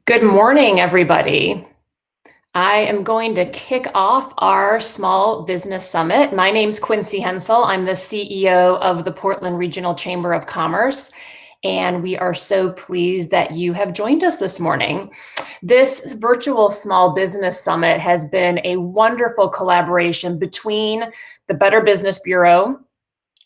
Good morning, everybody. I am going to kick off our Small Business Summit. My name's Quincy Hensel. I'm the CEO of the Portland Regional Chamber of Commerce, and we are so pleased that you have joined us this morning. This virtual Small Business Summit has been a wonderful collaboration between the Better Business Bureau,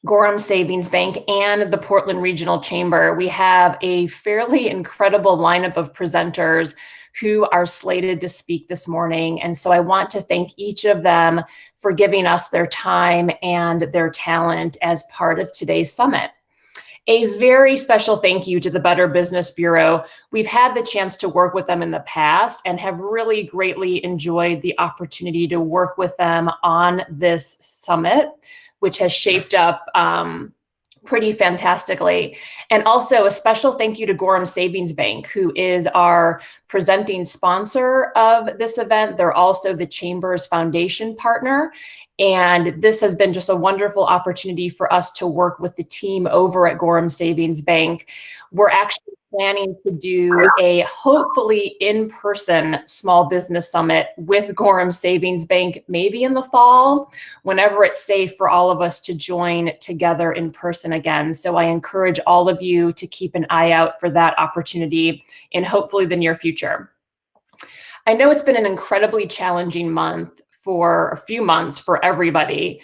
Gorham Savings Bank, and the Portland Regional Chamber. We have a fairly incredible lineup of presenters who are slated to speak this morning. And so I want to thank each of them for giving us their time and their talent as part of today's summit. A very special thank you to the Better Business Bureau. We've had the chance to work with them in the past and have really greatly enjoyed the opportunity to work with them on this summit, which has shaped up pretty fantastically. And also a special thank you to Gorham Savings Bank, who is our presenting sponsor of this event. They're also the Chamber's foundation partner. And this has been just a wonderful opportunity for us to work with the team over at Gorham Savings Bank. We're actually planning to do a hopefully in-person small business summit with Gorham Savings Bank, maybe in the fall, whenever it's safe for all of us to join together in person again. So I encourage all of you to keep an eye out for that opportunity in hopefully the near future. I know it's been an incredibly challenging month for a few months for everybody,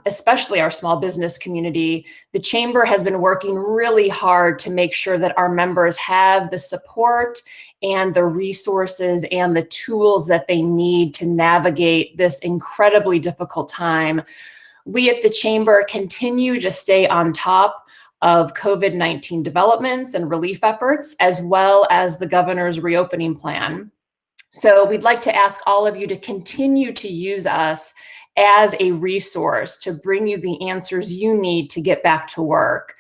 especially our small business community. The Chamber has been working really hard to make sure that our members have the support and the resources and the tools that they need to navigate this incredibly difficult time. We at the Chamber continue to stay on top of COVID-19 developments and relief efforts, as well as the governor's reopening plan. So we'd like to ask all of you to continue to use us as a resource to bring you the answers you need to get back to work.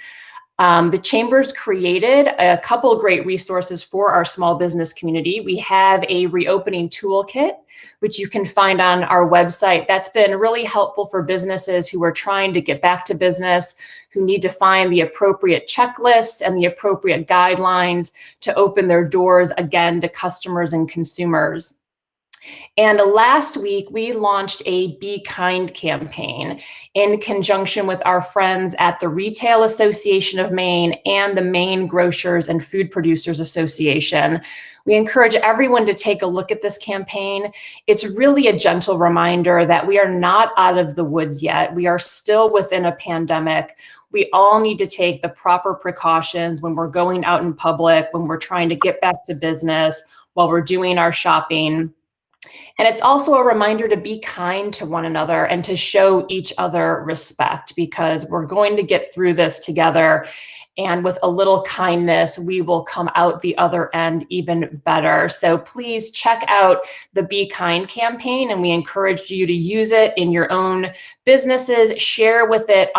The Chamber's created a couple great resources for our small business community. We have a reopening toolkit, which you can find on our website. That's been really helpful for businesses who are trying to get back to business, who need to find the appropriate checklists and the appropriate guidelines to open their doors again to customers and consumers. And last week, we launched a Be Kind campaign in conjunction with our friends at the Retail Association of Maine and the Maine Grocers and Food Producers Association. We encourage everyone to take a look at this campaign. It's really a gentle reminder that we are not out of the woods yet. We are still within a pandemic. We all need to take the proper precautions when we're going out in public, when we're trying to get back to business, while we're doing our shopping. And it's also a reminder to be kind to one another and to show each other respect, because we're going to get through this together. And with a little kindness, we will come out the other end even better. So please check out the Be Kind campaign, and we encourage you to use it in your own businesses. Share with it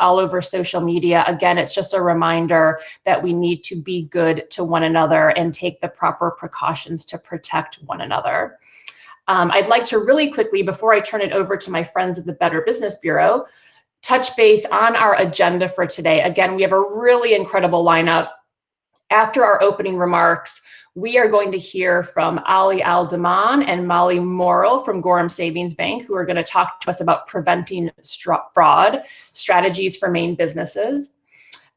all over social media. Again, it's just a reminder that we need to be good to one another and take the proper precautions to protect one another. I'd like to really quickly, before I turn it over to my friends at the Better Business Bureau, touch base on our agenda for today. Again, we have a really incredible lineup. After our opening remarks, we are going to hear from Ali Al-Daman and Molly Morrill from Gorham Savings Bank, who are going to talk to us about preventing fraud strategies for Maine businesses.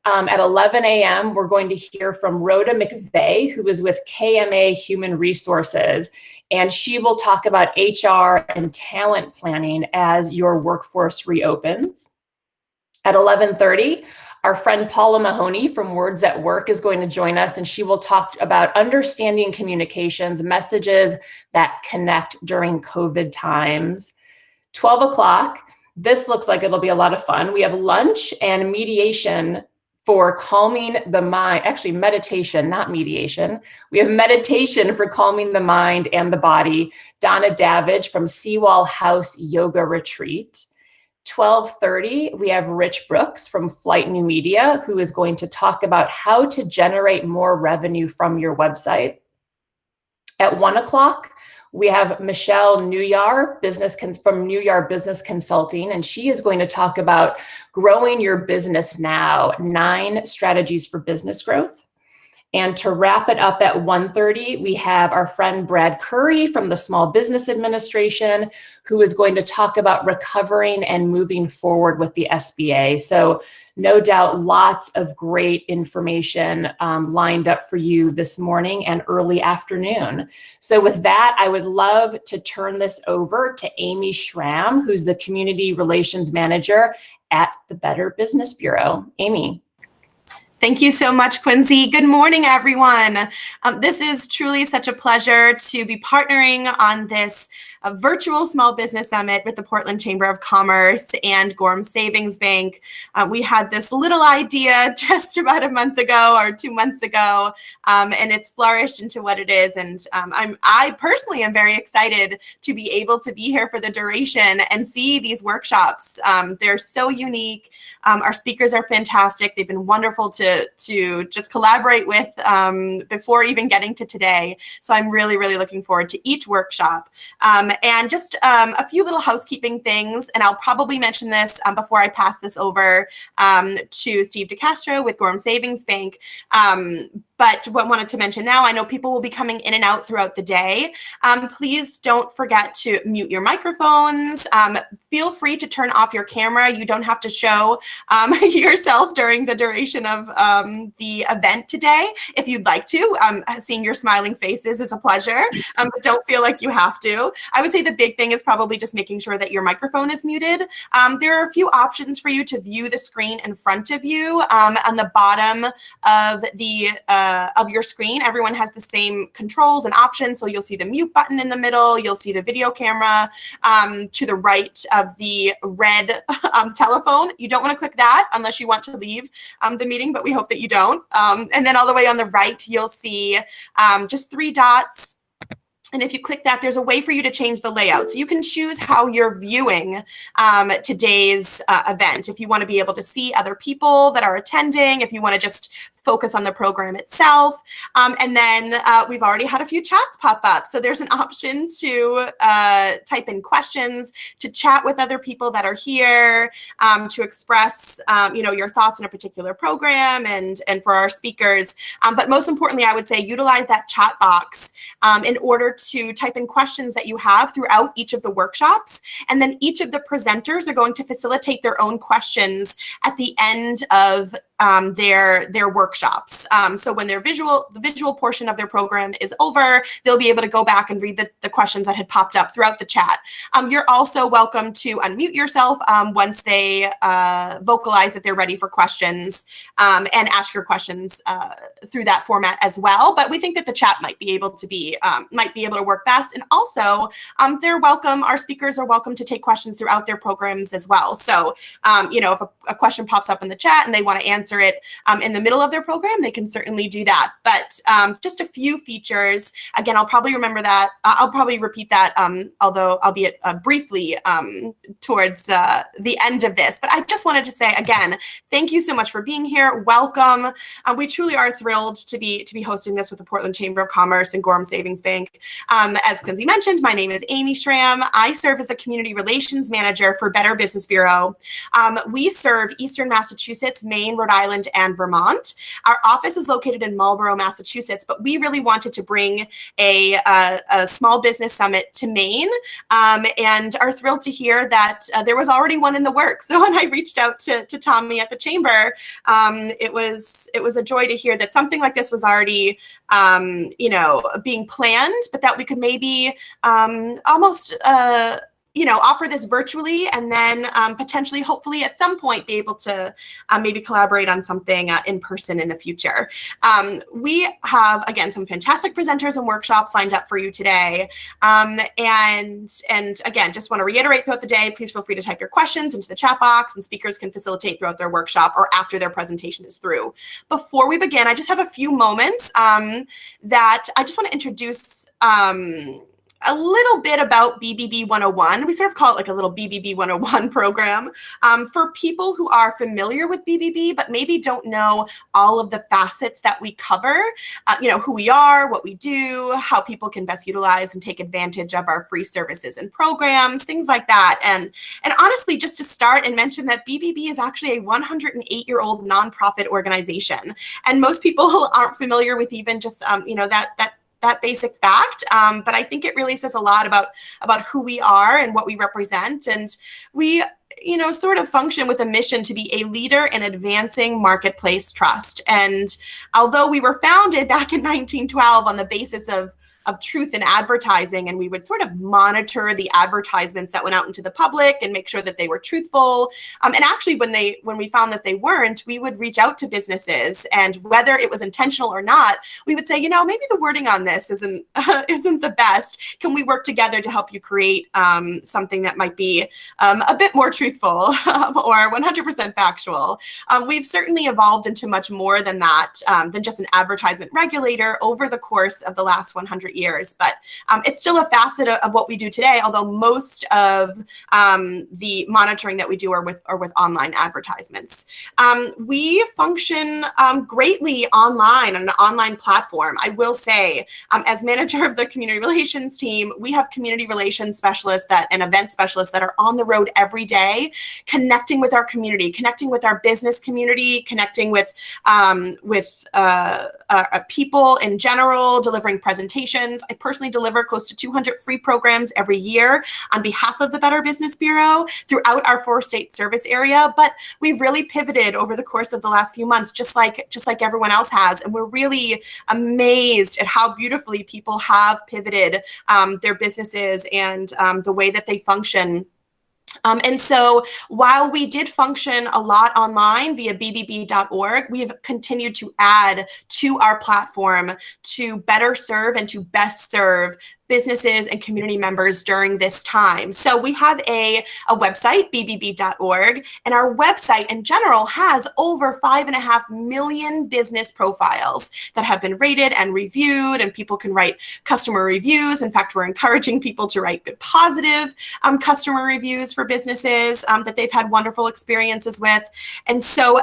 At 11 a.m., we're going to hear from Rhoda McVeigh, who is with KMA Human Resources, and she will talk about HR and talent planning as your workforce reopens. At 11:30, our friend Paula Mahoney from Words at Work is going to join us, and she will talk about understanding communications, messages that connect during COVID times. 12 o'clock, this looks like it'll be a lot of fun. We have lunch and mediation for calming the mind, actually meditation, not mediation. We have meditation for calming the mind and the body. Donna Davidge from Seawall House Yoga Retreat. 12:30, we have Rich Brooks from Flight New Media, who is going to talk about how to generate more revenue from your website. At 1 o'clock, we have Michelle Newyar from Newyar Business Consulting, and she is going to talk about growing your business now, 9 strategies for business growth. And to wrap it up at 1:30, we have our friend Brad Curry from the Small Business Administration, who is going to talk about recovering and moving forward with the SBA. So no doubt lots of great information lined up for you this morning and early afternoon. So with that, I would love to turn this over to Amy Schramm, who's the Community Relations Manager at the Better Business Bureau. Amy. Thank you so much, Quincy. Good morning, everyone. This is truly such a pleasure to be partnering on this virtual small business summit with the Portland Chamber of Commerce and Gorham Savings Bank. We had this little idea just about a month ago or 2 months ago, and it's flourished into what it is. And I personally am very excited to be able to be here for the duration and see these workshops. They're so unique. Our speakers are fantastic. They've been wonderful to just collaborate with before even getting to today. So I'm really, really looking forward to each workshop. And just a few little housekeeping things, and I'll probably mention this before I pass this over to Steve DeCastro with Gorham Savings Bank. But what I wanted to mention now, I know people will be coming in and out throughout the day. Please don't forget to mute your microphones. Feel free to turn off your camera. You don't have to show yourself during the duration of the event today. If you'd like to, seeing your smiling faces is a pleasure, but don't feel like you have to. I would say the big thing is probably just making sure that your microphone is muted. There are a few options for you to view the screen in front of you. On the bottom of your screen, everyone has the same controls and options. So you'll see the mute button in the middle. You'll see the video camera to the right of the red telephone. You don't want to click that unless you want to leave the meeting, but we hope that you don't. And then all the way on the right, you'll see just 3 dots. And if you click that, there's a way for you to change the layout. So you can choose how you're viewing today's event. If you want to be able to see other people that are attending, if you want to just focus on the program itself. And then we've already had a few chats pop up. So there's an option to type in questions, to chat with other people that are here, to express your thoughts on a particular program and for our speakers. But most importantly, I would say utilize that chat box in order to type in questions that you have throughout each of the workshops. And then each of the presenters are going to facilitate their own questions at the end of their workshops. So when the visual portion of their program is over, they'll be able to go back and read the questions that had popped up throughout the chat. You're also welcome to unmute yourself once they vocalize that they're ready for questions and ask your questions through that format as well. But we think that the chat might be able to work best. And also, they're welcome. Our speakers are welcome to take questions throughout their programs as well. So, if a question pops up in the chat and they want to answer it in the middle of their program, they can certainly do that. But just a few features. Again, I'll probably remember that. I'll probably repeat that, although albeit briefly towards the end of this. But I just wanted to say again, thank you so much for being here. Welcome. We truly are thrilled to be hosting this with the Portland Chamber of Commerce and Gorham Savings Bank. As Quincy mentioned, my name is Amy Schramm. I serve as the Community Relations Manager for Better Business Bureau. We serve Eastern Massachusetts, Maine, Rhode Island, and Vermont. Our office is located in Marlborough, Massachusetts, but we really wanted to bring a small business summit to Maine, and are thrilled to hear that there was already one in the works. So when I reached out to Tommy at the Chamber, it was a joy to hear that something like this was already being planned, but that we could maybe almost offer this virtually, and then potentially, hopefully, at some point, be able to maybe collaborate on something in person in the future. We have, again, some fantastic presenters and workshops lined up for you today. And again, just want to reiterate throughout the day, please feel free to type your questions into the chat box, and speakers can facilitate throughout their workshop or after their presentation is through. Before we begin, I just have a few moments that I just want to introduce a little bit about BBB 101. We sort of call it like a little BBB 101 program for people who are familiar with BBB, but maybe don't know all of the facets that we cover, who we are, what we do, how people can best utilize and take advantage of our free services and programs, things like that. And honestly, just to start and mention that BBB is actually a 108-year-old nonprofit organization. And most people aren't familiar with even just, that basic fact, but I think it really says a lot about who we are and what we represent. And we, sort of function with a mission to be a leader in advancing marketplace trust. And although we were founded back in 1912 on the basis of truth in advertising, and we would sort of monitor the advertisements that went out into the public and make sure that they were truthful. And actually, when we found that they weren't, we would reach out to businesses, and whether it was intentional or not, we would say, maybe the wording on this isn't the best. Can we work together to help you create something that might be a bit more truthful or 100% factual? We've certainly evolved into much more than that, than just an advertisement regulator over the course of the last 100 years, but it's still a facet of what we do today, although most of the monitoring that we do are with online advertisements. We function greatly online on an online platform. I will say, as manager of the community relations team, we have community relations specialists and event specialists that are on the road every day, connecting with our community, connecting with our business community, connecting with people in general, delivering presentations. I personally deliver close to 200 free programs every year on behalf of the Better Business Bureau throughout our 4-state service area. But we've really pivoted over the course of the last few months, just like everyone else has. And we're really amazed at how beautifully people have pivoted their businesses and the way that they function. And so while we did function a lot online via bbb.org, we have continued to add to our platform to better serve and to best serve businesses and community members during this time. So we have a website, bbb.org, and our website in general has over 5.5 million business profiles that have been rated and reviewed, and people can write customer reviews. In fact, we're encouraging people to write good, positive customer reviews for businesses that they've had wonderful experiences with. And so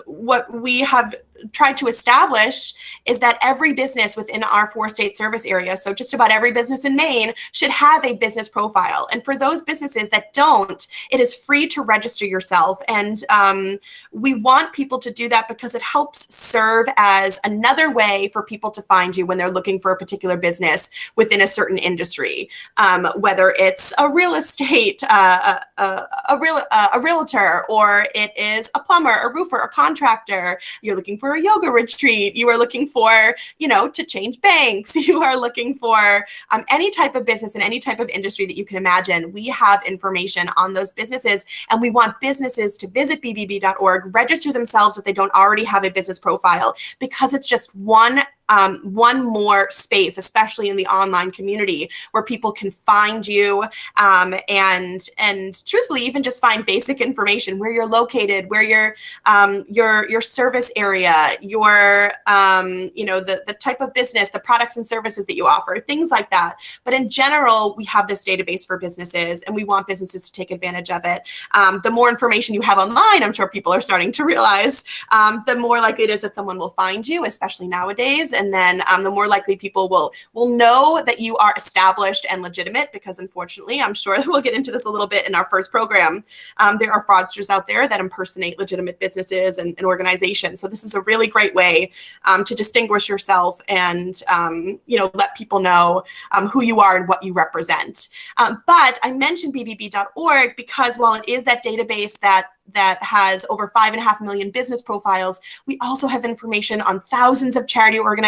what we have tried to establish is that every business within our 4-state service area, so just about every business in Maine, should have a business profile. And for those businesses that don't, it is free to register yourself. And we want people to do that because it helps serve as another way for people to find you when they're looking for a particular business within a certain industry, whether it's a real estate, a realtor, or it is a plumber, a roofer, a contractor. You're looking for a yoga retreat, you are looking for, to change banks, you are looking for any type of business in any type of industry that you can imagine. We have information on those businesses, and we want businesses to visit bbb.org, register themselves if they don't already have a business profile, because it's just one more space, especially in the online community, where people can find you and truthfully even just find basic information, where you're located, where your service area, your the type of business, the products and services that you offer, things like that. But in general, we have this database for businesses, and we want businesses to take advantage of it. The more information you have online, I'm sure people are starting to realize, the more likely it is that someone will find you, especially nowadays. And then the more likely people will know that you are established and legitimate, because unfortunately, I'm sure we'll get into this a little bit in our first program. There are fraudsters out there that impersonate legitimate businesses and organizations. So this is a really great way to distinguish yourself and let people know who you are and what you represent. But I mentioned bbb.org because while it is that database that has over 5.5 million business profiles, we also have information on thousands of charity organizations.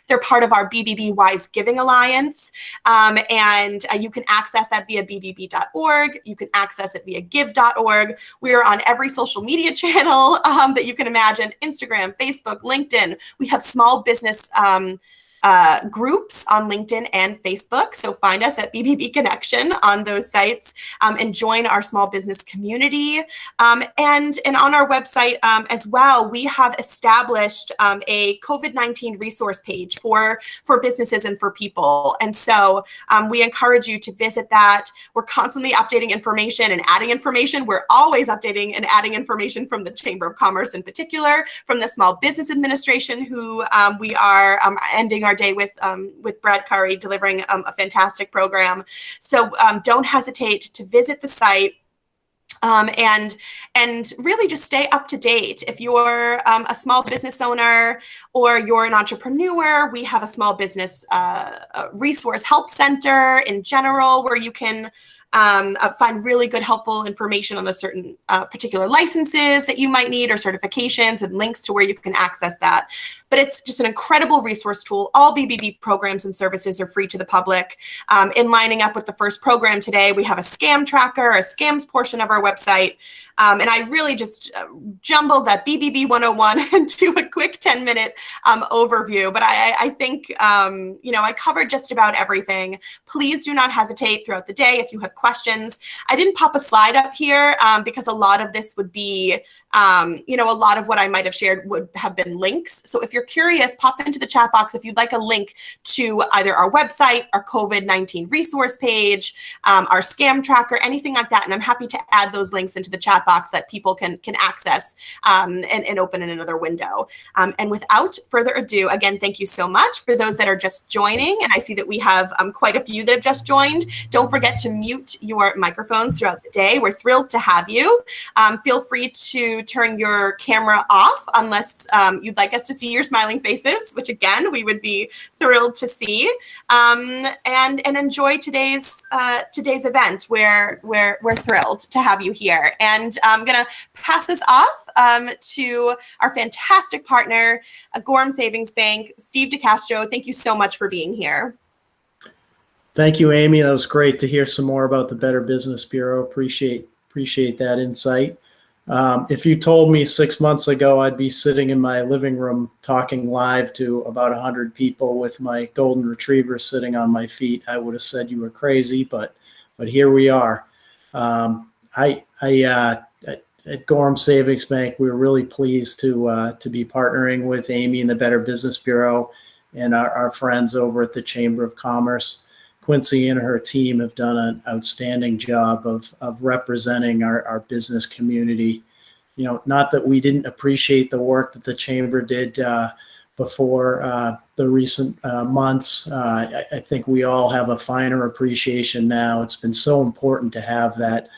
They're part of our BBB Wise Giving Alliance, and you can access that via bbb.org. You can access it via give.org. We are on every social media channel that you can imagine: Instagram, Facebook, LinkedIn. We have small business groups on LinkedIn and Facebook. So find us at BBB Connection on those sites, and join our small business community. And on our website as well, we have established a COVID-19 resource page for businesses and for people. And so we encourage you to visit that. We're constantly updating information and adding information. We're always updating and adding information from the Chamber of Commerce in particular, from the Small Business Administration, who we are ending our day with Brad Curry, delivering a fantastic program. So don't hesitate to visit the site. And really just stay up to date. If you're a small business owner or you're an entrepreneur, we have a small business resource help center in general where you can find really good, helpful information on the certain particular licenses that you might need or certifications and links to where you can access that. But it's just an incredible resource tool. All BBB programs and services are free to the public. In lining up with the first program today, we have a scam tracker, a scams portion of our website. And I really just jumbled that BBB 101 into a quick 10-minute overview. But I think, I covered just about everything. Please do not hesitate throughout the day if you have questions. I didn't pop a slide up here because a lot of this would be, a lot of what I might have shared would have been links. So if you're curious, pop into the chat box if you'd like a link to either our website, our COVID-19 resource page, our scam tracker, anything like that. And I'm happy to add those links into the chat box that people can access and open in another window. And without further ado, again, thank you so much for those that are just joining. And I see that we have quite a few that have just joined. Don't forget to mute your microphones throughout the day. We're thrilled to have you. Feel free to turn your camera off unless you'd like us to see your smiling faces, which again, we would be thrilled to see. And enjoy today's event. We're thrilled to have you here. And I'm gonna pass this off to our fantastic partner, Gorham Savings Bank. Steve DeCastro, thank you so much for being here. Thank you, Amy. That was great to hear some more about the Better Business Bureau. Appreciate that insight. If you told me 6 months ago I'd be sitting in my living room talking live to about 100 people with my golden retriever sitting on my feet, I would have said you were crazy, but here we are. At Gorham Savings Bank, we were really pleased to be partnering with Amy and the Better Business Bureau and our friends over at the Chamber of Commerce. Quincy and her team have done an outstanding job of representing our business community. Not that we didn't appreciate the work that the Chamber did before the recent months. I think we all have a finer appreciation now. It's been so important to have that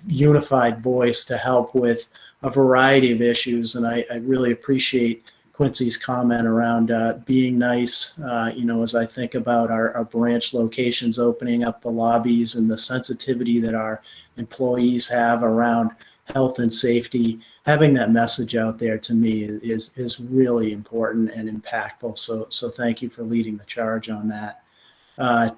unified voice to help with a variety of issues. And I really appreciate Quincy's comment around being nice, as I think about our branch locations, opening up the lobbies and the sensitivity that our employees have around health and safety. Having that message out there to me is really important and impactful. So thank you for leading the charge on that.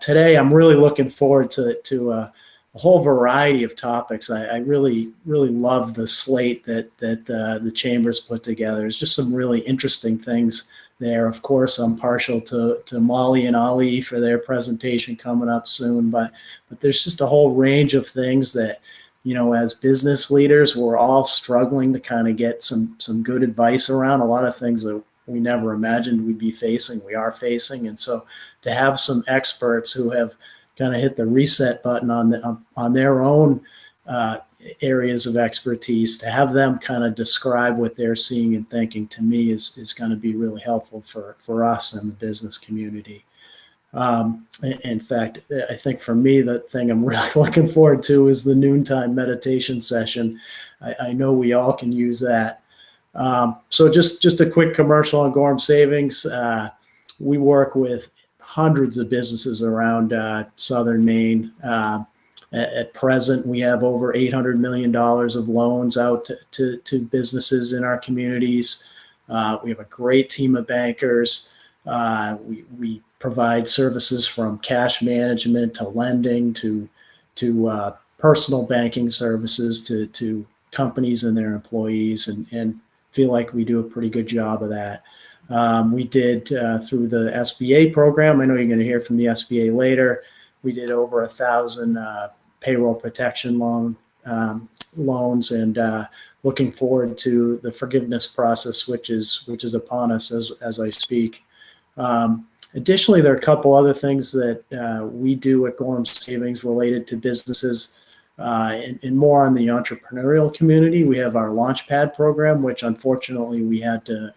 Today, I'm really looking forward to a whole variety of topics. I really love the slate that the Chamber's put together. There's just some really interesting things there. Of course, I'm partial to Molly and Ali for their presentation coming up soon, but there's just a whole range of things that, as business leaders, we're all struggling to kind of get some good advice around. A lot of things that we never imagined we'd be facing, we are facing. And so to have some experts who have kind of hit the reset button on their own areas of expertise, to have them kind of describe what they're seeing and thinking, to me is going to be really helpful for us and the business community. In fact, I think for me, the thing I'm really looking forward to is the noontime meditation session. I know we all can use that. So just a quick commercial on Gorham Savings. We work with hundreds of businesses around Southern Maine. At present, we have over $800 million of loans out to businesses in our communities. We have a great team of bankers. We provide services from cash management to lending to personal banking services to companies and their employees, and feel like we do a pretty good job of that. We did through the SBA program. I know you're going to hear from the SBA later. We did over 1,000 payroll protection loans, and looking forward to the forgiveness process, which is upon us as I speak. Additionally, there are a couple other things that we do at Gorham Savings related to businesses and more on the entrepreneurial community. We have our Launchpad program, which unfortunately we had to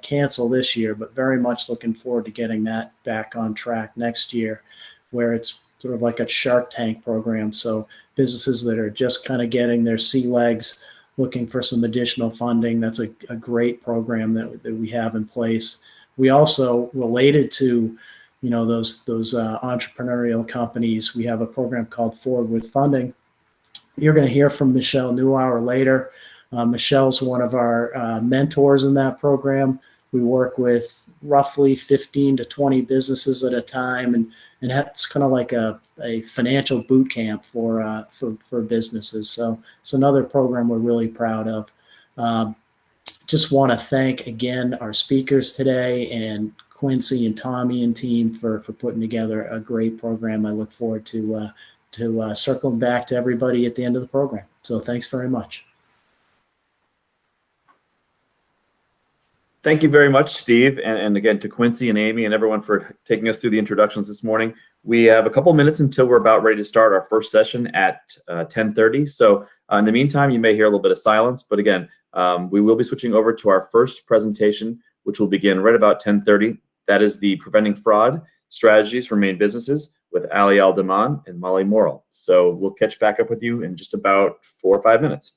cancel this year, but very much looking forward to getting that back on track next year, where it's sort of like a Shark Tank program. So businesses that are just kind of getting their sea legs, looking for some additional funding. That's a great program that we have in place. We also, related to, those entrepreneurial companies, we have a program called Forward with Funding. You're going to hear from Michelle Neubauer later. Michelle's one of our mentors in that program. We work with roughly 15 to 20 businesses at a time, and that's kind of like a financial boot camp for businesses. So it's another program we're really proud of. Just want to thank again our speakers today, and Quincy and Tommy and team for putting together a great program. I look forward to circling back to everybody at the end of the program. So thanks very much. Thank you very much, Steve, and again to Quincy and Amy and everyone for taking us through the introductions this morning. We have a couple minutes until we're about ready to start our first session at 10:30. So in the meantime, you may hear a little bit of silence, but again, we will be switching over to our first presentation, which will begin right about 10:30. That is the Preventing Fraud Strategies for Maine Businesses with Ali Al-Daman and Molly Morrill. So we'll catch back up with you in just about 4 or 5 minutes.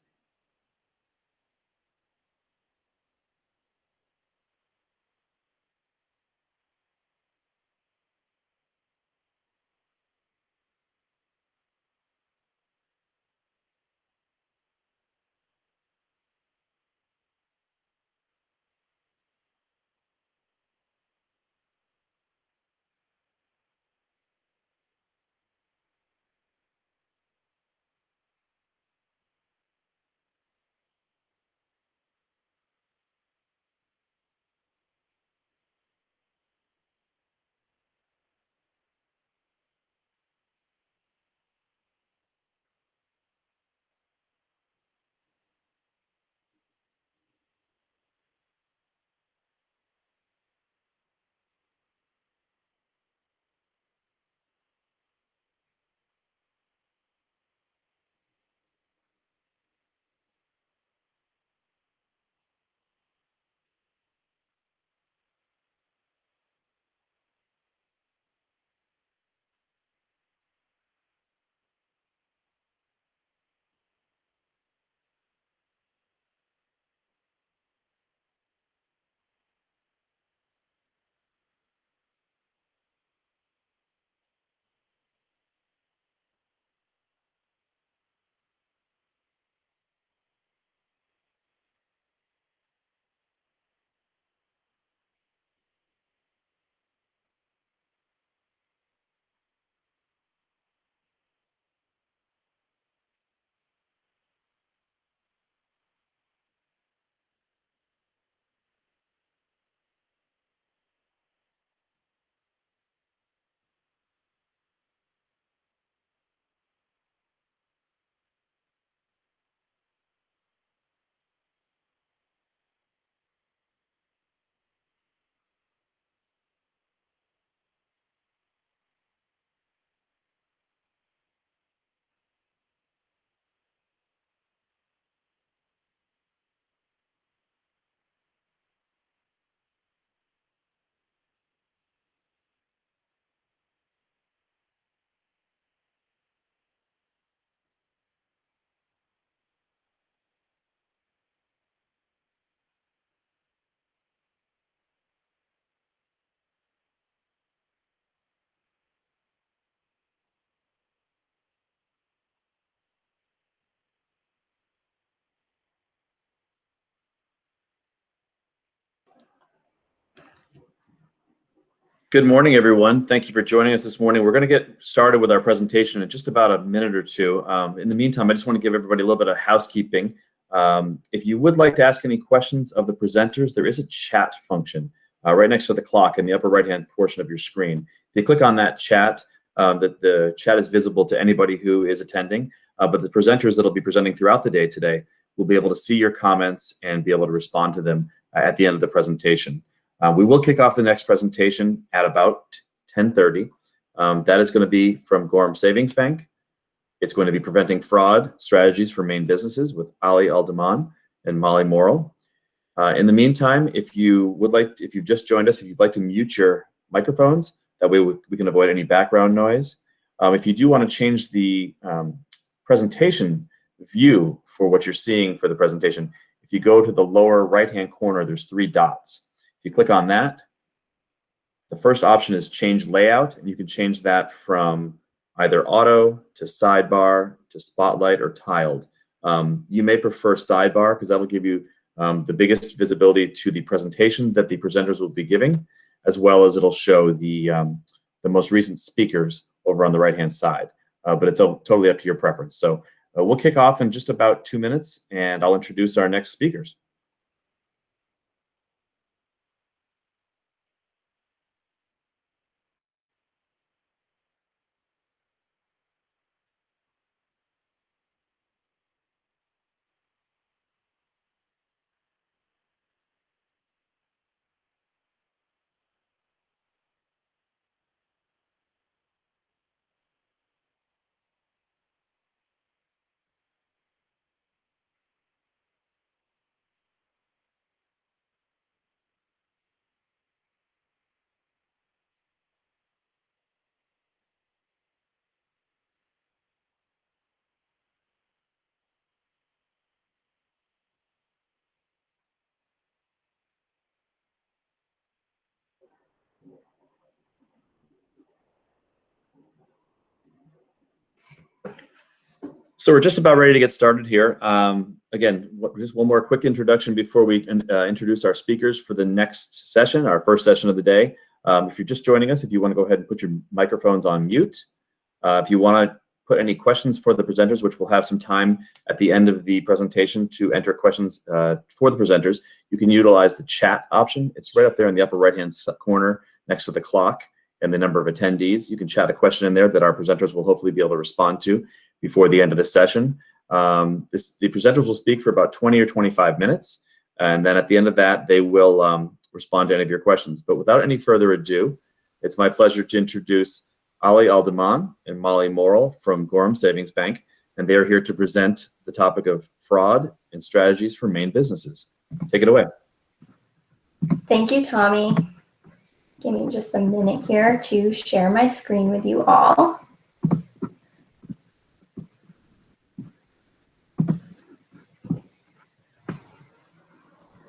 Good morning, everyone. Thank you for joining us this morning. We're going to get started with our presentation in just about a minute or two. In the meantime, I just want to give everybody a little bit of housekeeping. If you would like to ask any questions of the presenters, there is a chat function right next to the clock in the upper right-hand portion of your screen. If you click on that chat, the chat is visible to anybody who is attending, but the presenters that will be presenting throughout the day today will be able to see your comments and be able to respond to them at the end of the presentation. We will kick off the next presentation at about 10:30. That is going to be from Gorham Savings Bank. It's going to be Preventing Fraud Strategies for Maine Businesses with Ali Aldaman and Molly Morrill. In the meantime, if you've just joined us, if you'd like to mute your microphones, that way we can avoid any background noise. If you do want to change the presentation view for what you're seeing for the presentation, if you go to the lower right-hand corner, there's 3 dots. If you click on that, the first option is change layout, and you can change that from either auto to sidebar to spotlight or tiled. You may prefer sidebar because that will give you the biggest visibility to the presentation that the presenters will be giving, as well as it'll show the most recent speakers over on the right-hand side. But it's totally up to your preference. So we'll kick off in just about 2 minutes, and I'll introduce our next speakers. So we're just about ready to get started here. Again, just one more quick introduction before we introduce our speakers for the next session, our first session of the day. If you're just joining us, if you want to go ahead and put your microphones on mute. If you want to put any questions for the presenters, which we'll have some time at the end of the presentation to enter questions for the presenters, you can utilize the chat option. It's right up there in the upper right-hand corner next to the clock and the number of attendees. You can chat a question in there that our presenters will hopefully be able to respond to before the end of the session. The presenters will speak for about 20 or 25 minutes, and then at the end of that, they will respond to any of your questions. But without any further ado, it's my pleasure to introduce Ali Aldaman and Molly Morrill from Gorham Savings Bank, and they are here to present the topic of fraud and strategies for Maine businesses. Take it away. Thank you, Tommy. Give me just a minute here to share my screen with you all.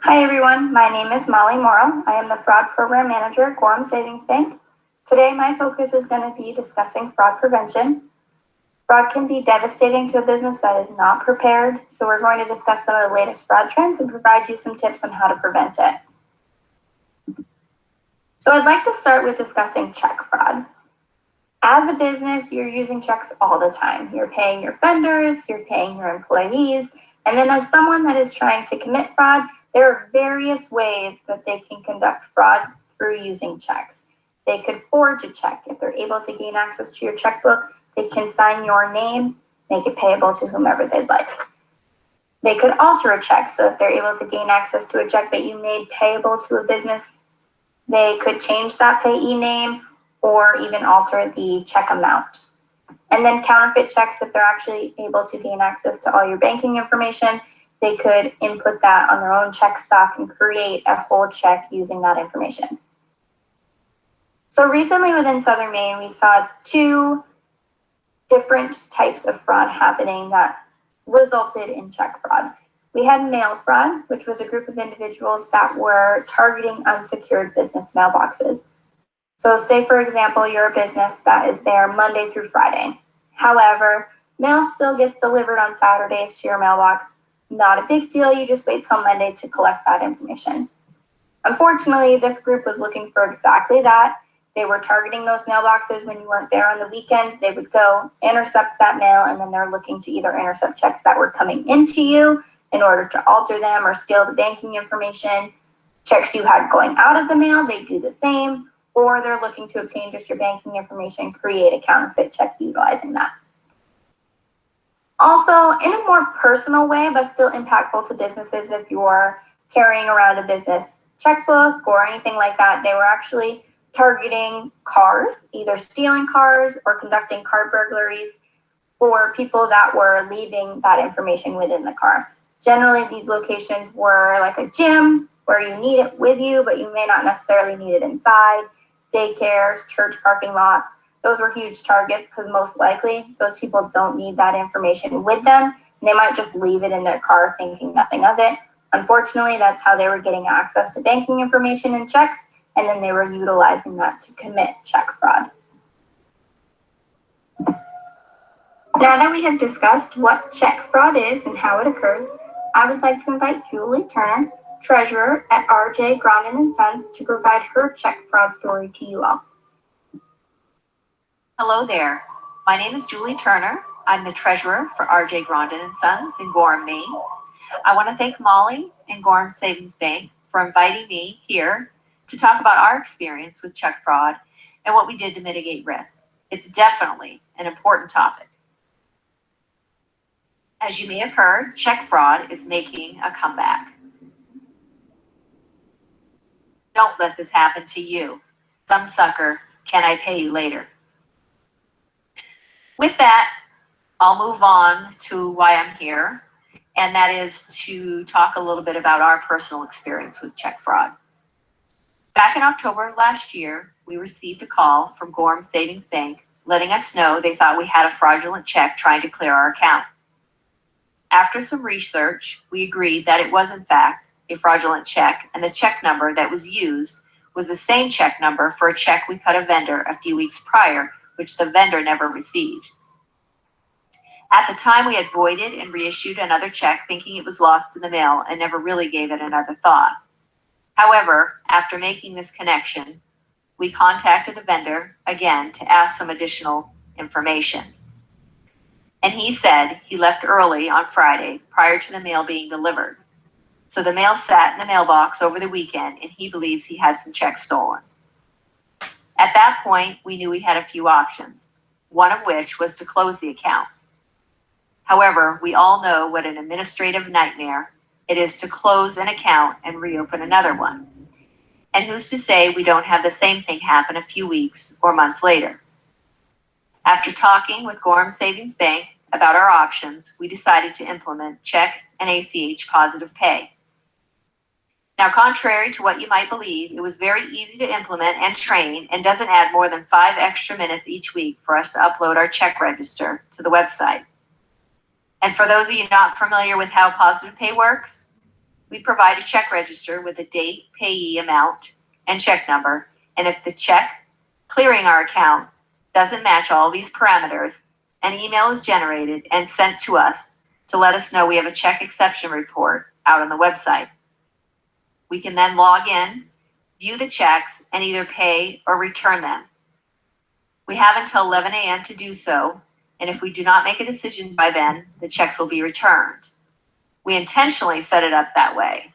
Hi everyone, my name is Molly Morrill. I am the Fraud Program Manager at Gorham Savings Bank. Today my focus is going to be discussing fraud prevention. Fraud can be devastating to a business that is not prepared, so we're going to discuss some of the latest fraud trends and provide you some tips on how to prevent it. So I'd like to start with discussing check fraud. As a business, you're using checks all the time. You're paying your vendors, you're paying your employees, and then as someone that is trying to commit fraud, there are various ways that they can conduct fraud through using checks. They could forge a check. If they're able to gain access to your checkbook, they can sign your name, make it payable to whomever they'd like. They could alter a check. So if they're able to gain access to a check that you made payable to a business, they could change that payee name or even alter the check amount. And then counterfeit checks, if they're actually able to gain access to all your banking information, they could input that on their own check stock and create a whole check using that information. So recently within Southern Maine, we saw 2 different types of fraud happening that resulted in check fraud. We had mail fraud, which was a group of individuals that were targeting unsecured business mailboxes. So say, for example, you're a business that is there Monday through Friday. However, mail still gets delivered on Saturdays to your mailbox. Not a big deal, you just wait till Monday to collect that information. Unfortunately, this group was looking for exactly that. They were targeting those mailboxes when you weren't there on the weekend. They would go intercept that mail, and then they're looking to either intercept checks that were coming into you in order to alter them or steal the banking information. Checks you had going out of the mail, they do the same, or they're looking to obtain just your banking information, create a counterfeit check utilizing that. Also, in a more personal way, but still impactful to businesses, if you're carrying around a business checkbook or anything like that, they were actually targeting cars, either stealing cars or conducting car burglaries for people that were leaving that information within the car. Generally, these locations were like a gym where you need it with you, but you may not necessarily need it inside, daycares, church parking lots. Those were huge targets because most likely those people don't need that information with them. And they might just leave it in their car thinking nothing of it. Unfortunately, that's how they were getting access to banking information and checks, and then they were utilizing that to commit check fraud. Now that we have discussed what check fraud is and how it occurs, I would like to invite Julie Turner, treasurer at RJ Grondin & Sons, to provide her check fraud story to you all. Hello there. My name is Julie Turner. I'm the treasurer for RJ Grondin & Sons in Gorham, Maine. I want to thank Molly and Gorham Savings Bank for inviting me here to talk about our experience with check fraud and what we did to mitigate risk. It's definitely an important topic. As you may have heard, check fraud is making a comeback. Don't let this happen to you. Some sucker, can I pay you later? With that, I'll move on to why I'm here, and that is to talk a little bit about our personal experience with check fraud. Back in October of last year, we received a call from Gorham Savings Bank letting us know they thought we had a fraudulent check trying to clear our account. After some research, we agreed that it was in fact a fraudulent check, and the check number that was used was the same check number for a check we cut a vendor a few weeks prior, which the vendor never received. At the time, we had voided and reissued another check thinking it was lost in the mail and never really gave it another thought. However, after making this connection, we contacted the vendor again to ask some additional information. And he said he left early on Friday prior to the mail being delivered. So the mail sat in the mailbox over the weekend, and he believes he had some checks stolen. At that point, we knew we had a few options, one of which was to close the account. However, we all know what an administrative nightmare it is to close an account and reopen another one. And who's to say we don't have the same thing happen a few weeks or months later? After talking with Gorham Savings Bank about our options, we decided to implement check and ACH positive pay. Now, contrary to what you might believe, it was very easy to implement and train and doesn't add more than 5 extra minutes each week for us to upload our check register to the website. And for those of you not familiar with how positive pay works, we provide a check register with a date, payee amount, and check number. And if the check clearing our account doesn't match all these parameters, an email is generated and sent to us to let us know we have a check exception report out on the website. We can then log in, view the checks, and either pay or return them. We have until 11 a.m. to do so, and if we do not make a decision by then, the checks will be returned. We intentionally set it up that way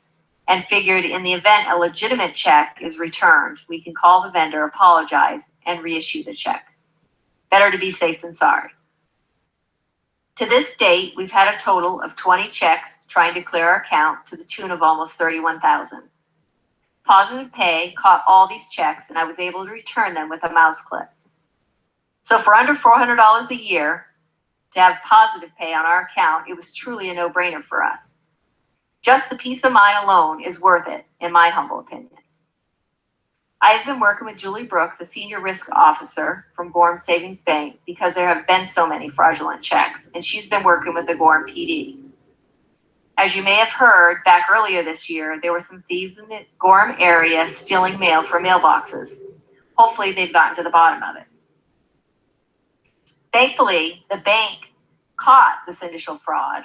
and figured in the event a legitimate check is returned, we can call the vendor, apologize, and reissue the check. Better to be safe than sorry. To this date, we've had a total of 20 checks trying to clear our account to the tune of almost $31,000. Positive Pay caught all these checks, and I was able to return them with a mouse click. So for under $400 a year, to have Positive Pay on our account, it was truly a no-brainer for us. Just the peace of mind alone is worth it, in my humble opinion. I have been working with Julie Brooks, a senior risk officer from Gorham Savings Bank, because there have been so many fraudulent checks, and she's been working with the Gorham PD. As you may have heard, back earlier this year, there were some thieves in the Gorham area stealing mail from mailboxes. Hopefully, they've gotten to the bottom of it. Thankfully, the bank caught this initial fraud,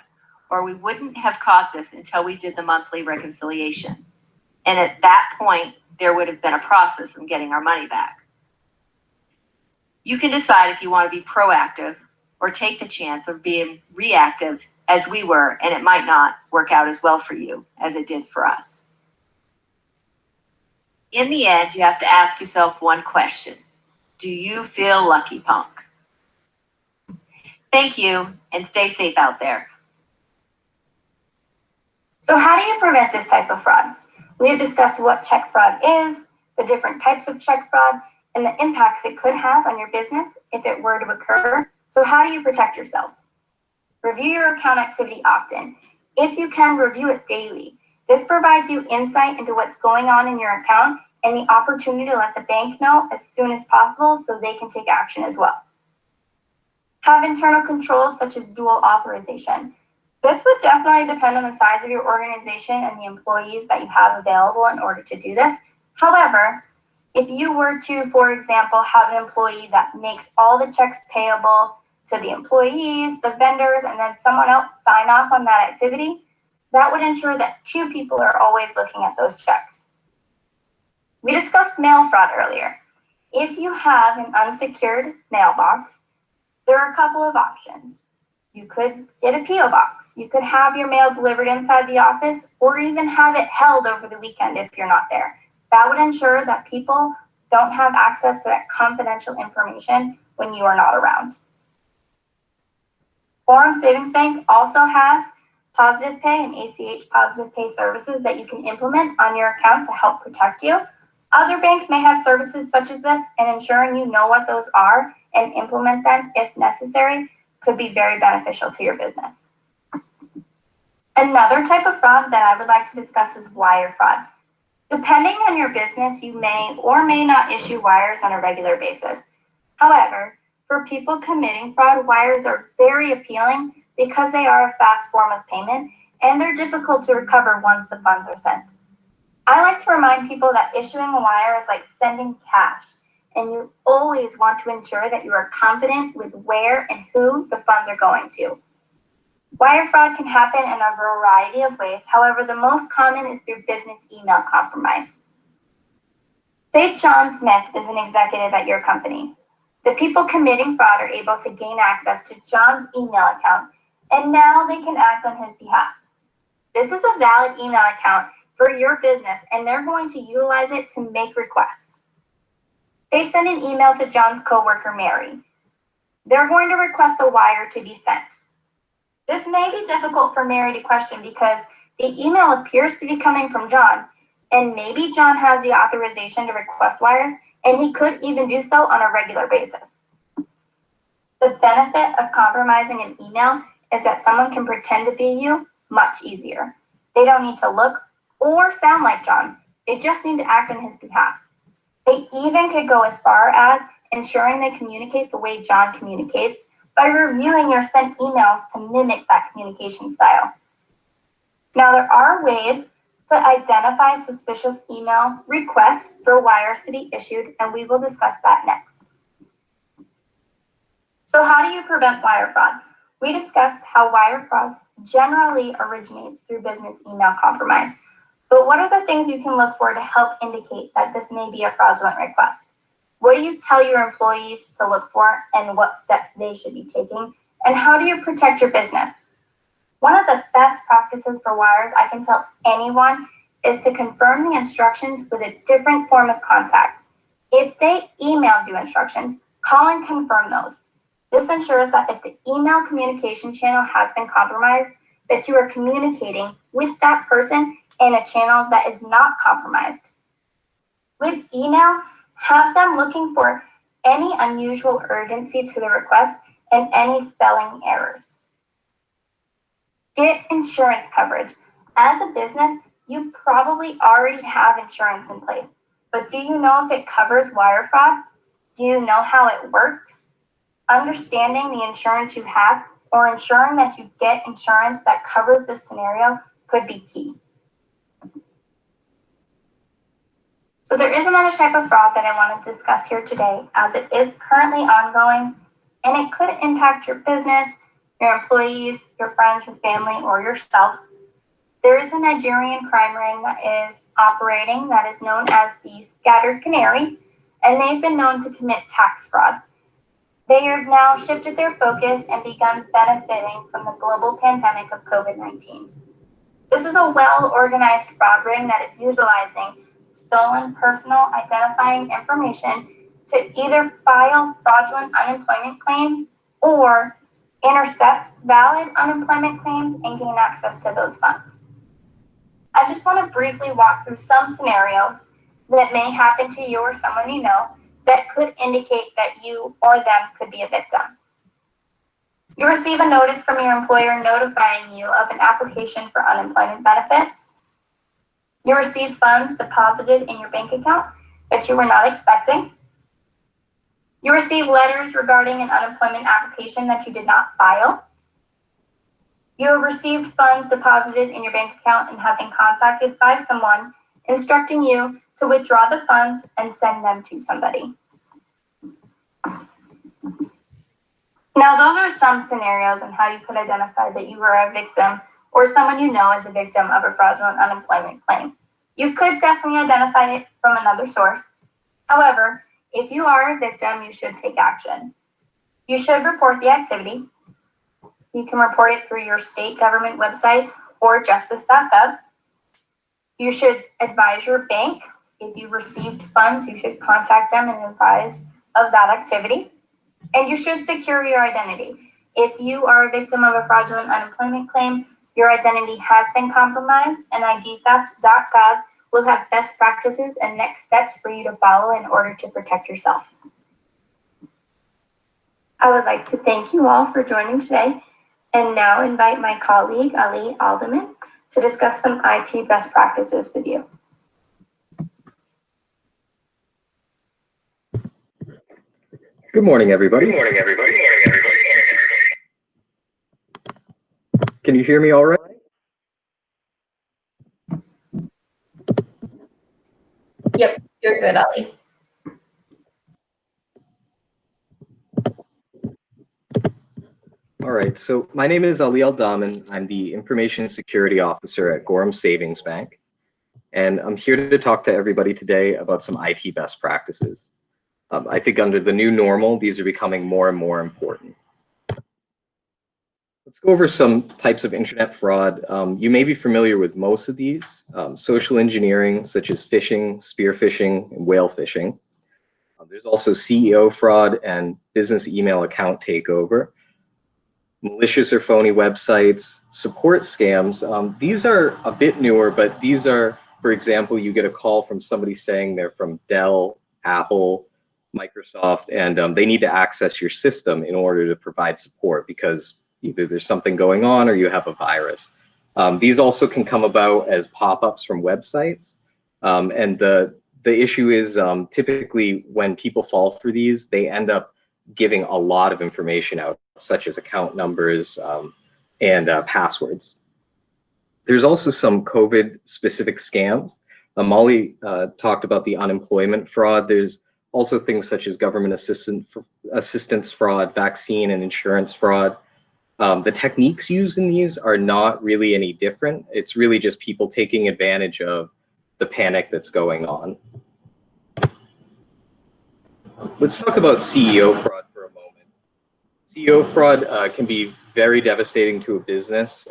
or we wouldn't have caught this until we did the monthly reconciliation. And at that point, there would have been a process in getting our money back. You can decide if you want to be proactive or take the chance of being reactive as we were, and it might not work out as well for you as it did for us. in the end, you have to ask yourself one question. Do you feel lucky, punk? Thank you, and stay safe out there. So how do you prevent this type of fraud? We have discussed what check fraud is, the different types of check fraud, and the impacts it could have on your business if it were to occur. So how do you protect yourself? Review your account activity often. If you can, review it daily. This provides you insight into what's going on in your account and the opportunity to let the bank know as soon as possible so they can take action as well. Have internal controls such as dual authorization. This would definitely depend on the size of your organization and the employees that you have available in order to do this. However, if you were to, for example, have an employee that makes all the checks payable to the employees, the vendors, and then someone else sign off on that activity, that would ensure that two people are always looking at those checks. We discussed mail fraud earlier. If you have an unsecured mailbox, there are a couple of options. You could get a P.O. box. You could have your mail delivered inside the office or even have it held over the weekend if you're not there. That would ensure that people don't have access to that confidential information when you are not around. Quorum Savings Bank also has Positive Pay and ACH Positive Pay services that you can implement on your account to help protect you. Other banks may have services such as this, and ensuring you know what those are and implement them if necessary could be very beneficial to your business. Another type of fraud that I would like to discuss is wire fraud. Depending on your business, you may or may not issue wires on a regular basis. However, for people committing fraud, wires are very appealing because they are a fast form of payment and they're difficult to recover once the funds are sent. I like to remind people that issuing a wire is like sending cash, and you always want to ensure that you are confident with where and who the funds are going to. Wire fraud can happen in a variety of ways. However, the most common is through business email compromise. Say John Smith is an executive at your company. The people committing fraud are able to gain access to John's email account, and now they can act on his behalf. This is a valid email account for your business, and they're going to utilize it to make requests. They send an email to John's coworker, Mary. They're going to request a wire to be sent. This may be difficult for Mary to question because the email appears to be coming from John, and maybe John has the authorization to request wires, and he could even do so on a regular basis. The benefit of compromising an email is that someone can pretend to be you much easier. They don't need to look or sound like John. They just need to act on his behalf. They even could go as far as ensuring they communicate the way John communicates by reviewing your sent emails to mimic that communication style. Now, there are ways to identify suspicious email requests for wires to be issued, and we will discuss that next. So how do you prevent wire fraud? We discussed how wire fraud generally originates through business email compromise. But what are the things you can look for to help indicate that this may be a fraudulent request? What do you tell your employees to look for and what steps they should be taking? And how do you protect your business? One of the best practices for wires I can tell anyone is to confirm the instructions with a different form of contact. If they emailed you instructions, call and confirm those. This ensures that if the email communication channel has been compromised, that you are communicating with that person in a channel that is not compromised. With email, have them looking for any unusual urgency to the request and any spelling errors. Get insurance coverage. As a business, you probably already have insurance in place, but do you know if it covers wire fraud? Do you know how it works? Understanding the insurance you have or ensuring that you get insurance that covers this scenario could be key. So there is another type of fraud that I want to discuss here today, as it is currently ongoing, and it could impact your business, your employees, your friends, your family, or yourself. There is a Nigerian crime ring that is operating that is known as the Scattered Canary, and they've been known to commit tax fraud. They have now shifted their focus and begun benefiting from the global pandemic of COVID-19. This is a well-organized fraud ring that is utilizing stolen personal identifying information to either file fraudulent unemployment claims or intercept valid unemployment claims and gain access to those funds. I just want to briefly walk through some scenarios that may happen to you or someone you know that could indicate that you or them could be a victim. You receive a notice from your employer notifying you of an application for unemployment benefits. You receive funds deposited in your bank account that you were not expecting. You receive letters regarding an unemployment application that you did not file. You have received funds deposited in your bank account and have been contacted by someone instructing you to withdraw the funds and send them to somebody. Now, those are some scenarios on how you could identify that you are a victim or someone you know is a victim of a fraudulent unemployment claim. You could definitely identify it from another source. However, if you are a victim, you should take action. You should report the activity. You can report it through your state government website or justice.gov. You should advise your bank. If you received funds, you should contact them and advise of that activity. And you should secure your identity. If you are a victim of a fraudulent unemployment claim, your identity has been compromised, and IDtheft.gov will have best practices and next steps for you to follow in order to protect yourself. I would like to thank you all for joining today, and now invite my colleague, Ali Alderman, to discuss some IT best practices with you. Good morning, everybody. Good morning, everybody. Can you hear me all right? Yep, you're good, Ali. All right, so my name is Ali Aldaman. I'm the Information Security Officer at Gorham Savings Bank, and I'm here to talk to everybody today about some IT best practices. I think under the new normal, these are becoming more and more important. Let's go over some types of internet fraud. You may be familiar with most of these. Social engineering, such as phishing, spear phishing, and whale phishing. There's also CEO fraud and business email account takeover. Malicious or phony websites, support scams. These are a bit newer, but these are, for example, you get a call from somebody saying they're from Dell, Apple, Microsoft, and they need to access your system in order to provide support because either there's something going on or you have a virus. These also can come about as pop-ups from websites. And the issue is typically when people fall for these, they end up giving a lot of information out, such as account numbers and passwords. There's also some COVID-specific scams. Molly talked about the unemployment fraud. There's also things such as government assistance fraud, vaccine and insurance fraud. The techniques used in these are not really any different. It's really just people taking advantage of the panic that's going on. Let's talk about CEO fraud for a moment. CEO fraud can be very devastating to a business.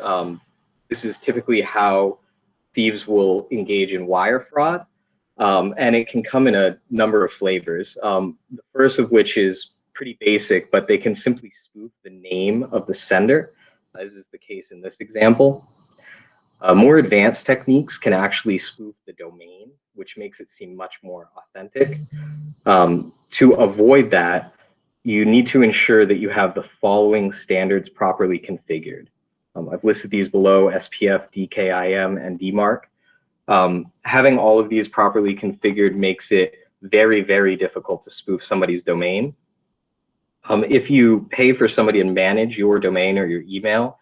This is typically how thieves will engage in wire fraud. And it can come in a number of flavors. The first of which is pretty basic, but they can simply spoof the name of the sender, as is the case in this example. More advanced techniques can actually spoof the domain, which makes it seem much more authentic. To avoid that, you need to ensure that you have the following standards properly configured. I've listed these below: SPF, DKIM, and DMARC. Having all of these properly configured makes it very, very difficult to spoof somebody's domain. If you pay for somebody to manage your domain or your email,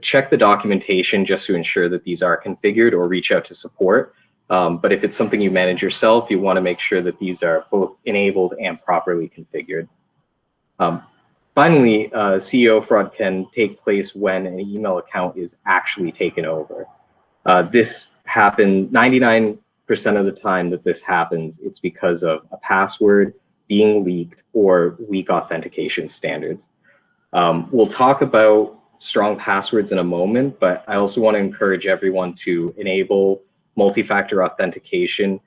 check the documentation just to ensure that these are configured, or reach out to support. But if it's something you manage yourself, you want to make sure that these are both enabled and properly configured. Finally, CEO fraud can take place when an email account is actually taken over. This happens 99% of the time that this happens, it's because of a password being leaked or weak authentication standards. We'll talk about strong passwords in a moment, but I also want to encourage everyone to enable multi-factor authentication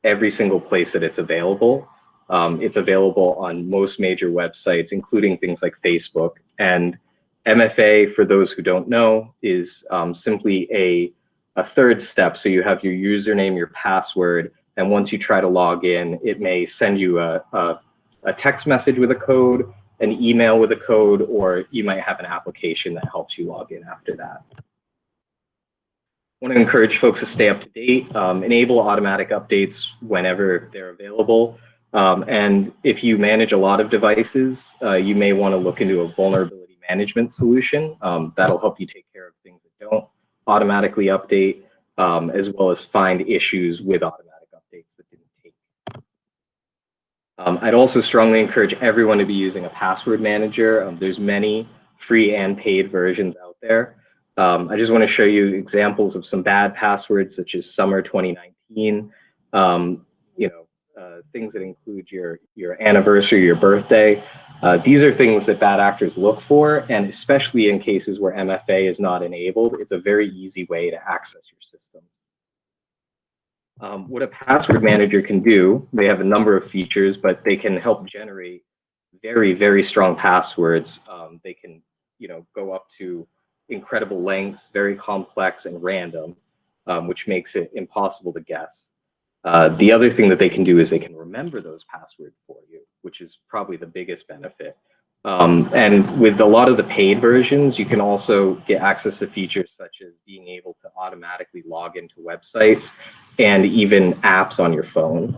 every single place that it's available. It's available on most major websites, including things like Facebook. And MFA, for those who don't know, is simply a third step. So you have your username, your password, and once you try to log in, it may send you a text message with a code, an email with a code, or you might have an application that helps you log in after that. I want to encourage folks to stay up to date, enable automatic updates whenever they're available. And if you manage a lot of devices, you may want to look into a vulnerability management solution. That'll help you take care of things that don't automatically update, as well as find issues with automatic updates that didn't take. I'd also strongly encourage everyone to be using a password manager. There's many free and paid versions out there. I just want to show you examples of some bad passwords, such as summer 2019. Things that include your anniversary, your birthday. These are things that bad actors look for, and especially in cases where MFA is not enabled, it's a very easy way to access your system. What a password manager can do, they have a number of features, but they can help generate very, very strong passwords. They can, go up to incredible lengths, very complex and random, which makes it impossible to guess. The other thing that they can do is they can remember those passwords for you, which is probably the biggest benefit. And with a lot of the paid versions, you can also get access to features such as being able to automatically log into websites and even apps on your phone.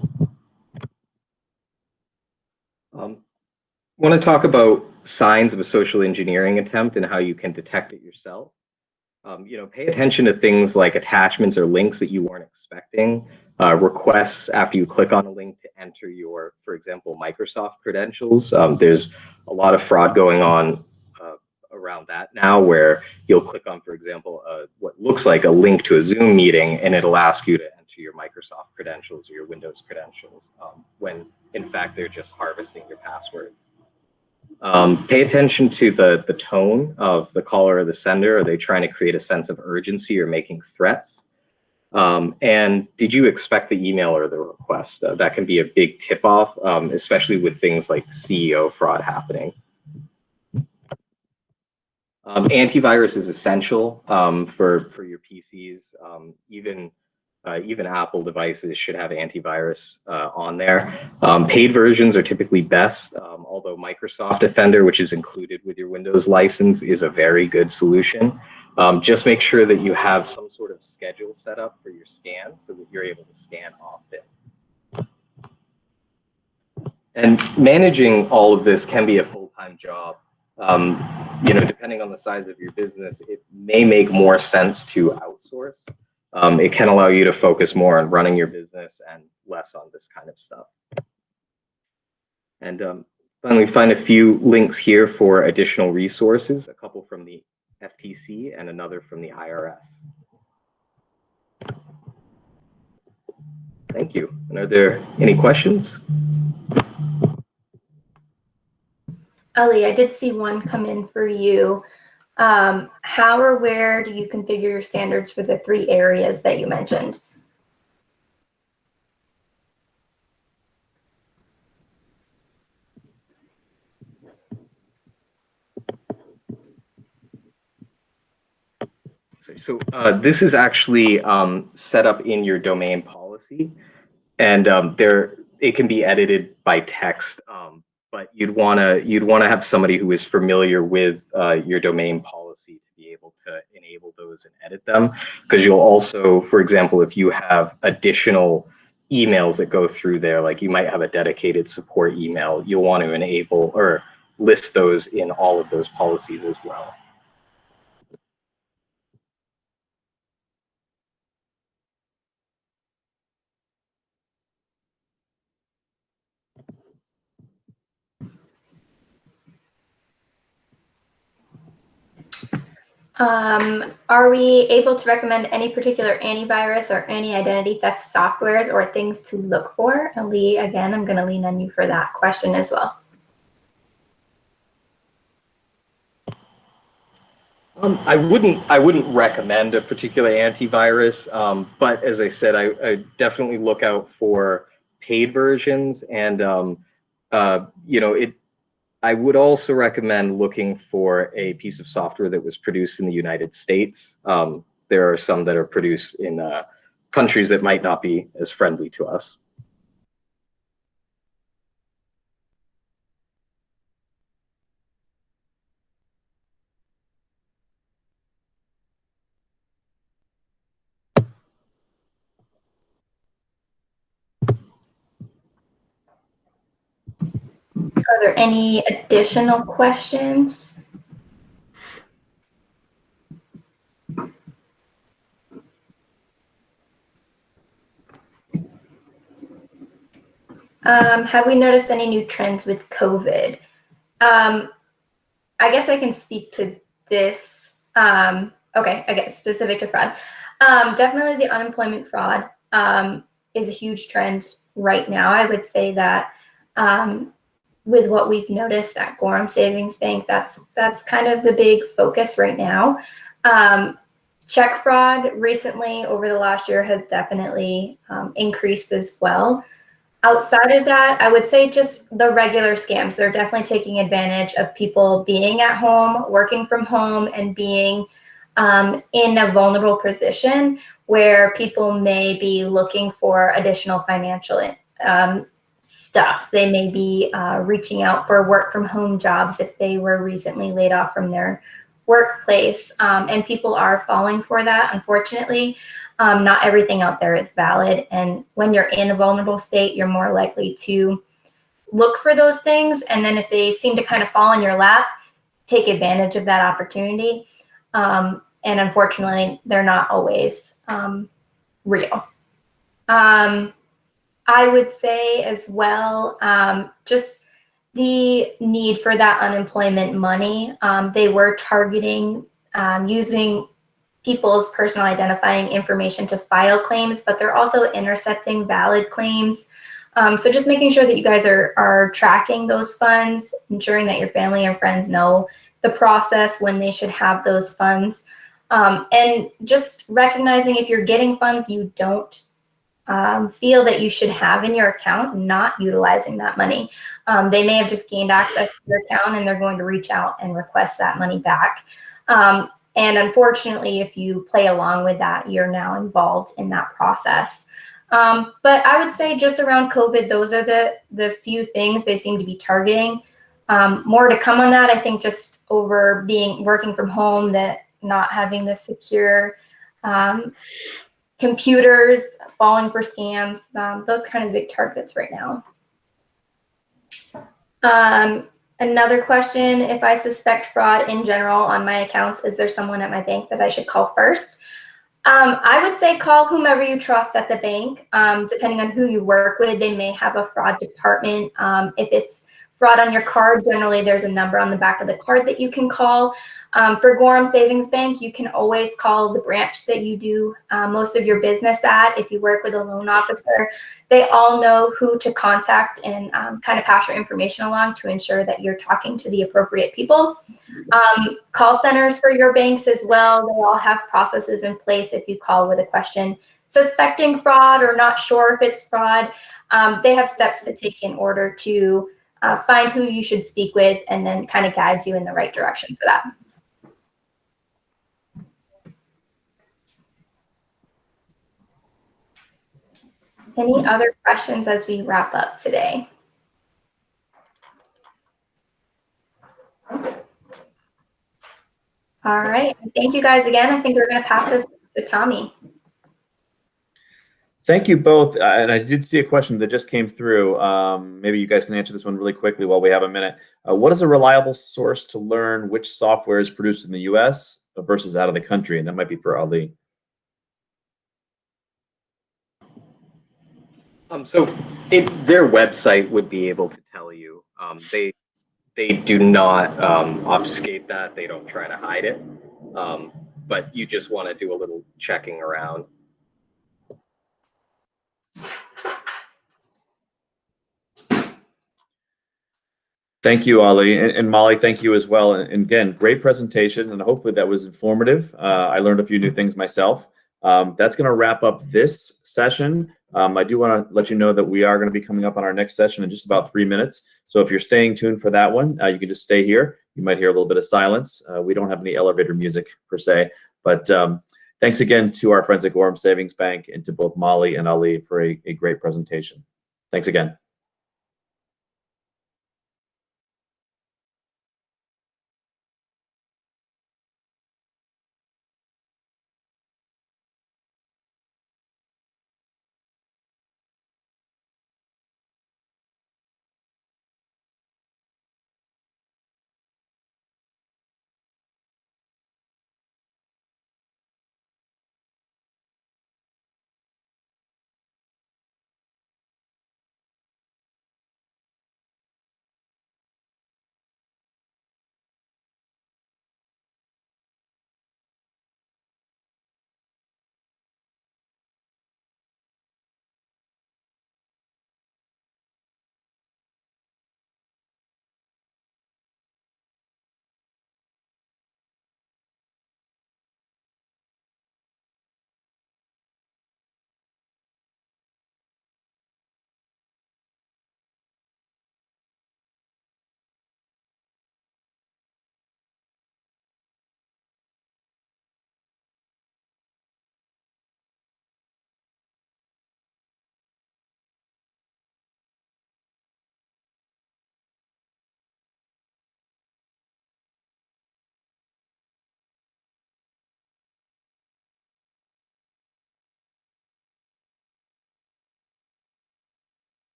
I want to talk about signs of a social engineering attempt and how you can detect it yourself. Pay attention to things like attachments or links that you weren't expecting, requests after you click on a link to enter your, for example, Microsoft credentials. There's a lot of fraud going on around that now, where you'll click on, for example, what looks like a link to a Zoom meeting, and it'll ask you to enter your Microsoft credentials or your Windows credentials, when in fact they're just harvesting your passwords. Pay attention to the tone of the caller or the sender. Are they trying to create a sense of urgency or making threats? And did you expect the email or the request? That can be a big tip-off, especially with things like CEO fraud happening. Antivirus is essential for your PCs. Even Apple devices should have antivirus on there. Paid versions are typically best, although Microsoft Defender, which is included with your Windows license, is a very good solution. Just make sure that you have some sort of schedule set up for your scan so that you're able to scan often. And managing all of this can be a full-time job. Depending on the size of your business, it may make more sense to outsource. It can allow you to focus more on running your business and less on this kind of stuff. And finally, find a few links here for additional resources, a couple from the FTC and another from the IRS. Thank you. And are there any questions? Ali, I did see one come in for you. How or where do you configure your standards for the 3 areas that you mentioned? So this is actually set up in your domain policy, and it can be edited by text. But you'd want to have somebody who is familiar with your domain policy to be able to enable those and edit them, because you'll also, for example, if you have additional emails that go through there, like you might have a dedicated support email, you'll want to enable or list those in all of those policies as well. Are we able to recommend any particular antivirus or any identity theft softwares or things to look for? Ali, again, I'm going to lean on you for that question as well. I wouldn't recommend a particular antivirus, but as I said, I definitely look out for paid versions, and I would also recommend looking for a piece of software that was produced in the United States. There are some that are produced in countries that might not be as friendly to us. Are there any additional questions? Have we noticed any new trends with COVID? I guess I can speak to this. Okay, I guess specific to fraud. Definitely the unemployment fraud is a huge trend right now. I would say that with what we've noticed at Gorham Savings Bank, that's kind of the big focus right now. Check fraud recently over the last year has definitely increased as well. Outside of that, I would say just the regular scams. They're definitely taking advantage of people being at home, working from home, and being in a vulnerable position where people may be looking for additional financial stuff. They may be reaching out for work from home jobs if they were recently laid off from their workplace. And people are falling for that, unfortunately. Not everything out there is valid. And when you're in a vulnerable state, you're more likely to look for those things. And then if they seem to kind of fall in your lap, take advantage of that opportunity. And unfortunately, they're not always real. I would say as well, just the need for that unemployment money. They were targeting using people's personal identifying information to file claims, but they're also intercepting valid claims. So just making sure that you guys are tracking those funds, ensuring that your family and friends know the process when they should have those funds. And just recognizing if you're getting funds you don't feel that you should have in your account, not utilizing that money. They may have just gained access to your account and they're going to reach out and request that money back. And unfortunately, if you play along with that, you're now involved in that process. But I would say just around COVID, those are the few things they seem to be targeting. More to come on that. I think just over working from home, that not having the secure computers, falling for scams, those kind of big targets right now. Another question, if I suspect fraud in general on my accounts, is there someone at my bank that I should call first? I would say call whomever you trust at the bank. Depending on who you work with, they may have a fraud department. If it's fraud on your card, generally there's a number on the back of the card that you can call. For Gorham Savings Bank, you can always call the branch that you do most of your business at. If you work with a loan officer, they all know who to contact and kind of pass your information along to ensure that you're talking to the appropriate people. Call centers for your banks as well, they all have processes in place if you call with a question suspecting fraud or not sure if it's fraud. They have steps to take in order to find who you should speak with and then kind of guide you in the right direction for that. Any other questions as we wrap up today? All right. Thank you guys again. I think we're going to pass this to Tommy. Thank you both. And I did see a question that just came through. Maybe you guys can answer this one really quickly while we have a minute. What is a reliable source to learn which software is produced in the US versus out of the country? And that might be for Ali. So their website would be able to tell you. They do not obfuscate that. They don't try to hide it. But you just want to do a little checking around. Thank you, Ali. And Molly, thank you as well. And again, great presentation, and hopefully that was informative. I learned a few new things myself. That's going to wrap up this session. I do want to let you know that we are going to be coming up on our next session in just about 3 minutes. So if you're staying tuned for that one, you can just stay here. You might hear a little bit of silence. We don't have any elevator music per se, but thanks again to our friends at Gorham Savings Bank and to both Molly and Ali for a great presentation. Thanks again.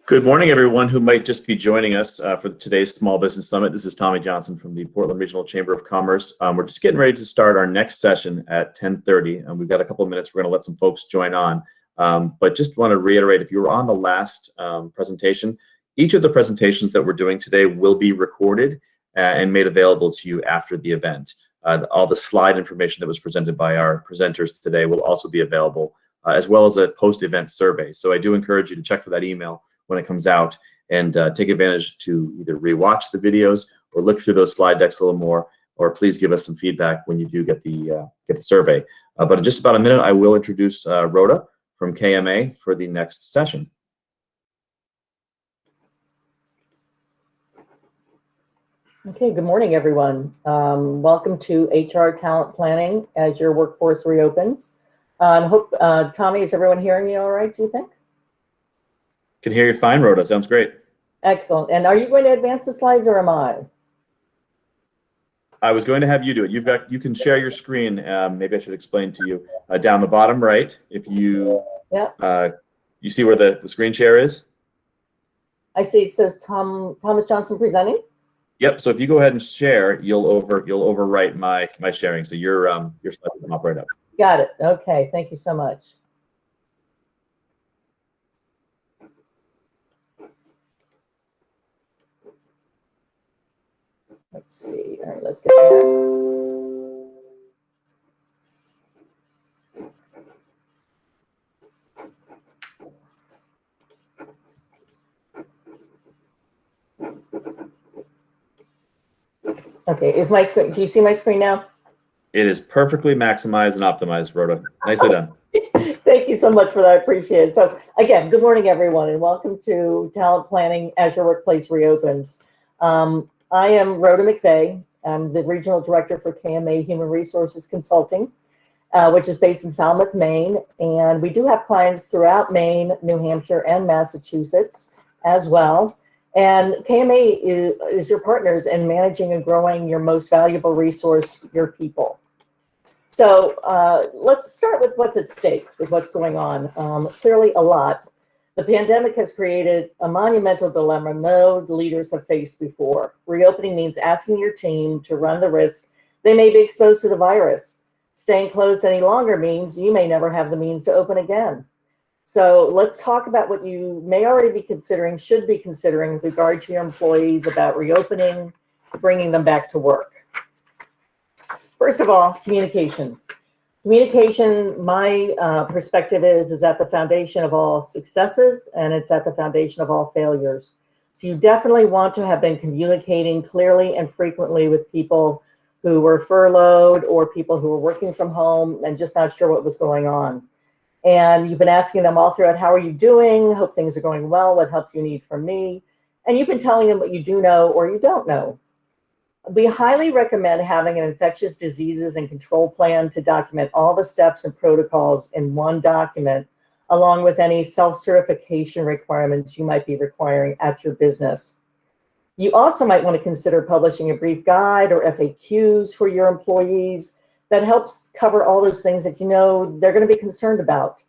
Good morning, everyone who might just be joining us for today's Small Business Summit. This is Tommy Johnson from the Portland Regional Chamber of Commerce. We're just getting ready to start our next session at 10:30, and we've got a couple of minutes. We're going to let some folks join on. But just want to reiterate, if you were on the last presentation, each of the presentations that we're doing today will be recorded and made available to you after the event. All the slide information that was presented by our presenters today will also be available, as well as a post-event survey. So I do encourage you to check for that email when it comes out, and take advantage to either rewatch the videos or look through those slide decks a little more, or please give us some feedback when you do get the survey. But in just about a minute, I will introduce Rhoda from KMA for the next session. Okay, good morning, everyone. Welcome to HR Talent Planning as your workforce reopens. Hope, Tommy, is everyone hearing me all right, do you think? Can hear you fine, Rhoda. Sounds great. Excellent. And are you going to advance the slides, or am I? I was going to have you do it. You can share your screen. Maybe I should explain to you down the bottom right. If you you see where the screen share is. I see it says Thomas Johnson presenting. Yep. So if you go ahead and share, you'll overwrite my sharing. So your slide will come up right up. Got it. Okay. Thank you so much. Let's see. All right, let's get there. Okay, is my screen, do you see my screen now? It is perfectly maximized and optimized, Rhoda. Nicely done. Thank you so much for that. I appreciate it. So again, good morning, everyone, and welcome to Talent Planning as your workplace reopens. I am Rhoda McVeigh. I'm the Regional Director for KMA Human Resources Consulting, which is based in Falmouth, Maine. And we do have clients throughout Maine, New Hampshire, and Massachusetts as well. And KMA is your partners in managing and growing your most valuable resource, your people. So let's start with what's at stake, with what's going on. Clearly a lot. The pandemic has created a monumental dilemma no leaders have faced before. Reopening means asking your team to run the risk they may be exposed to the virus. Staying closed any longer means you may never have the means to open again. So let's talk about what you may already be considering, should be considering with regard to your employees about reopening, bringing them back to work. First of all, communication. Communication, my perspective is at the foundation of all successes, and it's at the foundation of all failures. So you definitely want to have been communicating clearly and frequently with people who were furloughed or people who were working from home and just not sure what was going on. And you've been asking them all throughout, how are you doing? Hope things are going well. What help do you need from me? And you've been telling them what you do know or you don't know. We highly recommend having an infectious diseases and control plan to document all the steps and protocols in one document, along with any self-certification requirements you might be requiring at your business. You also might want to consider publishing a brief guide or FAQs for your employees that helps cover all those things that you know they're going to be concerned about.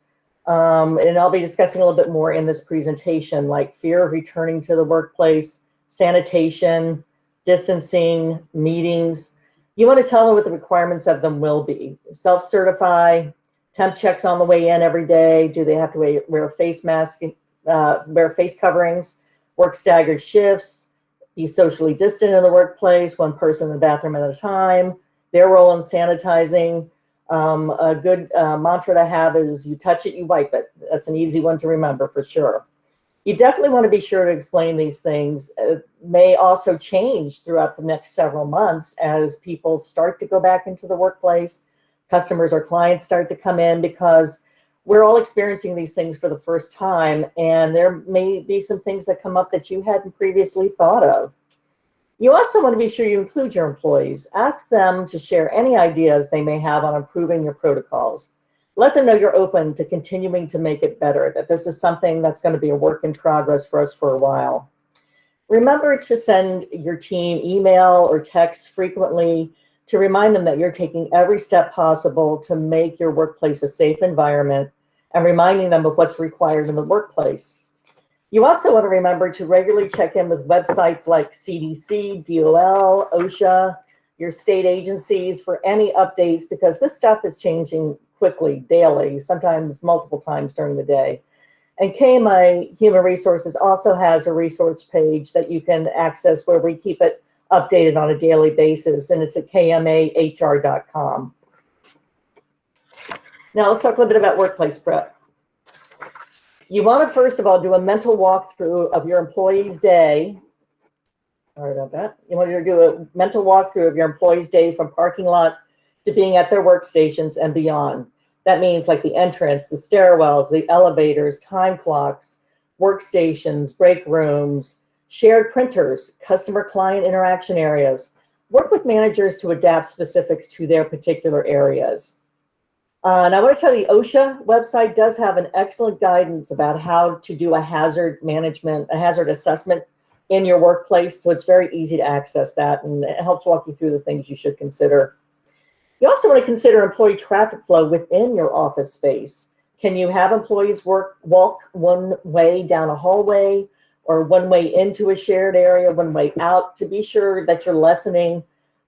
And I'll be discussing a little bit more in this presentation, like fear of returning to the workplace, sanitation, distancing, meetings. You want to tell them what the requirements of them will be. Self-certify, temp checks on the way in every day. Do they have to wear a face mask, wear face coverings, work staggered shifts, be socially distant in the workplace, one person in the bathroom at a time, their role in sanitizing. A good mantra to have is you touch it, you wipe it. That's an easy one to remember for sure. You definitely want to be sure to explain these things. It may also change throughout the next several months as people start to go back into the workplace, customers or clients start to come in, because we're all experiencing these things for the first time, and there may be some things that come up that you hadn't previously thought of. You also want to be sure you include your employees. Ask them to share any ideas they may have on improving your protocols. Let them know you're open to continuing to make it better, that this is something that's going to be a work in progress for us for a while. Remember to send your team email or text frequently to remind them that you're taking every step possible to make your workplace a safe environment and reminding them of what's required in the workplace. You also want to remember to regularly check in with websites like CDC, DOL, OSHA, your state agencies for any updates, because this stuff is changing quickly, daily, sometimes multiple times during the day. And KMI Human Resources also has a resource page that you can access where we keep it updated on a daily basis, and it's at kmahr.com. Now let's talk a little bit about workplace prep. You want to first of all do a mental walkthrough of your employee's day. Sorry about that. You want to do a mental walkthrough of your employee's day from parking lot to being at their workstations and beyond. That means like the entrance, the stairwells, the elevators, time clocks, workstations, break rooms, shared printers, customer-client interaction areas. Work with managers to adapt specifics to their particular areas. And I want to tell you, OSHA website does have an excellent guidance about how to do a hazard management, a hazard assessment in your workplace. So it's very easy to access that, and it helps walk you through the things you should consider. You also want to consider employee traffic flow within your office space. Can you have employees walk one way down a hallway, or one way into a shared area, one way out, to be sure that you're lessening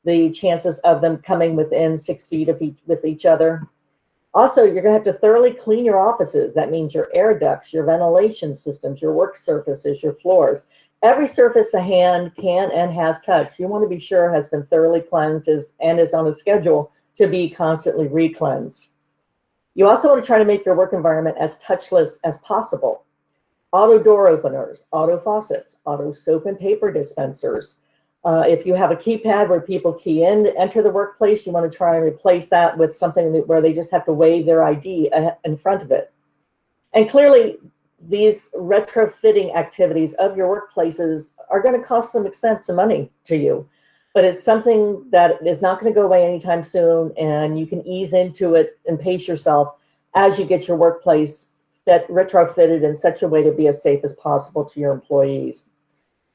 the chances of them coming within 6 feet of with each other? Also, you're going to have to thoroughly clean your offices. That means your air ducts, your ventilation systems, your work surfaces, your floors. Every surface a hand can and has touched, you want to be sure has been thoroughly cleansed and is on a schedule to be constantly re-cleansed. You also want to try to make your work environment as touchless as possible. Auto door openers, auto faucets, auto soap and paper dispensers. If you have a keypad where people key in to enter the workplace, you want to try and replace that with something where they just have to wave their ID in front of it. And clearly, these retrofitting activities of your workplaces are going to cost some expense, some money to you. But it's something that is not going to go away anytime soon, and you can ease into it and pace yourself as you get your workplace retrofitted in such a way to be as safe as possible to your employees.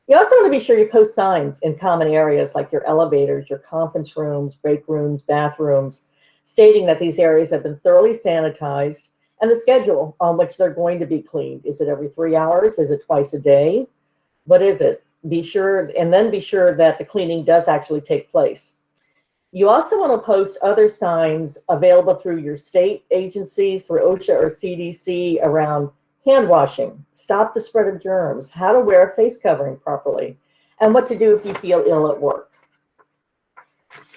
You also want to be sure you post signs in common areas like your elevators, your conference rooms, break rooms, bathrooms, stating that these areas have been thoroughly sanitized and the schedule on which they're going to be cleaned. Is it every 3 hours? Is it twice a day? What is it? Be sure, and then be sure that the cleaning does actually take place. You also want to post other signs available through your state agencies, through OSHA or CDC, around hand washing, stop the spread of germs, how to wear a face covering properly, and what to do if you feel ill at work.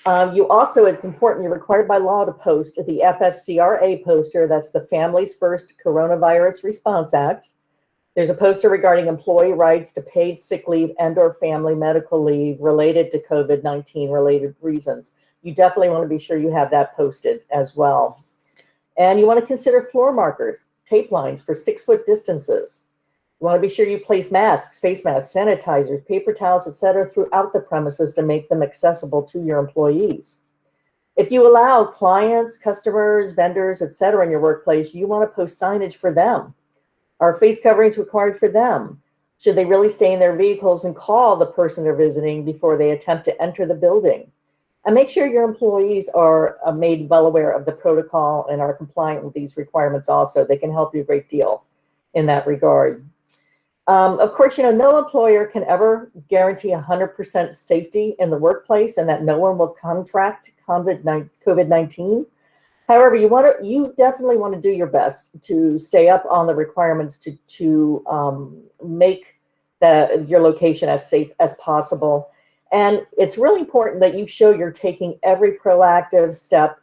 You also, it's important, you're required by law to post the FFCRA poster. That's the Families First Coronavirus Response Act. There's a poster regarding employee rights to paid sick leave and/or family medical leave related to COVID-19 related reasons. You definitely want to be sure you have that posted as well. And you want to consider floor markers, tape lines for 6-foot distances. You want to be sure you place masks, face masks, sanitizers, paper towels, etc. throughout the premises to make them accessible to your employees. If you allow clients, customers, vendors, etc. in your workplace, you want to post signage for them. Are face coverings required for them? Should they really stay in their vehicles and call the person they're visiting before they attempt to enter the building? And make sure your employees are made well aware of the protocol and are compliant with these requirements also. They can help you a great deal in that regard. Of course, no employer can ever guarantee 100% safety in the workplace and that no one will contract COVID-19. However, you definitely want to do your best to stay up on the requirements to make your location as safe as possible. And it's really important that you show you're taking every proactive step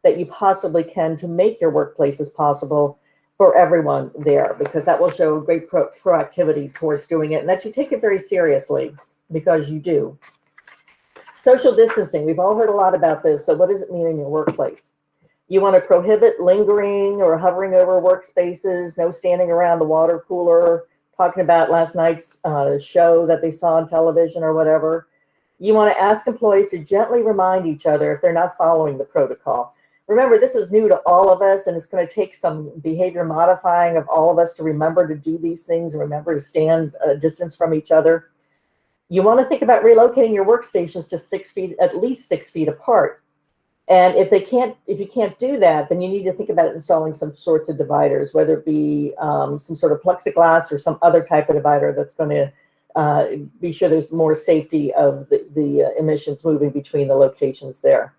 that you possibly can to make your workplace as possible for everyone there, because that will show great proactivity towards doing it, and that you take it very seriously, because you do. Social distancing, we've all heard a lot about this. So what does it mean in your workplace? You want to prohibit lingering or hovering over workspaces, no standing around the water cooler, talking about last night's show that they saw on television or whatever. You want to ask employees to gently remind each other if they're not following the protocol. Remember, this is new to all of us, and it's going to take some behavior modifying of all of us to remember to do these things and remember to stand a distance from each other. You want to think about relocating your workstations to 6 feet, at least 6 feet apart. And if you can't do that, then you need to think about installing some sorts of dividers, whether it be some sort of plexiglass or some other type of divider that's going to be sure there's more safety of the emissions moving between the locations there.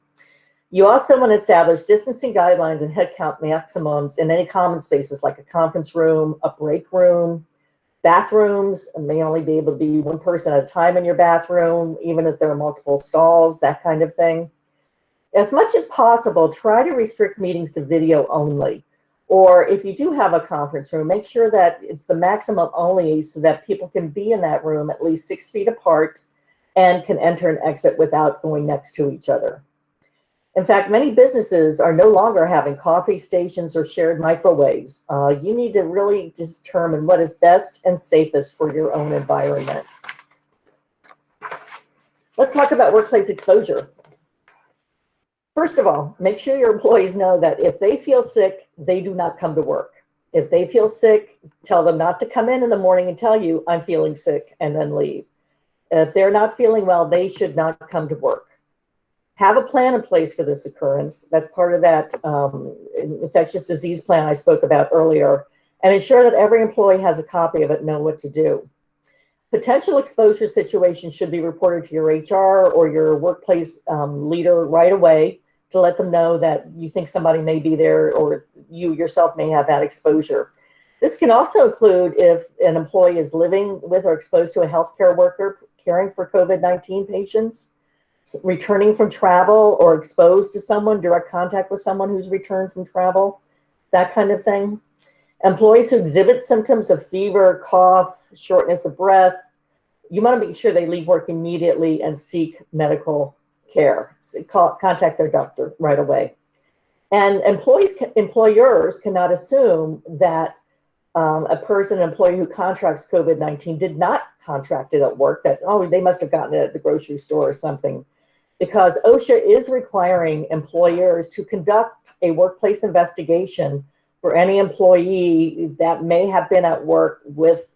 You also want to establish distancing guidelines and head count maximums in any common spaces like a conference room, a break room, bathrooms. May only be able to be one person at a time in your bathroom, even if there are multiple stalls, that kind of thing. As much as possible, try to restrict meetings to video only. Or if you do have a conference room, make sure that it's the maximum only so that people can be in that room at least 6 feet apart and can enter and exit without going next to each other. In fact, many businesses are no longer having coffee stations or shared microwaves. You need to really determine what is best and safest for your own environment. Let's talk about workplace exposure. First of all, make sure your employees know that if they feel sick, they do not come to work. If they feel sick, tell them not to come in the morning and tell you, I'm feeling sick, and then leave. If they're not feeling well, they should not come to work. Have a plan in place for this occurrence. That's part of that infectious disease plan I spoke about earlier, and ensure that every employee has a copy of it and know what to do. Potential exposure situations should be reported to your HR or your workplace leader right away to let them know that you think somebody may be there or you yourself may have that exposure. This can also include if an employee is living with or exposed to a healthcare worker caring for COVID-19 patients, returning from travel or exposed to someone, direct contact with someone who's returned from travel, that kind of thing. Employees who exhibit symptoms of fever, cough, shortness of breath, you want to make sure they leave work immediately and seek medical care. Contact their doctor right away. And employers cannot assume that an employee who contracts COVID-19 did not contract it at work, that, oh, they must have gotten it at the grocery store or something. Because OSHA is requiring employers to conduct a workplace investigation for any employee that may have been at work with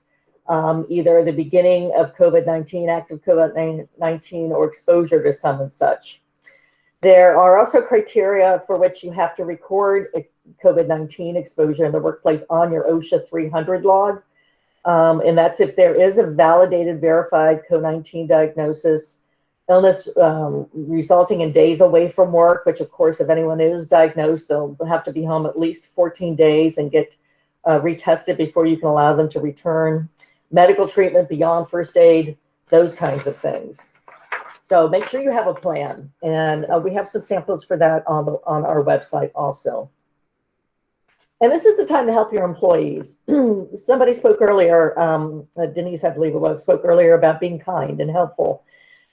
either the beginning of COVID-19, active COVID-19, or exposure to some and such. There are also criteria for which you have to record COVID-19 exposure in the workplace on your OSHA 300 log. And that's if there is a validated, verified COVID-19 diagnosis, illness resulting in days away from work, which of course, if anyone is diagnosed, they'll have to be home at least 14 days and get retested before you can allow them to return. Medical treatment beyond first aid, those kinds of things. So make sure you have a plan, and we have some samples for that on our website also. And this is the time to help your employees. Somebody spoke earlier, Denise, I believe it was, spoke earlier about being kind and helpful.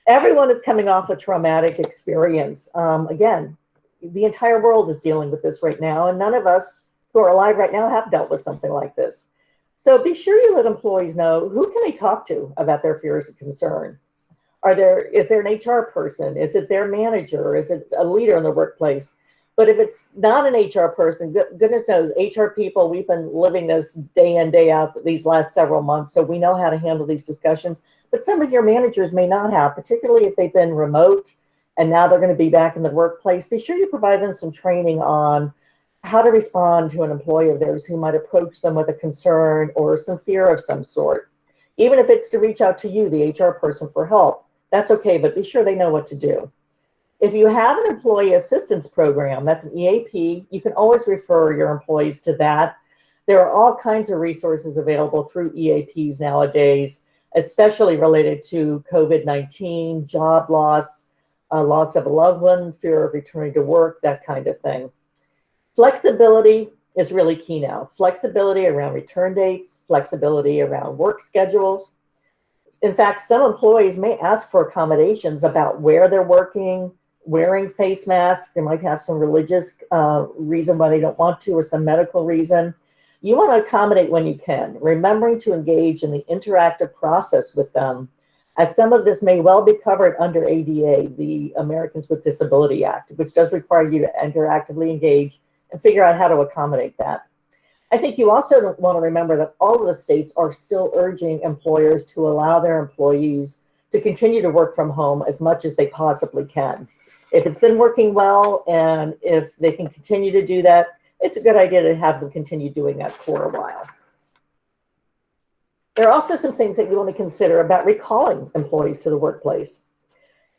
Everyone is coming off a traumatic experience. Again, the entire world is dealing with this right now, and none of us who are alive right now have dealt with something like this. So be sure you let employees know who can they talk to about their fears and concern. Is there an HR person? Is it their manager? Is it a leader in the workplace? But if it's not an HR person, goodness knows, HR people, we've been living this day in, day out these last several months, so we know how to handle these discussions. But some of your managers may not have, particularly if they've been remote and now they're going to be back in the workplace. Be sure you provide them some training on how to respond to an employee of theirs who might approach them with a concern or some fear of some sort. Even if it's to reach out to you, the HR person, for help, that's okay, but be sure they know what to do. If you have an employee assistance program, that's an EAP, you can always refer your employees to that. There are all kinds of resources available through EAPs nowadays, especially related to COVID-19, job loss, loss of a loved one, fear of returning to work, that kind of thing. Flexibility is really key now. Flexibility around return dates, flexibility around work schedules. In fact, some employees may ask for accommodations about where they're working, wearing face masks. They might have some religious reason why they don't want to, or some medical reason. You want to accommodate when you can, remembering to engage in the interactive process with them, as some of this may well be covered under ADA, the Americans with Disability Act, which does require you to interactively engage and figure out how to accommodate that. I think you also want to remember that all of the states are still urging employers to allow their employees to continue to work from home as much as they possibly can. If it's been working well and if they can continue to do that, it's a good idea to have them continue doing that for a while. There are also some things that you want to consider about recalling employees to the workplace.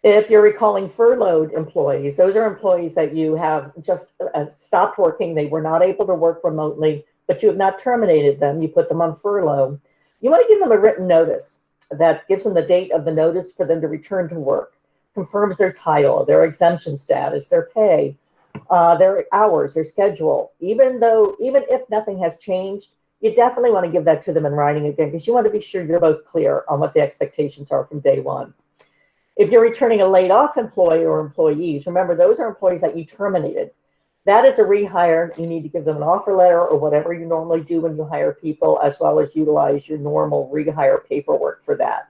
If you're recalling furloughed employees, those are employees that you have just stopped working. They were not able to work remotely, but you have not terminated them. You put them on furlough. You want to give them a written notice that gives them the date of the notice for them to return to work, confirms their title, their exemption status, their pay, their hours, their schedule. Even if nothing has changed, you definitely want to give that to them in writing again, because you want to be sure you're both clear on what the expectations are from day one. If you're returning a laid off employee or employees, remember those are employees that you terminated. That is a rehire. You need to give them an offer letter or whatever you normally do when you hire people, as well as utilize your normal rehire paperwork for that.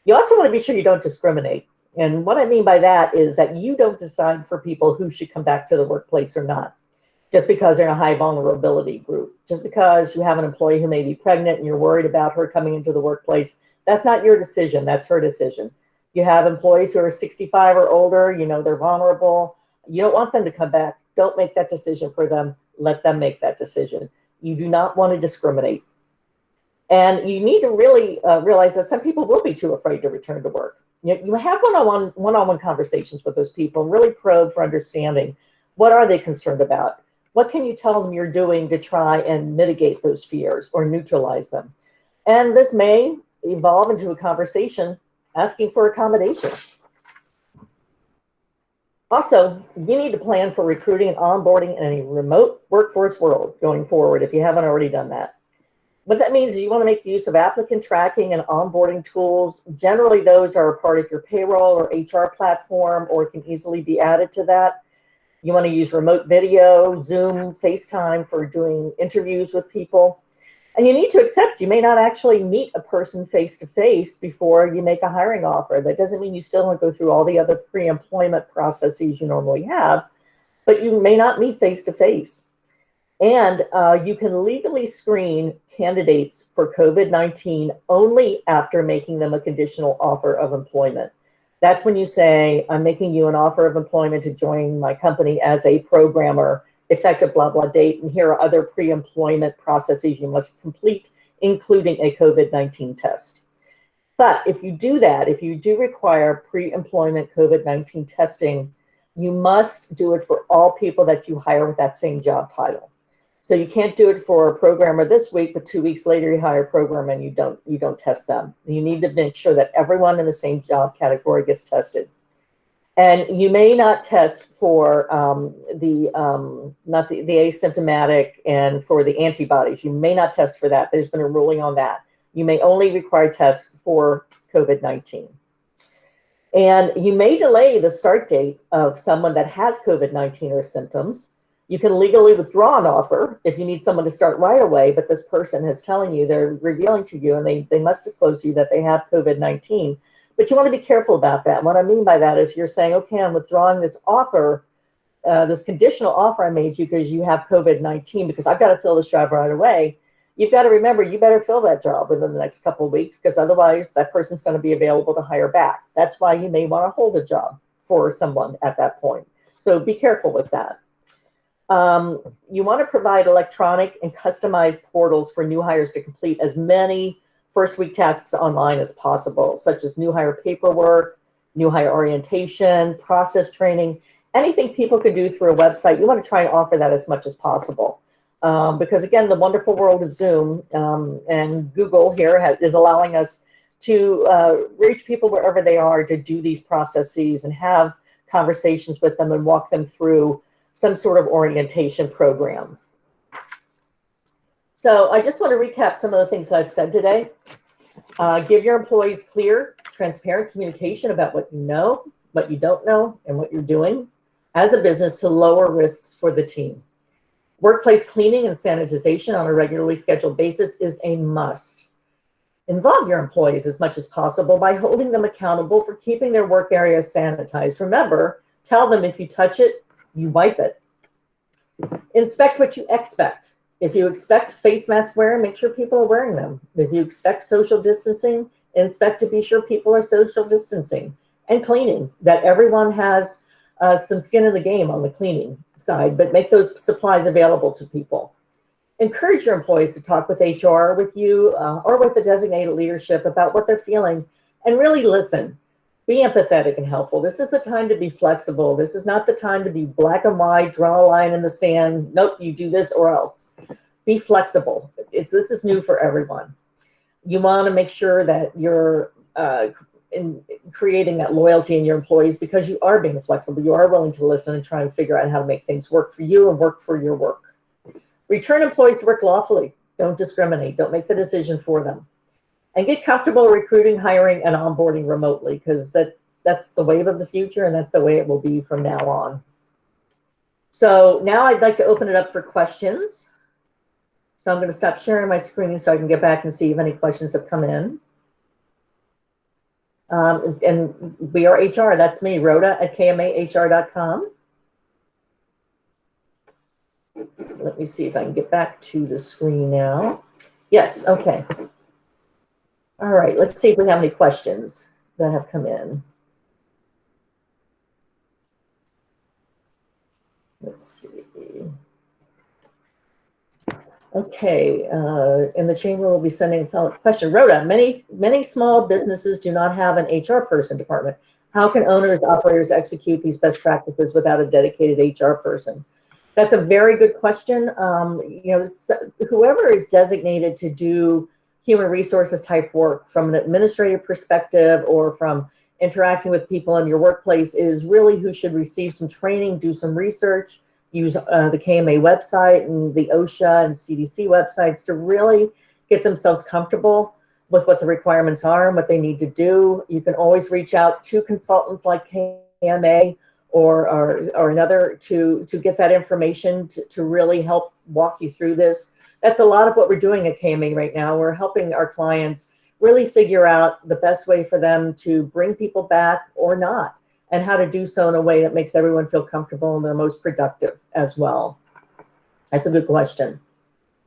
You also want to be sure you don't discriminate. And what I mean by that is that you don't decide for people who should come back to the workplace or not, just because they're in a high vulnerability group. Just because you have an employee who may be pregnant and you're worried about her coming into the workplace, that's not your decision, that's her decision. You have employees who are 65 or older, you know they're vulnerable. You don't want them to come back. Don't make that decision for them. Let them make that decision. You do not want to discriminate. And you need to really realize that some people will be too afraid to return to work. You have one-on-one conversations with those people and really probe for understanding. What are they concerned about? What can you tell them you're doing to try and mitigate those fears or neutralize them? And this may evolve into a conversation asking for accommodations. Also, you need to plan for recruiting and onboarding in a remote workforce world going forward if you haven't already done that. What that means is you want to make use of applicant tracking and onboarding tools. Generally, those are a part of your payroll or HR platform, or can easily be added to that. You want to use remote video, Zoom, FaceTime for doing interviews with people. And you need to accept you may not actually meet a person face-to-face before you make a hiring offer. That doesn't mean you still don't go through all the other pre-employment processes you normally have, but you may not meet face-to-face. And you can legally screen candidates for COVID-19 only after making them a conditional offer of employment. That's when you say, I'm making you an offer of employment to join my company as a programmer, effective blah, blah date, and here are other pre-employment processes you must complete, including a COVID-19 test. But if you do that, if you do require pre-employment COVID-19 testing, you must do it for all people that you hire with that same job title. So you can't do it for a programmer this week, but 2 weeks later you hire a programmer and you don't test them. You need to make sure that everyone in the same job category gets tested. And you may not test for the asymptomatic and for the antibodies. You may not test for that. There's been a ruling on that. You may only require tests for COVID-19. And you may delay the start date of someone that has COVID-19 or symptoms. You can legally withdraw an offer if you need someone to start right away, but this person is telling you, they're revealing to you, and they must disclose to you that they have COVID-19. But you want to be careful about that. And what I mean by that is you're saying, okay, I'm withdrawing this offer, this conditional offer I made you because you have COVID-19, because I've got to fill this job right away. You've got to remember, you better fill that job within the next couple of weeks, because otherwise that person's going to be available to hire back. That's why you may want to hold a job for someone at that point. So be careful with that. You want to provide electronic and customized portals for new hires to complete as many first week tasks online as possible, such as new hire paperwork, new hire orientation, process training, anything people could do through a website. You want to try and offer that as much as possible. Because again, the wonderful world of Zoom and Google here is allowing us to reach people wherever they are, to do these processes and have conversations with them and walk them through some sort of orientation program. So I just want to recap some of the things I've said today. Give your employees clear, transparent communication about what you know, what you don't know, and what you're doing as a business to lower risks for the team. Workplace cleaning and sanitization on a regularly scheduled basis is a must. Involve your employees as much as possible by holding them accountable for keeping their work area sanitized. Remember, tell them if you touch it, you wipe it. Inspect what you expect. If you expect face mask wearing, make sure people are wearing them. If you expect social distancing, inspect to be sure people are social distancing. And cleaning, that everyone has some skin in the game on the cleaning side, but make those supplies available to people. Encourage your employees to talk with HR, with you, or with the designated leadership about what they're feeling, and really listen. Be empathetic and helpful. This is the time to be flexible. This is not the time to be black and white, draw a line in the sand. Nope, you do this or else. Be flexible. This is new for everyone. You want to make sure that you're in creating that loyalty in your employees, because you are being flexible. You are willing to listen and try and figure out how to make things work for you and work for your work. Return employees to work lawfully. Don't discriminate. Don't make the decision for them. And get comfortable recruiting, hiring, and onboarding remotely, because that's the wave of the future, and that's the way it will be from now on. So now I'd like to open it up for questions. So I'm going to stop sharing my screen so I can get back and see if any questions have come in. And we are HR. That's me, Rhoda at kmahr.com. Let me see if I can get back to the screen now. Yes, okay. All right, let's see if we have any questions that have come in. Let's see. Okay, in the chamber we'll be sending a follow-up question. Rhoda, many small businesses do not have an HR person department. How can owners, operators execute these best practices without a dedicated HR person? That's a very good question. Whoever is designated to do human resources type work from an administrative perspective or from interacting with people in your workplace is really who should receive some training, do some research, use the KMA website and the OSHA and CDC websites to really get themselves comfortable with what the requirements are and what they need to do. You can always reach out to consultants like KMA or another to get that information to really help walk you through this. That's a lot of what we're doing at KMA right now. We're helping our clients really figure out the best way for them to bring people back or not, and how to do so in a way that makes everyone feel comfortable and they're most productive as well. That's a good question.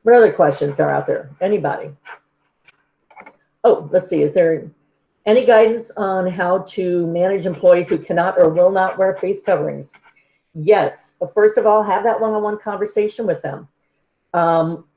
What other questions are out there? Anybody? Oh, let's see. Is there any guidance on how to manage employees who cannot or will not wear face coverings? Yes. But first of all, have that one-on-one conversation with them.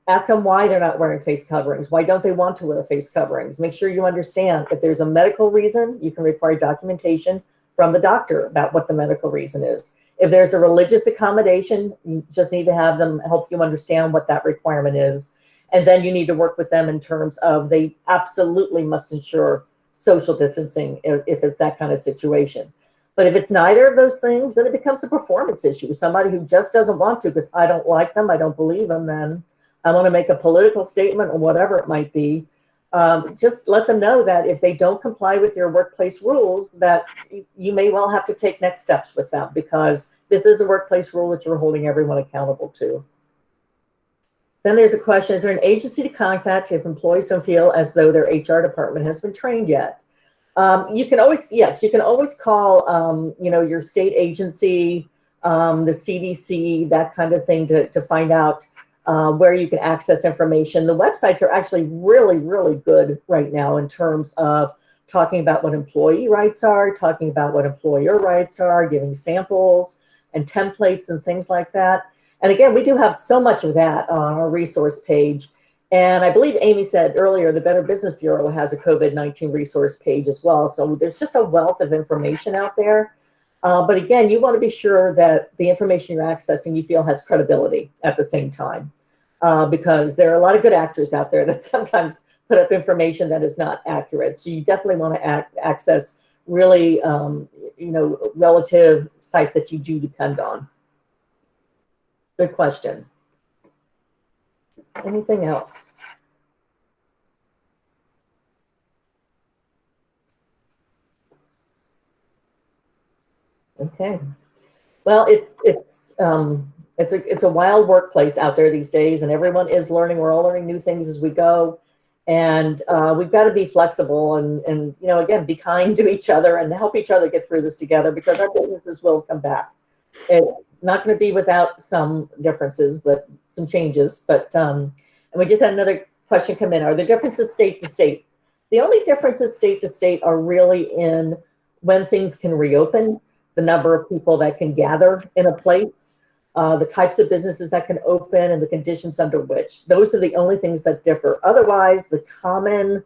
Ask them why they're not wearing face coverings. Why don't they want to wear face coverings? Make sure you understand if there's a medical reason, you can require documentation from the doctor about what the medical reason is. If there's a religious accommodation, you just need to have them help you understand what that requirement is. And then you need to work with them in terms of they absolutely must ensure social distancing if it's that kind of situation. But if it's neither of those things, then it becomes a performance issue. Somebody who just doesn't want to because I don't like them, I don't believe them, then I want to make a political statement or whatever it might be. Just let them know that if they don't comply with your workplace rules, that you may well have to take next steps with them, because this is a workplace rule that you're holding everyone accountable to. Then there's a question, is there an agency to contact if employees don't feel as though their HR department has been trained yet? You can always, yes, you can always call, your state agency, the CDC, that kind of thing to find out where you can access information. The websites are actually really, really good right now in terms of talking about what employee rights are, talking about what employer rights are, giving samples and templates and things like that. And again, we do have so much of that on our resource page. And I believe Amy said earlier, the Better Business Bureau has a COVID-19 resource page as well. So there's just a wealth of information out there. But again, you want to be sure that the information you're accessing you feel has credibility at the same time. Because there are a lot of good actors out there that sometimes put up information that is not accurate. So you definitely want to access really, relative sites that you do depend on. Good question. Anything else? Okay. Well, it's a wild workplace out there these days, and everyone is learning. We're all learning new things as we go, and we've got to be flexible and again, be kind to each other and help each other get through this together, because our businesses will come back. It's not going to be without some differences, but some changes. But and we just had another question come in. Are there differences state to state? The only differences state to state are really in when things can reopen, the number of people that can gather in a place, the types of businesses that can open, and the conditions under which. Those are the only things that differ. Otherwise, the common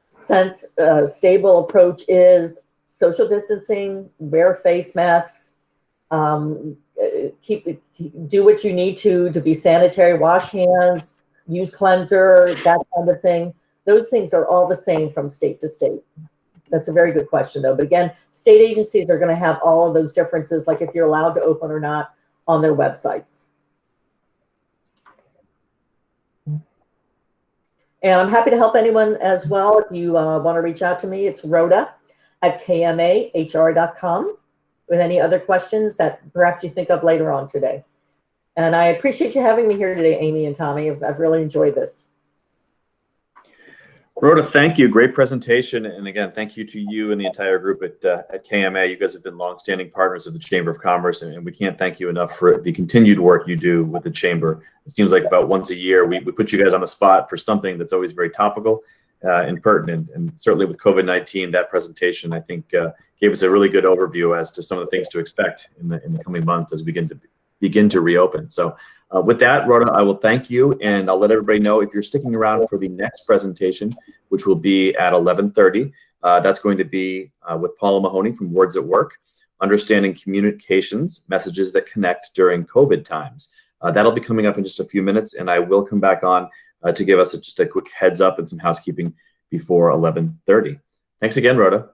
sense, stable approach is social distancing, wear face masks, do what you need to be sanitary, wash hands, use cleanser, that kind of thing. Those things are all the same from state to state. That's a very good question, though. But again, state agencies are going to have all of those differences, like if you're allowed to open or not, on their websites. And I'm happy to help anyone as well. If you want to reach out to me, it's rhoda@kmahr.com with any other questions that perhaps you think of later on today. And I appreciate you having me here today, Amy and Tommy. I've really enjoyed this. Rhoda, thank you. Great presentation. And again, thank you to you and the entire group at KMA. You guys have been longstanding partners of the Chamber of Commerce, and we can't thank you enough for the continued work you do with the Chamber. It seems like about once a year, we put you guys on the spot for something that's always very topical and pertinent. And certainly with COVID-19, that presentation, I think, gave us a really good overview as to some of the things to expect in the coming months as we begin to reopen. So with that, Rhoda, I will thank you, and I'll let everybody know if you're sticking around for the next presentation, which will be at 11:30. That's going to be with Paula Mahoney from Words at Work, Understanding Communications, Messages that Connect During COVID Times. That'll be coming up in just a few minutes, and I will come back on to give us just a quick heads up and some housekeeping before 11:30. Thanks again, Rhoda.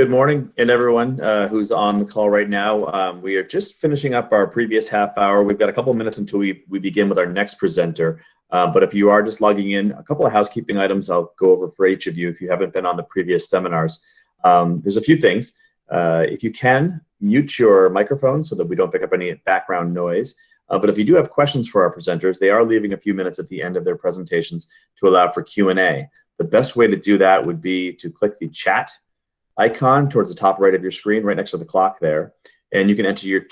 Good morning, and everyone who's on the call right now. We are just finishing up our previous half hour. We've got a couple of minutes until we begin with our next presenter. But if you are just logging in, a couple of housekeeping items I'll go over for each of you if you haven't been on the previous seminars. There's a few things. If you can, mute your microphone so that we don't pick up any background noise. But if you do have questions for our presenters, they are leaving a few minutes at the end of their presentations to allow for Q&A. The best way to do that would be to click the chat icon towards the top right of your screen, right next to the clock there, and you can enter your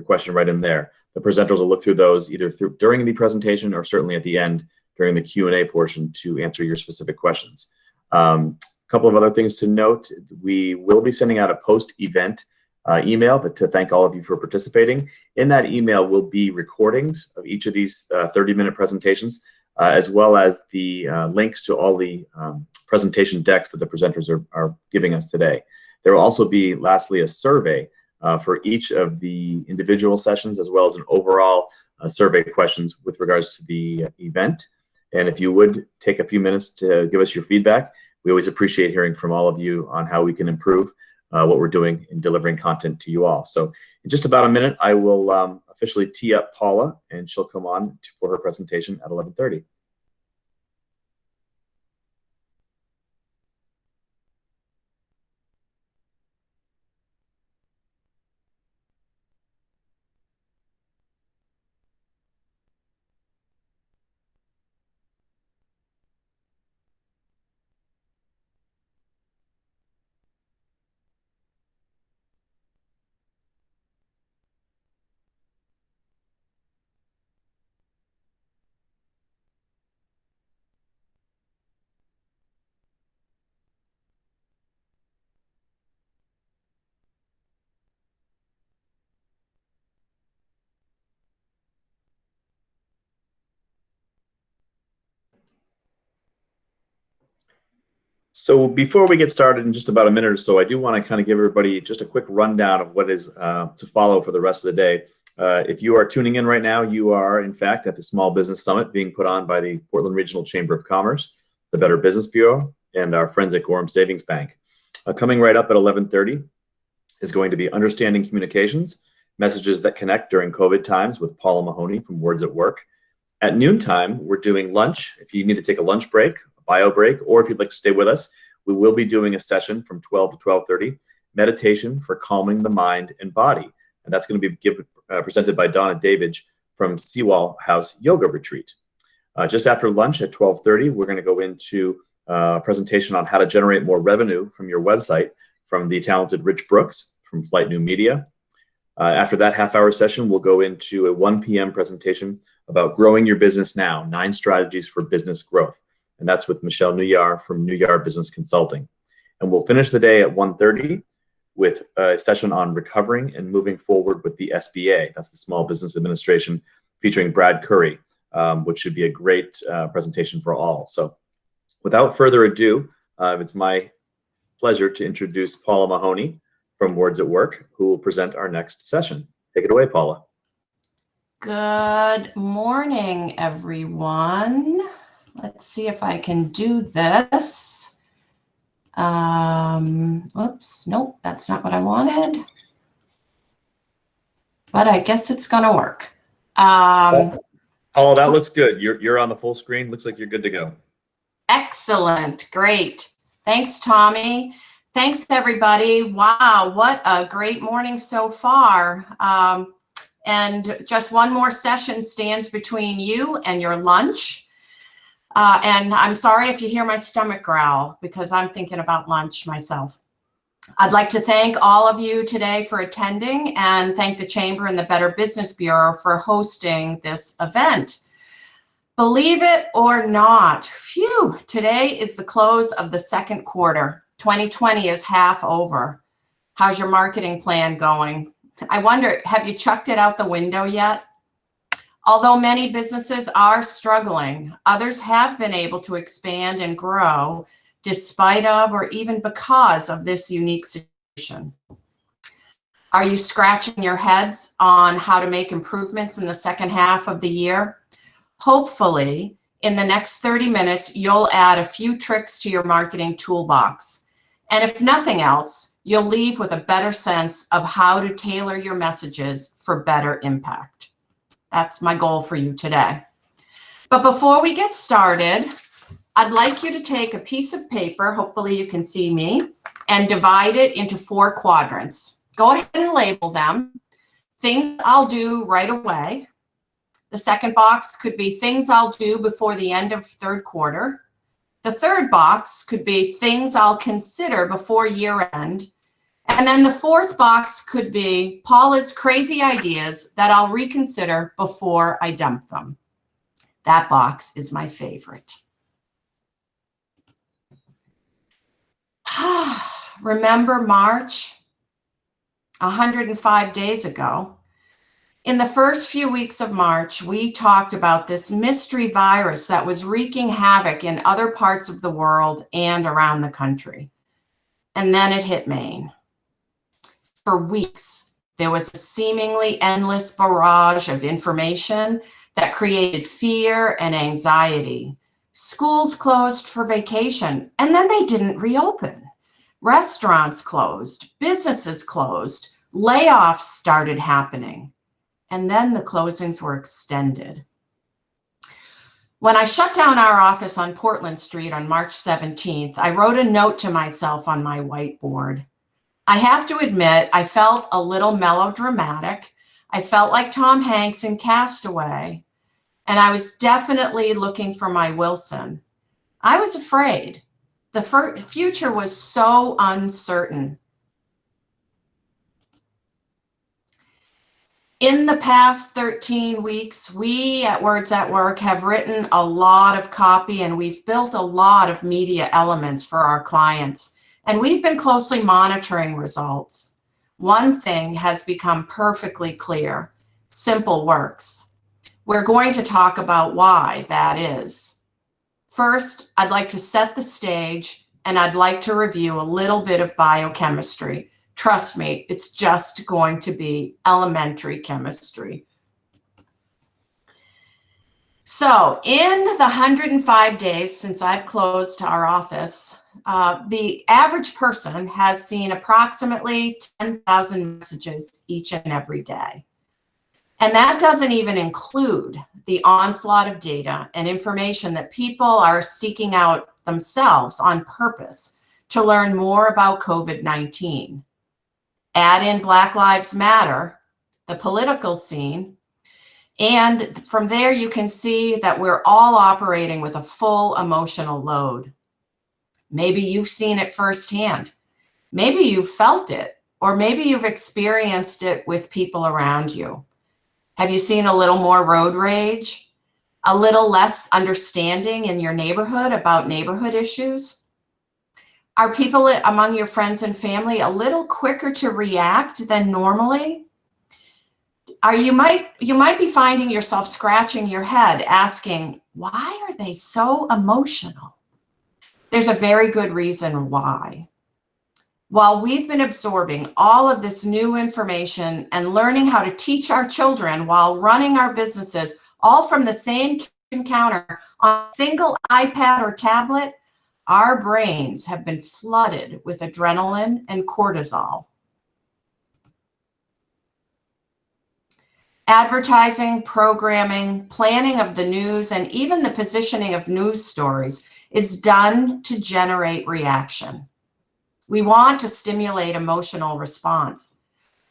question right in there. The presenters will look through those either during the presentation or certainly at the end during the Q&A portion to answer your specific questions. A couple of other things to note: we will be sending out a post-event email to thank all of you for participating. In that email will be recordings of each of these 30-minute presentations, as well as the links to all the presentation decks that the presenters are giving us today. There will also be, lastly, a survey for each of the individual sessions, as well as an overall survey questions with regards to the event. And if you would take a few minutes to give us your feedback, we always appreciate hearing from all of you on how we can improve what we're doing in delivering content to you all. So in just about a minute, I will officially tee up Paula, and she'll come on for her presentation at 11:30. So before we get started in just about a minute or so, I do want to kind of give everybody just a quick rundown of what is to follow for the rest of the day. If you are tuning in right now, you are, in fact, at the Small Business Summit being put on by the Portland Regional Chamber of Commerce, the Better Business Bureau, and our friends at Gorham Savings Bank. Coming right up at 11:30 is going to be Understanding Communications, Messages that Connect During COVID Times with Paula Mahoney from Words at Work. At noontime, we're doing lunch. If you need to take a lunch break, bio break, or if you'd like to stay with us, we will be doing a session from 12 to 12:30, meditation for calming the mind and body. And that's going to be presented by Donna Davidge from Seawall House Yoga Retreat. Just after lunch at 12:30, we're going to go into a presentation on how to generate more revenue from your website from the talented Rich Brooks from Flight New Media. After that half-hour session, we'll go into a 1 p.m. presentation about growing your business now, 9 strategies for business growth. And that's with Michelle Nuyar from Nuyar Business Consulting. And we'll finish the day at 1:30 with a session on recovering and moving forward with the SBA. That's the Small Business Administration, featuring Brad Curry, which should be a great presentation for all. So without further ado, it's my pleasure to introduce Paula Mahoney from Words at Work, who will present our next session. Take it away, Paula. Good morning, everyone. Let's see if I can do this. Oops, nope, that's not what I wanted. But I guess it's gonna work. Paula, that looks good. You're on the full screen. Looks like you're good to go. Excellent, great. Thanks, Tommy. Thanks, everybody. Wow, what a great morning so far. And just one more session stands between you and your lunch. And I'm sorry if you hear my stomach growl, because I'm thinking about lunch myself. I'd like to thank all of you today for attending, and thank the Chamber and the Better Business Bureau for hosting this event. Believe it or not, phew, today is the close of the second quarter. 2020 is half over. How's your marketing plan going? I wonder, have you chucked it out the window yet? Although many businesses are struggling, others have been able to expand and grow despite of or even because of this unique situation. Are you scratching your heads on how to make improvements in the second half of the year? Hopefully, in the next 30 minutes, you'll add a few tricks to your marketing toolbox. And if nothing else, you'll leave with a better sense of how to tailor your messages for better impact. That's my goal for you today. But before we get started, I'd like you to take a piece of paper, hopefully you can see me, and divide it into 4 quadrants. Go ahead and label them. Things I'll do right away. The second box could be things I'll do before the end of 3rd quarter. The third box could be things I'll consider before year end. And then the 4th box could be Paula's crazy ideas that I'll reconsider before I dump them. That box is my favorite. Remember March? 105 days ago. In the first few weeks of March, we talked about this mystery virus that was wreaking havoc in other parts of the world and around the country. And then it hit Maine. For weeks, there was a seemingly endless barrage of information that created fear and anxiety. Schools closed for vacation, and then they didn't reopen. Restaurants closed, businesses closed, layoffs started happening, and then the closings were extended. When I shut down our office on Portland Street on March 17th, I wrote a note to myself on my whiteboard. I have to admit, I felt a little melodramatic. I felt like Tom Hanks in Castaway, and I was definitely looking for my Wilson. I was afraid. The future was so uncertain. In the past 13 weeks, we at Words at Work have written a lot of copy, and we've built a lot of media elements for our clients, and we've been closely monitoring results. One thing has become perfectly clear: simple works. We're going to talk about why that is. First, I'd like to set the stage, and I'd like to review a little bit of biochemistry. Trust me, it's just going to be elementary chemistry. So in the 105 days since I've closed our office, the average person has seen approximately 10,000 messages each and every day. And that doesn't even include the onslaught of data and information that people are seeking out themselves on purpose to learn more about COVID-19. Add in Black Lives Matter, the political scene, and from there you can see that we're all operating with a full emotional load. Maybe you've seen it firsthand. Maybe you've felt it, or maybe you've experienced it with people around you. Have you seen a little more road rage? A little less understanding in your neighborhood about neighborhood issues? Are people among your friends and family a little quicker to react than normally? You might be finding yourself scratching your head asking, why are they so emotional? There's a very good reason why. While we've been absorbing all of this new information and learning how to teach our children while running our businesses, all from the same kitchen counter on a single iPad or tablet, our brains have been flooded with adrenaline and cortisol. Advertising, programming, planning of the news, and even the positioning of news stories is done to generate reaction. We want to stimulate emotional response.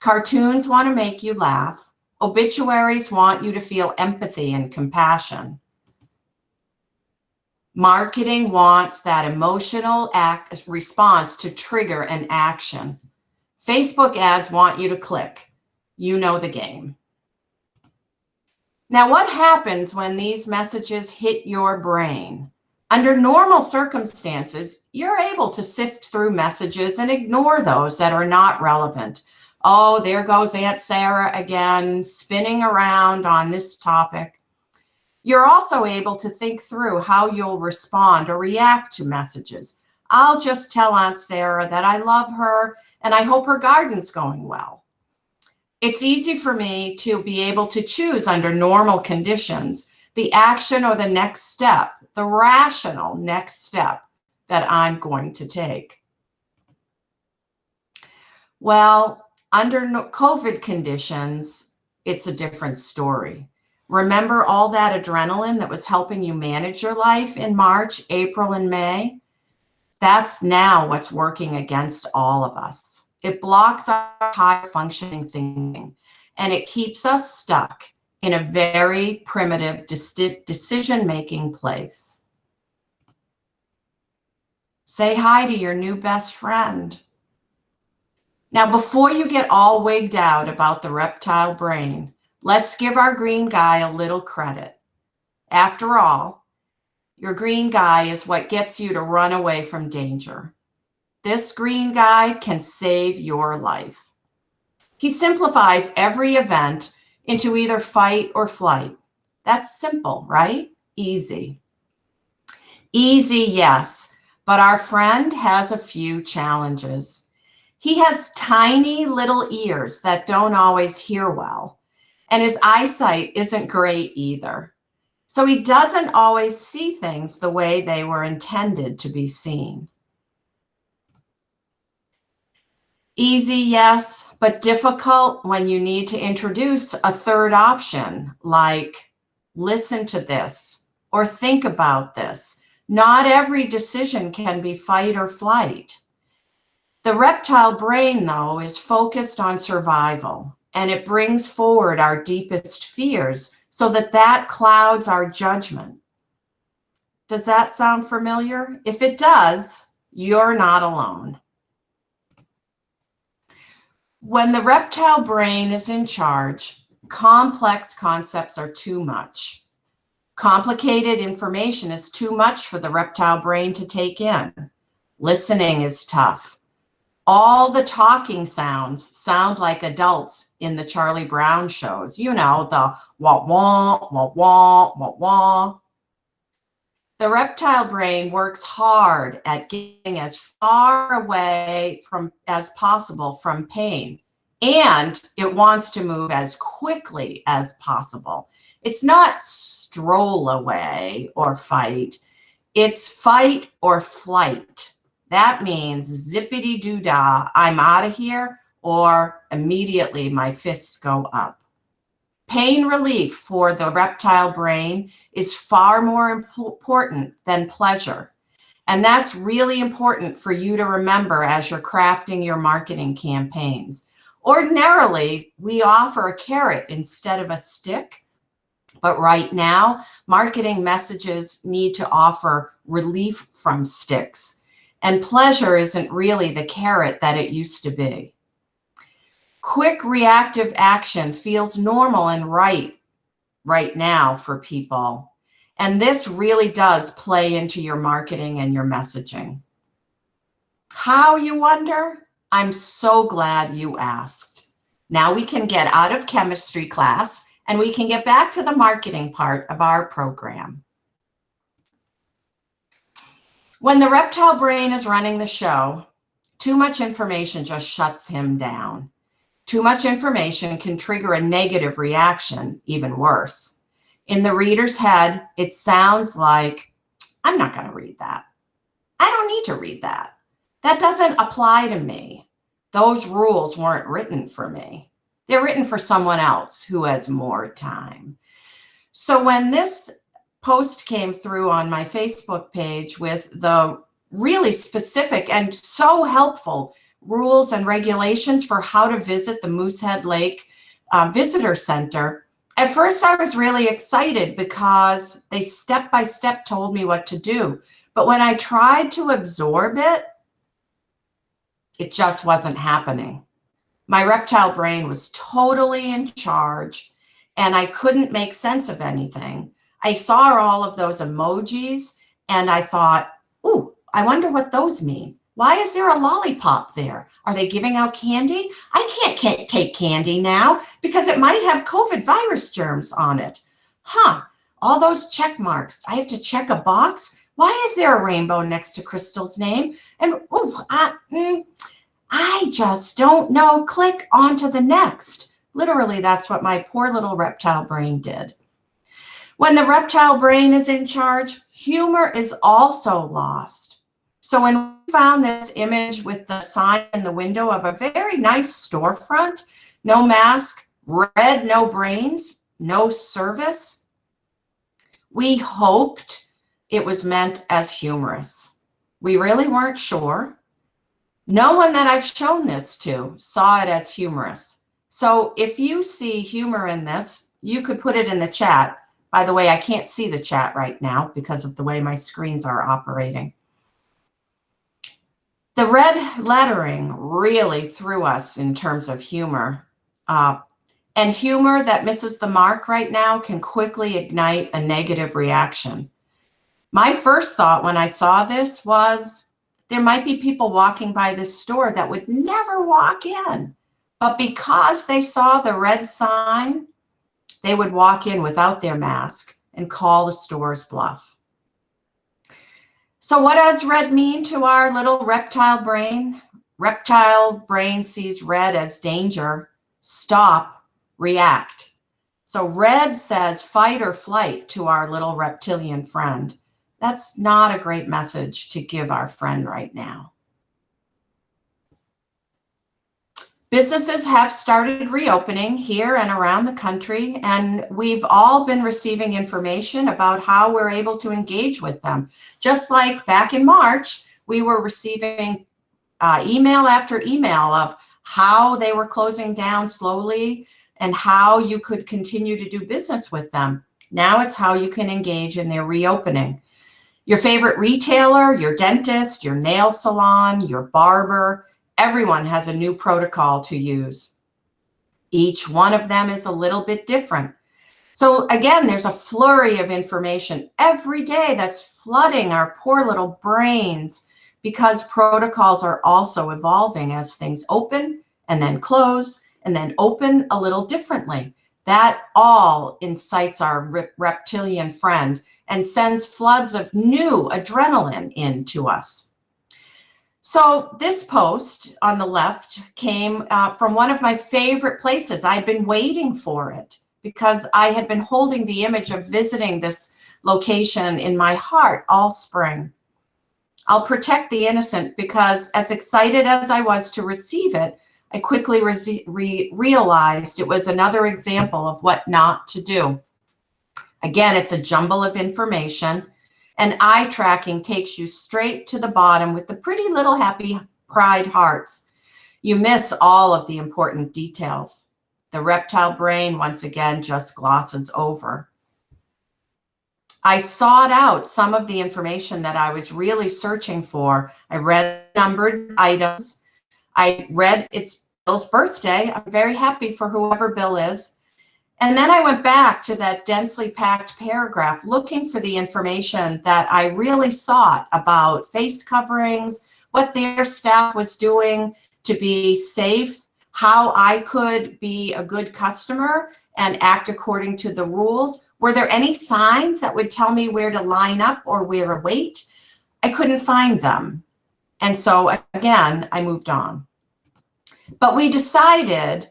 Cartoons want to make you laugh. Obituaries want you to feel empathy and compassion. Marketing wants that emotional response to trigger an action. Facebook ads want you to click. You know the game. Now, what happens when these messages hit your brain? Under normal circumstances, you're able to sift through messages and ignore those that are not relevant. Oh, there goes Aunt Sarah again, spinning around on this topic. You're also able to think through how you'll respond or react to messages. I'll just tell Aunt Sarah that I love her and I hope her garden's going well. It's easy for me to be able to choose under normal conditions the action or the next step, the rational next step that I'm going to take. Well, under COVID conditions, it's a different story. Remember all that adrenaline that was helping you manage your life in March, April, and May? That's now what's working against all of us. It blocks our high functioning thinking, and it keeps us stuck in a very primitive decision-making place. Say hi to your new best friend. Now, before you get all wigged out about the reptile brain, let's give our green guy a little credit. After all, your green guy is what gets you to run away from danger. This green guy can save your life. He simplifies every event into either fight or flight. That's simple, right? Easy. Easy, yes, but our friend has a few challenges. He has tiny little ears that don't always hear well, and his eyesight isn't great either. So he doesn't always see things the way they were intended to be seen. Easy, yes, but difficult when you need to introduce a third option, like listen to this or think about this. Not every decision can be fight or flight. The reptile brain, though, is focused on survival, and it brings forward our deepest fears so that clouds our judgment. Does that sound familiar? If it does, you're not alone. When the reptile brain is in charge, complex concepts are too much. Complicated information is too much for the reptile brain to take in. Listening is tough. All the talking sounds sound like adults in the Charlie Brown shows. You know, the wah-wah, wah-wah, wah-wah. The reptile brain works hard at getting as far away as possible from pain, and it wants to move as quickly as possible. It's not stroll away or fight. It's fight or flight. That means zippity-doo-dah, I'm out of here, or immediately my fists go up. Pain relief for the reptile brain is far more important than pleasure. And that's really important for you to remember as you're crafting your marketing campaigns. Ordinarily, we offer a carrot instead of a stick, but right now, marketing messages need to offer relief from sticks. And pleasure isn't really the carrot that it used to be. Quick reactive action feels normal and right now for people. And this really does play into your marketing and your messaging. How, you wonder? I'm so glad you asked. Now we can get out of chemistry class and we can get back to the marketing part of our program. When the reptile brain is running the show, too much information just shuts him down. Too much information can trigger a negative reaction, even worse. In the reader's head, it sounds like, I'm not going to read that. I don't need to read that. That doesn't apply to me. Those rules weren't written for me. They're written for someone else who has more time. So when this post came through on my Facebook page with the really specific and so helpful rules and regulations for how to visit the Moosehead Lake Visitor Center, at first I was really excited because they step by step told me what to do. But when I tried to absorb it, it just wasn't happening. My reptile brain was totally in charge and I couldn't make sense of anything. I saw all of those emojis and I thought, ooh, I wonder what those mean. Why is there a lollipop there? Are they giving out candy? I can't take candy now because it might have COVID virus germs on it. Huh, all those check marks. I have to check a box. Why is there a rainbow next to Crystal's name? And I just don't know. Click on to the next. Literally, that's what my poor little reptile brain did. When the reptile brain is in charge, humor is also lost. So when we found this image with the sign in the window of a very nice storefront, no mask, red, no brains, no service, we hoped it was meant as humorous. We really weren't sure. No one that I've shown this to saw it as humorous. So if you see humor in this, you could put it in the chat. By the way, I can't see the chat right now because of the way my screens are operating. The red lettering really threw us in terms of humor. And humor that misses the mark right now can quickly ignite a negative reaction. My first thought when I saw this was there might be people walking by this store that would never walk in, but because they saw the red sign, they would walk in without their mask and call the store's bluff. So what does red mean to our little reptile brain? Reptile brain sees red as danger, stop, react. So red says fight or flight to our little reptilian friend. That's not a great message to give our friend right now. Businesses have started reopening here and around the country, and we've all been receiving information about how we're able to engage with them. Just like back in March, we were receiving email after email of how they were closing down slowly and how you could continue to do business with them. Now it's how you can engage in their reopening. Your favorite retailer, your dentist, your nail salon, your barber, everyone has a new protocol to use. Each one of them is a little bit different. So again, there's a flurry of information every day that's flooding our poor little brains because protocols are also evolving as things open and then close and then open a little differently. That all incites our reptilian friend and sends floods of new adrenaline into us. So this post on the left came from one of my favorite places. I'd been waiting for it because I had been holding the image of visiting this location in my heart all spring. I'll protect the innocent because as excited as I was to receive it, I quickly realized it was another example of what not to do. Again, it's a jumble of information, and eye tracking takes you straight to the bottom with the pretty little happy pride hearts. You miss all of the important details. The reptile brain, once again, just glosses over. I sought out some of the information that I was really searching for. I read numbered items. I read it's Bill's birthday. I'm very happy for whoever Bill is. And then I went back to that densely packed paragraph looking for the information that I really sought about face coverings, what their staff was doing to be safe, how I could be a good customer and act according to the rules. Were there any signs that would tell me where to line up or where to wait? I couldn't find them. And so again, I moved on. But we decided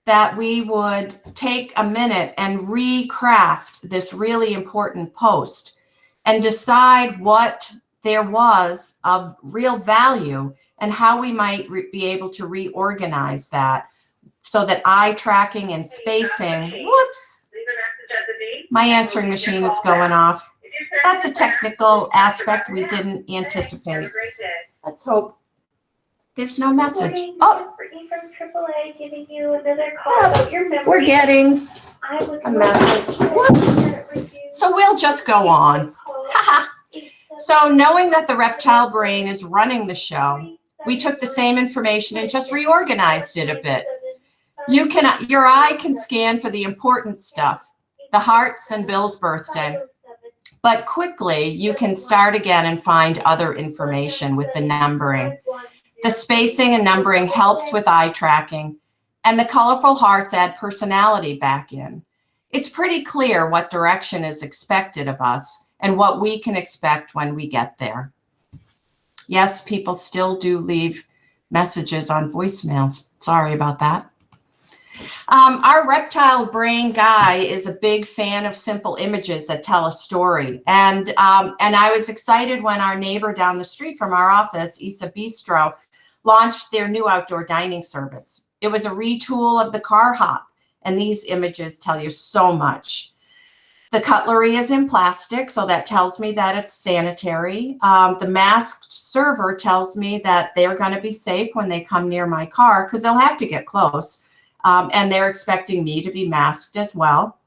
that we would take a minute and recraft this really important post and decide what there was of real value and how we might be able to reorganize that so that eye tracking and spacing, whoops, my answering machine is going off. That's a technical aspect we didn't anticipate. Let's hope there's no message. Oh, AAA giving you another call about your memory. We're getting a message. Whoops. So we'll just go on. So knowing that the reptile brain is running the show, we took the same information and just reorganized it a bit. Your eye can scan for the important stuff, the hearts and Bill's birthday. But quickly, you can start again and find other information with the numbering. The spacing and numbering helps with eye tracking, and the colorful hearts add personality back in. It's pretty clear what direction is expected of us and what we can expect when we get there. Yes, people still do leave messages on voicemails. Sorry about that. Our reptile brain guy is a big fan of simple images that tell a story. And I was excited when our neighbor down the street from our office, Isa Bistro, launched their new outdoor dining service. It was a retool of the car hop, and these images tell you so much. The cutlery is in plastic, so that tells me that it's sanitary. The masked server tells me that they're going to be safe when they come near my car because they'll have to get close. And they're expecting me to be masked as well.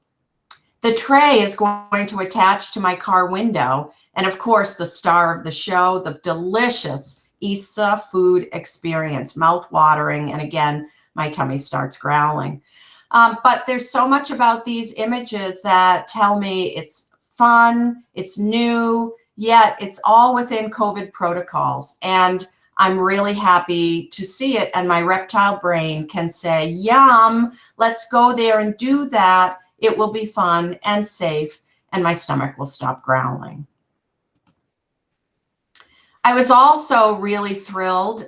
The tray is going to attach to my car window. And of course, the star of the show, the delicious Isa food experience, mouth-watering. And again, my tummy starts growling. But there's so much about these images that tell me it's fun, it's new, yet it's all within COVID protocols. And I'm really happy to see it. And my reptile brain can say, yum, let's go there and do that. It will be fun and safe, and my stomach will stop growling. I was also really thrilled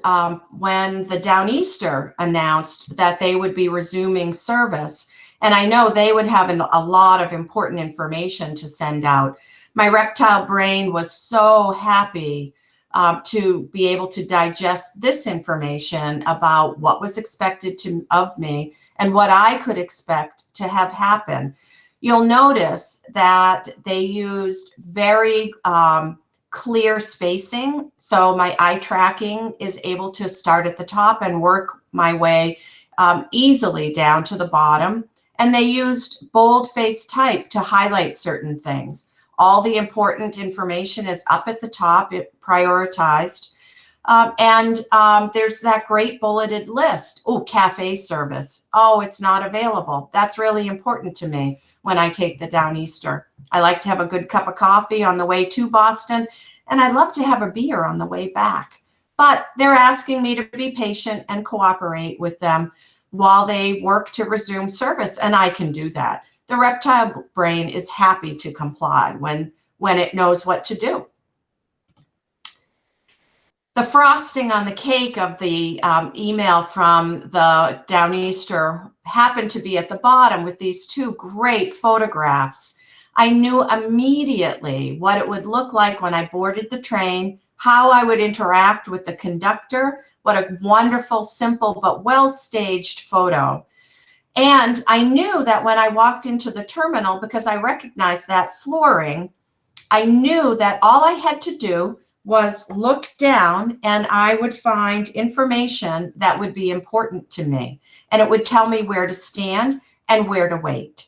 when the Downeaster announced that they would be resuming service. And I know they would have a lot of important information to send out. My reptile brain was so happy to be able to digest this information about what was expected of me and what I could expect to have happen. You'll notice that they used very clear spacing. So my eye tracking is able to start at the top and work my way easily down to the bottom. And they used boldface type to highlight certain things. All the important information is up at the top, it prioritized. There's that great bulleted list. Oh, cafe service. Oh, it's not available. That's really important to me when I take the Downeaster. I like to have a good cup of coffee on the way to Boston, and I love to have a beer on the way back. But they're asking me to be patient and cooperate with them while they work to resume service, and I can do that. The reptile brain is happy to comply when it knows what to do. The frosting on the cake of the email from the Downeaster happened to be at the bottom with these two great photographs. I knew immediately what it would look like when I boarded the train, how I would interact with the conductor. What a wonderful, simple, but well-staged photo. And I knew that when I walked into the terminal, because I recognized that flooring, I knew that all I had to do was look down and I would find information that would be important to me. And it would tell me where to stand and where to wait.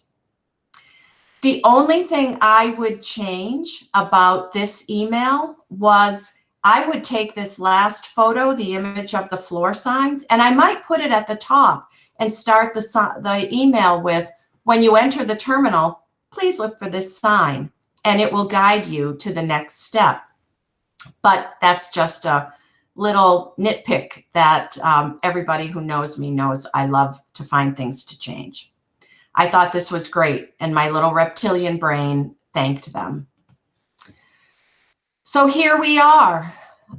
The only thing I would change about this email was I would take this last photo, the image of the floor signs, and I might put it at the top and start the email with, when you enter the terminal, please look for this sign, and it will guide you to the next step. But that's just a little nitpick that everybody who knows me knows I love to find things to change. I thought this was great, and my little reptilian brain thanked them. So here we are.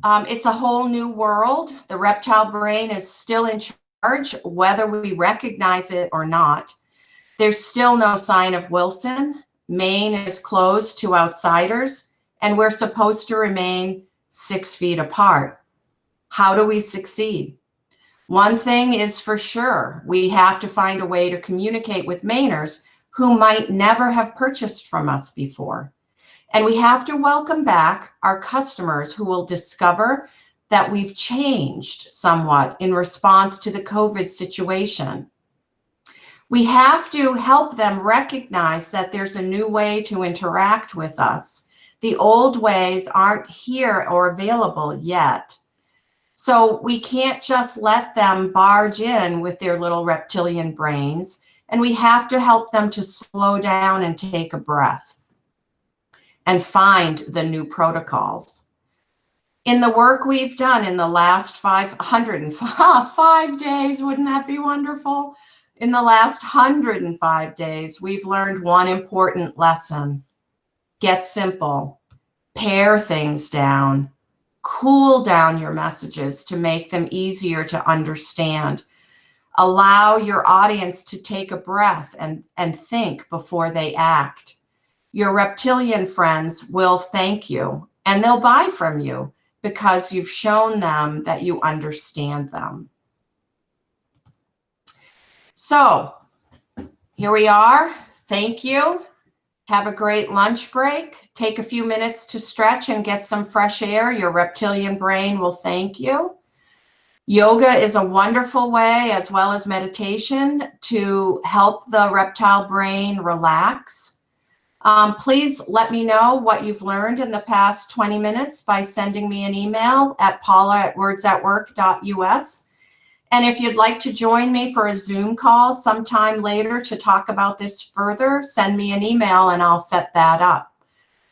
It's a whole new world. The reptile brain is still in charge, whether we recognize it or not. There's still no sign of Wilson. Maine is closed to outsiders, and we're supposed to remain 6 feet apart. How do we succeed? One thing is for sure, we have to find a way to communicate with Mainers who might never have purchased from us before. And we have to welcome back our customers who will discover that we've changed somewhat in response to the COVID situation. We have to help them recognize that there's a new way to interact with us. The old ways aren't here or available yet. So we can't just let them barge in with their little reptilian brains, and we have to help them to slow down and take a breath and find the new protocols. In the work we've done in the last 505 days, wouldn't that be wonderful? In the last 105 days, we've learned one important lesson. Get simple, pare things down, cool down your messages to make them easier to understand. Allow your audience to take a breath and think before they act. Your reptilian friends will thank you, and they'll buy from you because you've shown them that you understand them. So here we are. Thank you. Have a great lunch break. Take a few minutes to stretch and get some fresh air. Your reptilian brain will thank you. Yoga is a wonderful way, as well as meditation, to help the reptile brain relax. Please let me know what you've learned in the past 20 minutes by sending me an email at paula@wordsatwork.us. And if you'd like to join me for a Zoom call sometime later to talk about this further, send me an email and I'll set that up.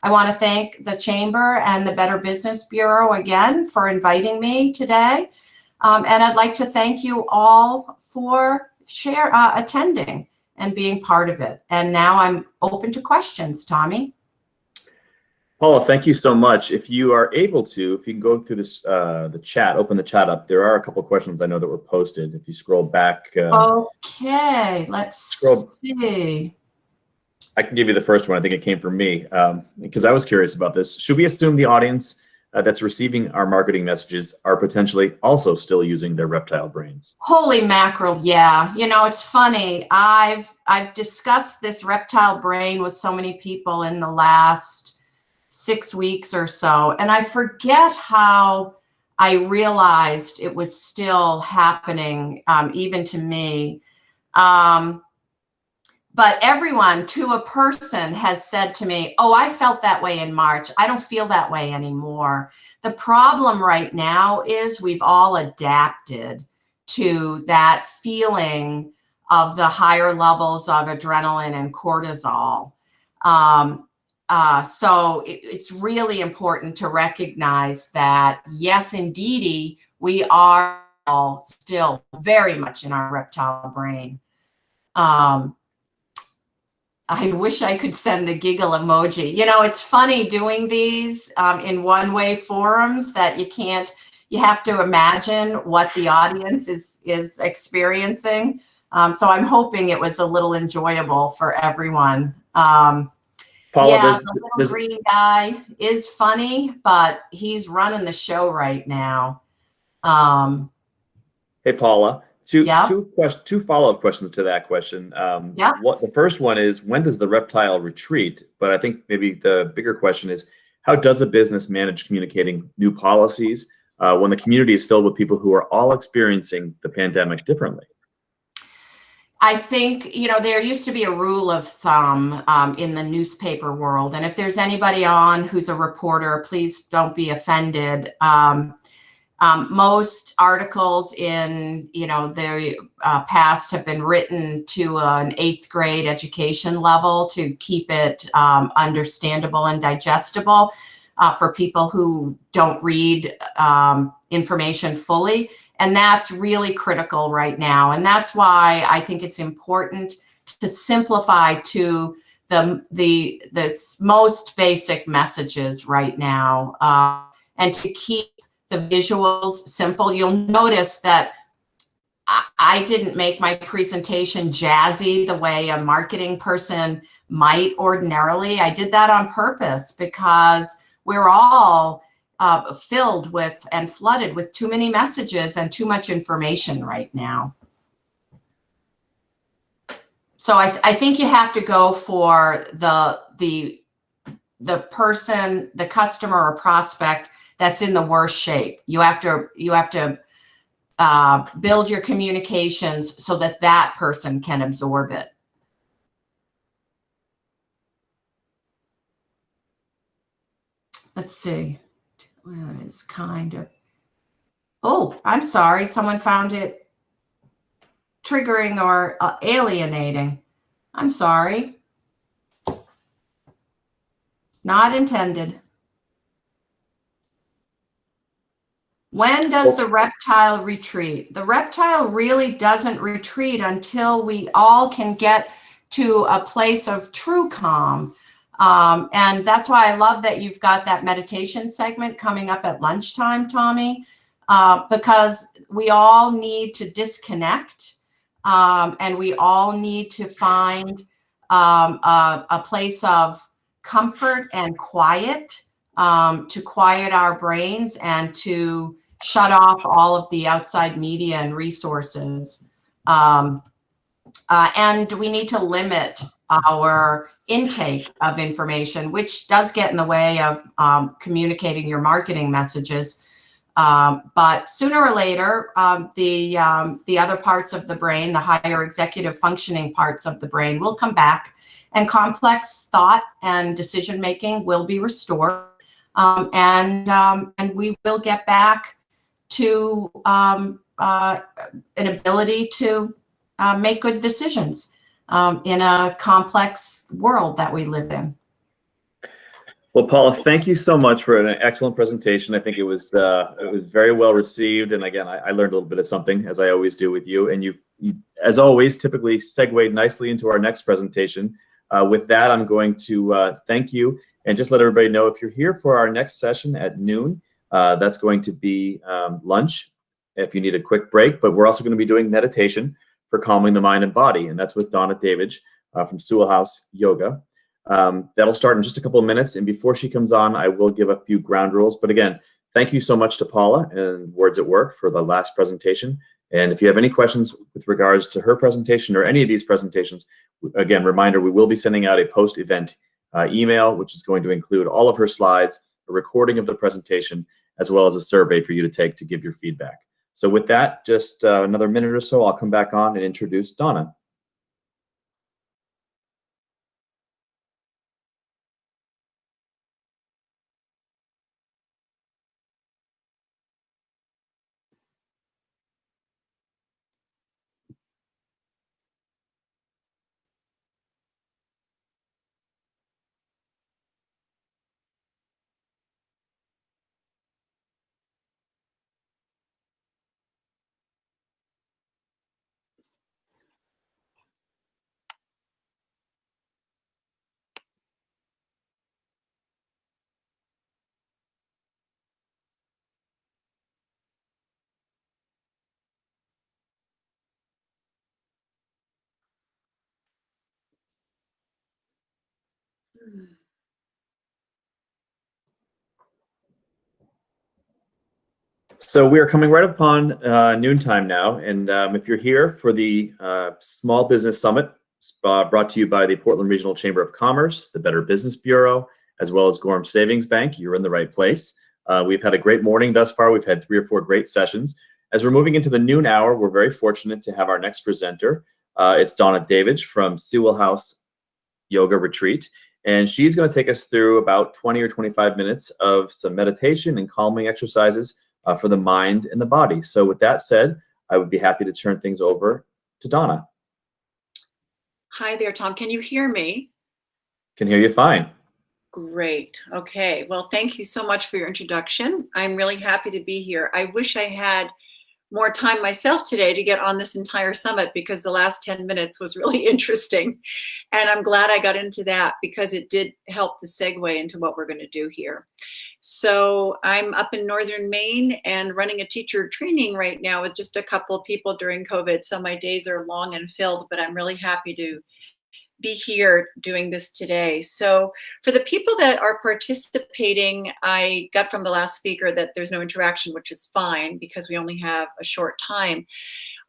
I want to thank the Chamber and the Better Business Bureau again for inviting me today. And I'd like to thank you all for attending and being part of it. And now I'm open to questions, Tommy. Paula, thank you so much. If you are able to, if you can go through this, the chat, open the chat up. There are a couple of questions I know that were posted. If you scroll back. Okay, let's see. I can give you the first one. I think it came from me because I was curious about this. Should we assume the audience that's receiving our marketing messages are potentially also still using their reptile brains? Holy mackerel, yeah. You know, it's funny. I've discussed this reptile brain with so many people in the last 6 weeks or so, and I forget how I realized it was still happening, even to me. But everyone, to a person, has said to me, oh, I felt that way in March. I don't feel that way anymore. The problem right now is we've all adapted to that feeling of the higher levels of adrenaline and cortisol. So it's really important to recognize that, yes, indeedy, we are all still very much in our reptile brain. I wish I could send a giggle emoji. You know, it's funny doing these in one-way forums that you have to imagine what the audience is experiencing. So I'm hoping it was a little enjoyable for everyone. Paula, yeah, the little green guy is funny, but he's running the show right now. Hey, Paula. Two follow-up questions to that question. The first one is, when does the reptile retreat? But I think maybe the bigger question is, how does a business manage communicating new policies when the community is filled with people who are all experiencing the pandemic differently? I think, you know, there used to be a rule of thumb in the newspaper world. And if there's anybody on who's a reporter, please don't be offended. Most articles in, you know, the past have been written to an 8th grade education level to keep it understandable and digestible for people who don't read information fully. And that's really critical right now. And that's why I think it's important to simplify to the most basic messages right now and to keep the visuals simple. You'll notice that I didn't make my presentation jazzy the way a marketing person might ordinarily. I did that on purpose because we're all filled with and flooded with too many messages and too much information right now. So I think you have to go for the person, the customer or prospect that's in the worst shape. You have to build your communications so that that person can absorb it. Let's see. Well, it's kind of. Oh, I'm sorry. Someone found it triggering or alienating. I'm sorry. Not intended. When does the reptile retreat? The reptile really doesn't retreat until we all can get to a place of true calm. And that's why I love that you've got that meditation segment coming up at lunchtime, Tommy, because we all need to disconnect and we all need to find a place of comfort and quiet, to quiet our brains and to shut off all of the outside media and resources. And we need to limit our intake of information, which does get in the way of communicating your marketing messages. But sooner or later, the other parts of the brain, the higher executive functioning parts of the brain, will come back, and complex thought and decision making will be restored, and we will get back to an ability to make good decisions in a complex world that we live in. Well, Paula, thank you so much for an excellent presentation. I think it was very well received, and again, I learned a little bit of something, as I always do with you. And you as always, typically segued nicely into our next presentation. With that, I'm going to thank you and just let everybody know, if you're here for our next session at noon, that's going to be lunch if you need a quick break. But we're also going to be doing meditation for calming the mind and body, and that's with Donna Davidge from Sewell House Yoga. That'll start in just a couple of minutes, and before she comes on, I will give a few ground rules. But again, thank you so much to Paula and Words at Work for the last presentation. And if you have any questions with regards to her presentation or any of these presentations, again, reminder, we will be sending out a post-event email, which is going to include all of her slides, a recording of the presentation, as well as a survey for you to take to give your feedback. So with that, just another minute or so, I'll come back on and introduce Donna. So we are coming right upon noontime now, and if you're here for the Small Business Summit brought to you by the Portland Regional Chamber of Commerce, the Better Business Bureau, as well as Gorham Savings Bank, you're in the right place. We've had a great morning thus far. We've had 3 or 4 great sessions. As we're moving into the noon hour, we're very fortunate to have our next presenter. It's Donna Davidge from Sewell House Yoga Retreat. And she's going to take us through about 20 or 25 minutes of some meditation and calming exercises for the mind and the body. So with that said, I would be happy to turn things over to Donna. Hi there, Tom. Can you hear me? Can hear you fine. Great. Okay. Well, thank you so much for your introduction. I'm really happy to be here. I wish I had more time myself today to get on this entire summit, because the last 10 minutes was really interesting. And I'm glad I got into that, because it did help the segue into what we're going to do here. So I'm up in northern Maine and running a teacher training right now with just a couple of people during COVID. So my days are long and filled, but I'm really happy to be here doing this today. So for the people that are participating, I got from the last speaker that there's no interaction, which is fine because we only have a short time.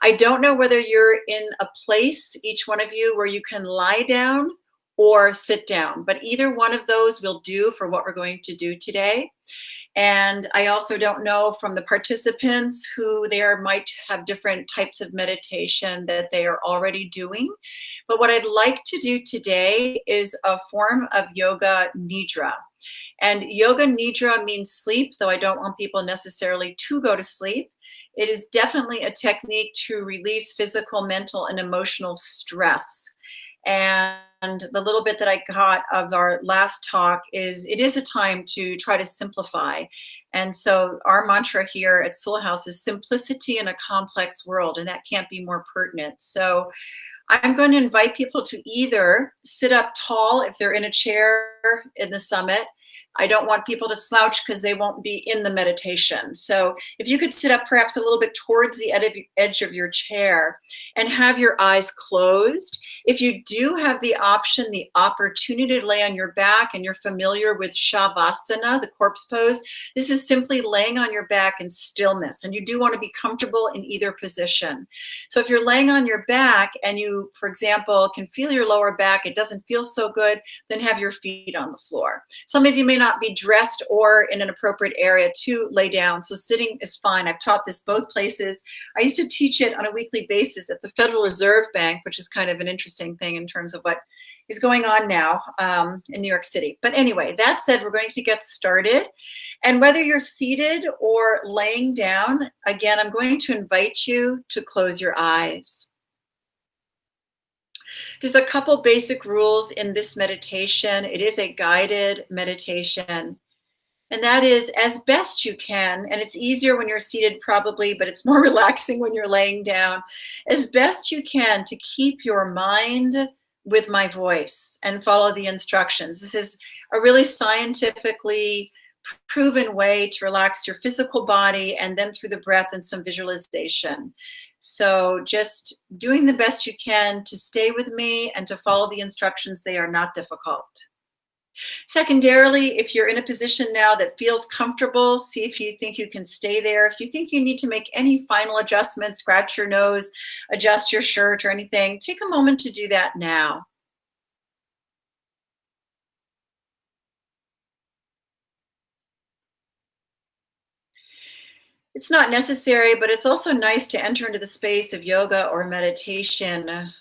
I don't know whether you're in a place, each one of you, where you can lie down or sit down, but either one of those will do for what we're going to do today. And I also don't know from the participants who there might have different types of meditation that they are already doing. But what I'd like to do today is a form of yoga nidra. And yoga nidra means sleep, though I don't want people necessarily to go to sleep. It is definitely a technique to release physical, mental, and emotional stress. And the little bit that I got of our last talk is it is a time to try to simplify. And so our mantra here at Sewell House is simplicity in a complex world, and that can't be more pertinent. So I'm going to invite people to either sit up tall if they're in a chair in the summit, I don't want people to slouch because they won't be in the meditation. So if you could sit up perhaps a little bit towards the edge of your chair and have your eyes closed. If you do have the option, the opportunity to lay on your back, and you're familiar with Shavasana, the corpse pose, this is simply laying on your back in stillness. And you do want to be comfortable in either position. So if you're laying on your back and you, for example, can feel your lower back, it doesn't feel so good, then have your feet on the floor. Some of you may not be dressed or in an appropriate area to lay down, so sitting is fine. I've taught this both places. I used to teach it on a weekly basis at the Federal Reserve Bank, which is kind of an interesting thing in terms of what is going on now in New York City. But anyway, that said, we're going to get started. And whether you're seated or laying down, again, I'm going to invite you to close your eyes. There's a couple basic rules in this meditation. It is a guided meditation. And that is, as best you can, and it's easier when you're seated probably, but it's more relaxing when you're laying down, as best you can to keep your mind with my voice and follow the instructions. This is a really scientifically proven way to relax your physical body, and then through the breath and some visualization. So just doing the best you can to stay with me and to follow the instructions. They are not difficult. Secondarily, if you're in a position now that feels comfortable, see if you think you can stay there. If you think you need to make any final adjustments, scratch your nose, adjust your shirt or anything, take a moment to do that now. It's not necessary, but it's also nice to enter into the space of yoga or meditation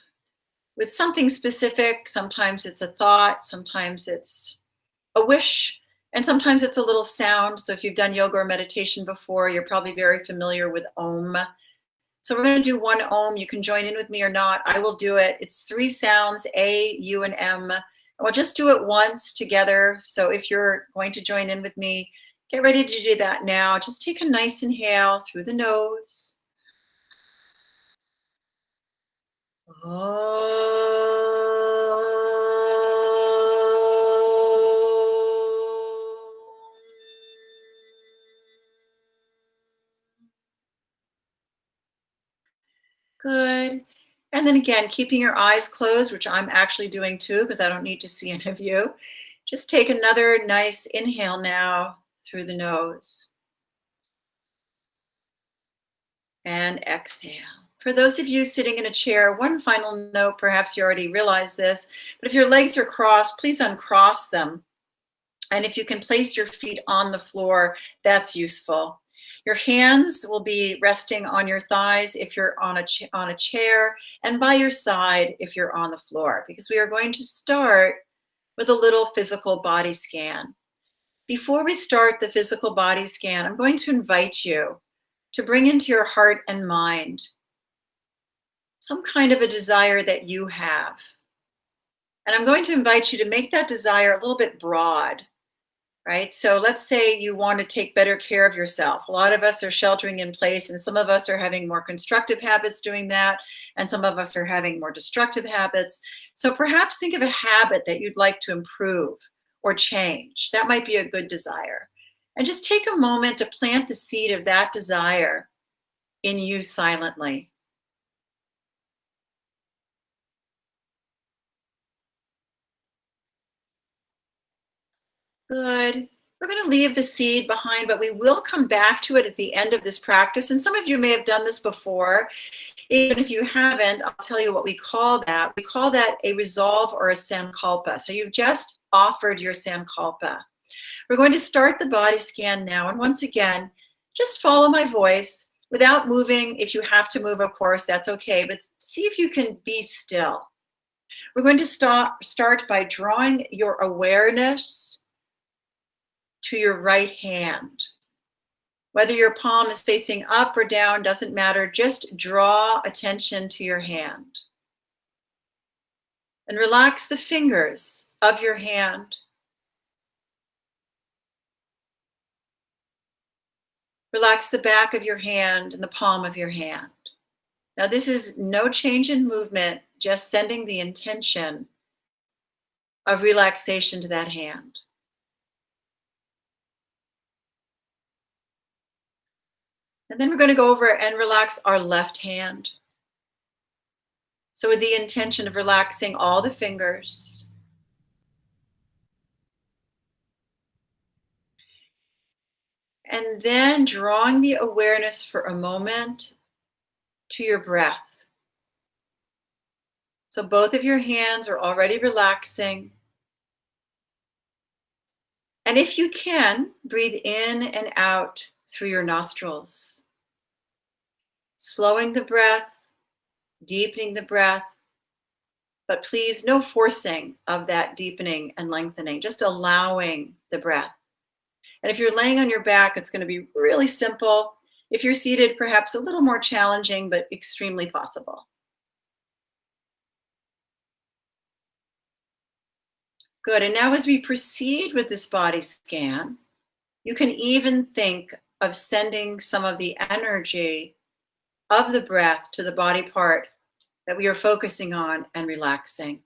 with something specific. Sometimes it's a thought, sometimes it's a wish, and sometimes it's a little sound. So if you've done yoga or meditation before, you're probably very familiar with Om. So we're going to do one Om. You can join in with me or not. I will do it. It's 3 sounds, A, U, and M. And we'll just do it once together. So if you're going to join in with me, get ready to do that now. Just take a nice inhale through the nose. Good. And then again, keeping your eyes closed, which I'm actually doing too, because I don't need to see any of you. Just take another nice inhale now through the nose. And exhale. For those of you sitting in a chair, one final note, perhaps you already realize this, but if your legs are crossed, please uncross them. And if you can place your feet on the floor, that's useful. Your hands will be resting on your thighs if you're on a chair, and by your side if you're on the floor, because we are going to start with a little physical body scan. Before we start the physical body scan, I'm going to invite you to bring into your heart and mind some kind of a desire that you have. And I'm going to invite you to make that desire a little bit broad. Right? So let's say you want to take better care of yourself. A lot of us are sheltering in place, and some of us are having more constructive habits doing that, and some of us are having more destructive habits. So perhaps think of a habit that you'd like to improve or change. That might be a good desire. And just take a moment to plant the seed of that desire in you silently. Good. We're going to leave the seed behind, but we will come back to it at the end of this practice. And some of you may have done this before. Even if you haven't, I'll tell you what we call that. We call that a resolve or a sankalpa. So you've just offered your sankalpa. We're going to start the body scan now. And once again, just follow my voice without moving. If you have to move, of course, that's okay. But see if you can be still. We're going to start by drawing your awareness to your right hand. Whether your palm is facing up or down, doesn't matter. Just draw attention to your hand. And relax the fingers of your hand. Relax the back of your hand and the palm of your hand. Now, this is no change in movement, just sending the intention of relaxation to that hand. And then we're going to go over and relax our left hand. So with the intention of relaxing all the fingers. And then drawing the awareness for a moment to your breath. So both of your hands are already relaxing. And if you can, breathe in and out through your nostrils. Slowing the breath, deepening the breath, but please no forcing of that deepening and lengthening, just allowing the breath. And if you're laying on your back, it's going to be really simple. If you're seated, perhaps a little more challenging, but extremely possible. Good, and now as we proceed with this body scan, you can even think of sending some of the energy of the breath to the body part that we are focusing on and relaxing.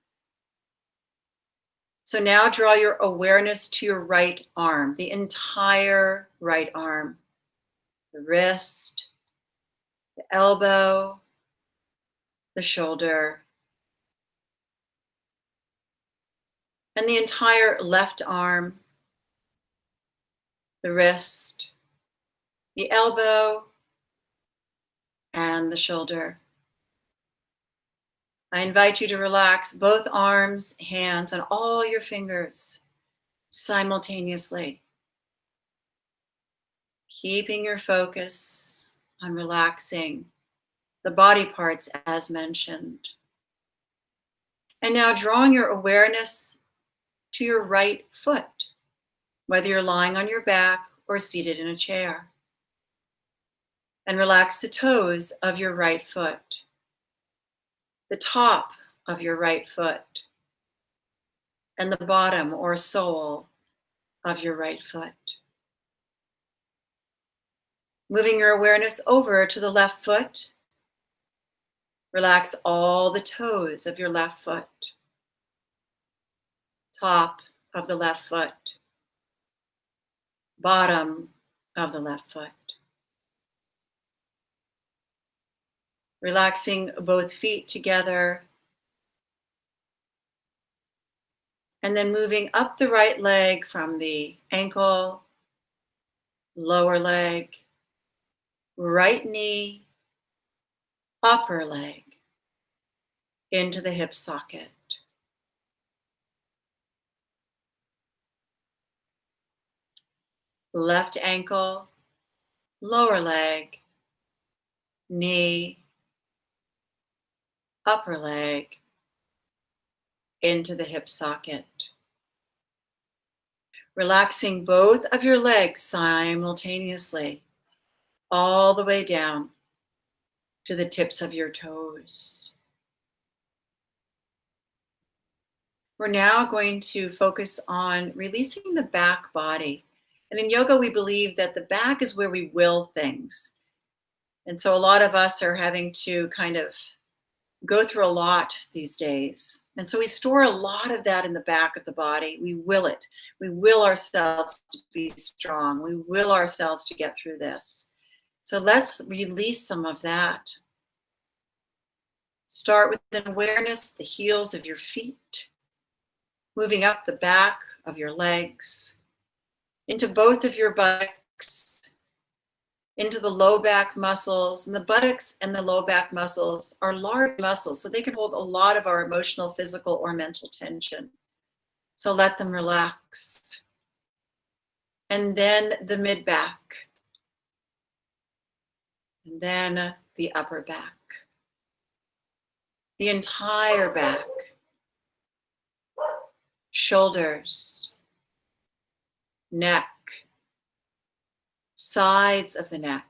So now draw your awareness to your right arm, the entire right arm, the wrist, the elbow, the shoulder, and the entire left arm, the wrist, the elbow, and the shoulder. I invite you to relax both arms, hands, and all your fingers simultaneously, keeping your focus on relaxing the body parts as mentioned. And now drawing your awareness to your right foot, whether you're lying on your back or seated in a chair. And relax the toes of your right foot, the top of your right foot, and the bottom or sole of your right foot. Moving your awareness over to the left foot, relax all the toes of your left foot, top of the left foot, bottom of the left foot. Relaxing both feet together. And then moving up the right leg from the ankle, lower leg, right knee, upper leg, into the hip socket. Left ankle, lower leg, knee, upper leg, into the hip socket. Relaxing both of your legs simultaneously, all the way down to the tips of your toes. We're now going to focus on releasing the back body. And in yoga, we believe that the back is where we will things. And so a lot of us are having to kind of go through a lot these days. And so we store a lot of that in the back of the body. We will it. We will ourselves to be strong. We will ourselves to get through this. So let's release some of that. Start with an awareness, the heels of your feet, moving up the back of your legs, into both of your buttocks, into the low back muscles. And the buttocks and the low back muscles are large muscles, so they can hold a lot of our emotional, physical, or mental tension. So let them relax. And then the mid back. And then the upper back. The entire back. Shoulders. Neck. Sides of the neck.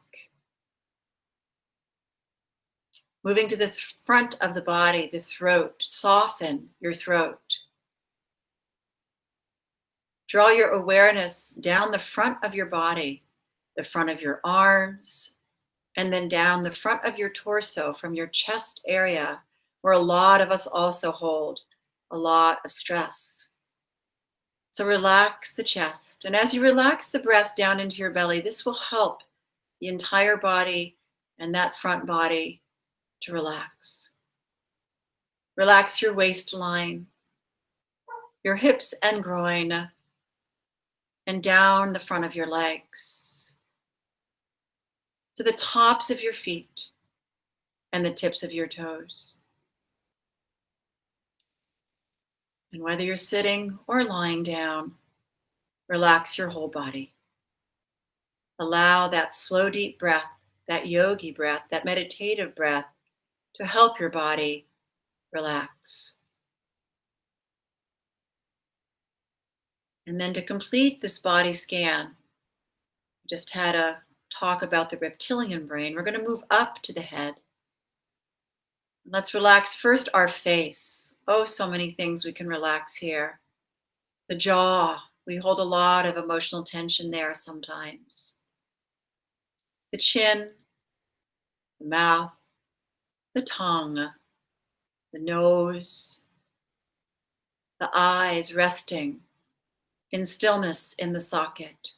Moving to the front of the body, the throat. Soften your throat. Draw your awareness down the front of your body, the front of your arms, and then down the front of your torso from your chest area, where a lot of us also hold a lot of stress. So relax the chest. And as you relax the breath down into your belly, this will help the entire body and that front body to relax. Relax your waistline, your hips and groin, and down the front of your legs, to the tops of your feet and the tips of your toes. And whether you're sitting or lying down, relax your whole body. Allow that slow, deep breath, that yogi breath, that meditative breath to help your body relax. And then to complete this body scan, we just had a talk about the reptilian brain. We're going to move up to the head. Let's relax first our face. Oh, so many things we can relax here. The jaw, we hold a lot of emotional tension there sometimes. The chin, the mouth, the tongue, the nose, the eyes resting in stillness in the socket,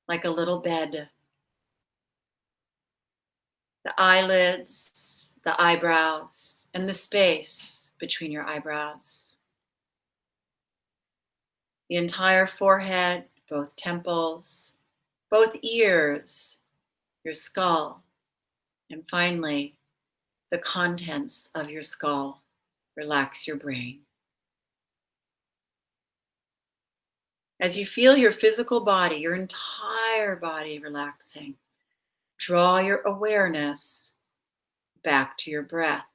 like a little bed. The eyelids, the eyebrows, and the space between your eyebrows. The entire forehead, both temples, both ears, your skull, and finally, the contents of your skull. Relax your brain. As you feel your physical body, your entire body relaxing, draw your awareness back to your breath.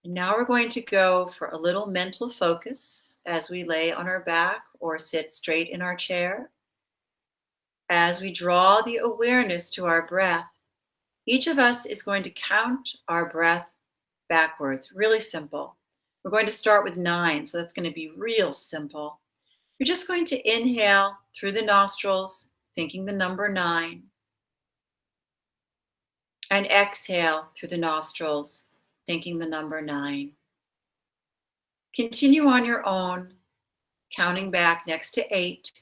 And now we're going to go for a little mental focus as we lay on our back or sit straight in our chair. As we draw the awareness to our breath, each of us is going to count our breath backwards, really simple. We're going to start with 9, so that's going to be real simple. You're just going to inhale through the nostrils, thinking the number 9, and exhale through the nostrils, thinking the number 9. Continue on your own, counting back next to 8.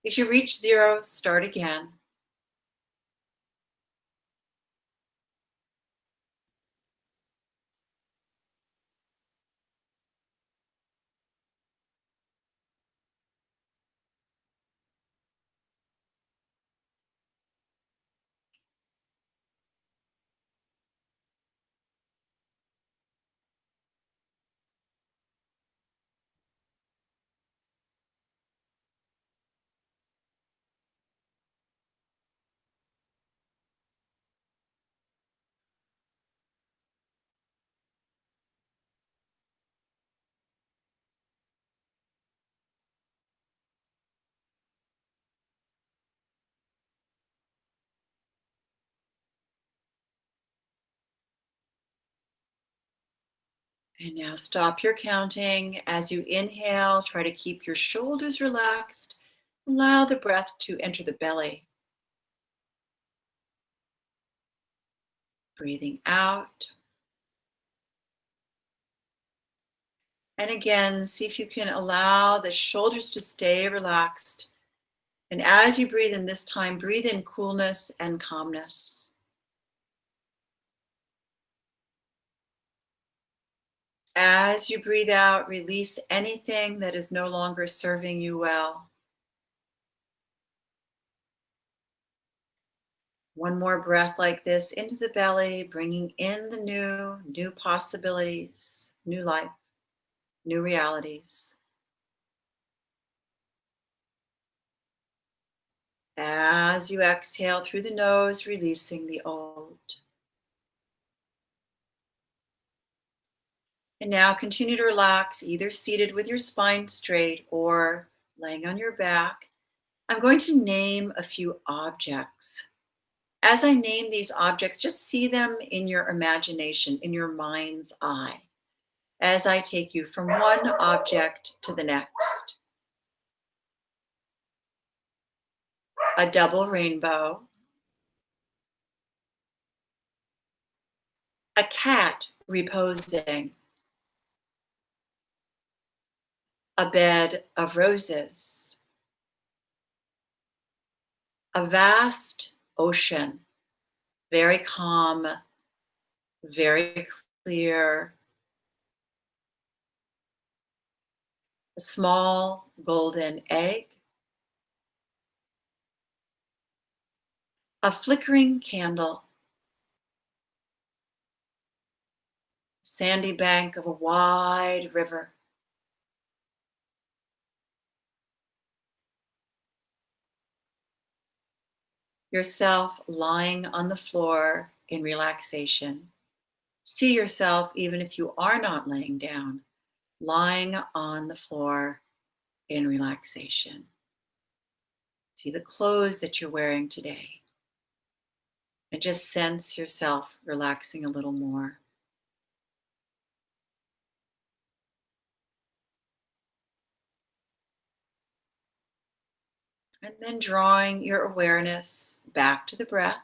If you reach 0, start again. And now stop your counting. As you inhale, try to keep your shoulders relaxed. Allow the breath to enter the belly. Breathing out. And again, see if you can allow the shoulders to stay relaxed. And as you breathe in this time, breathe in coolness and calmness. As you breathe out, release anything that is no longer serving you well. One more breath like this into the belly, bringing in the new possibilities, new life, new realities. As you exhale through the nose, releasing the old. And now continue to relax, either seated with your spine straight or laying on your back. I'm going to name a few objects. As I name these objects, just see them in your imagination, in your mind's eye, as I take you from one object to the next. A double rainbow. A cat reposing. A bed of roses. a vast ocean, very calm, very clear, a small golden egg, a flickering candle, sandy bank of a wide river. Yourself lying on the floor in relaxation. See yourself, even if you are not laying down, lying on the floor in relaxation. See the clothes that you're wearing today. And just sense yourself relaxing a little more. And then drawing your awareness back to the breath.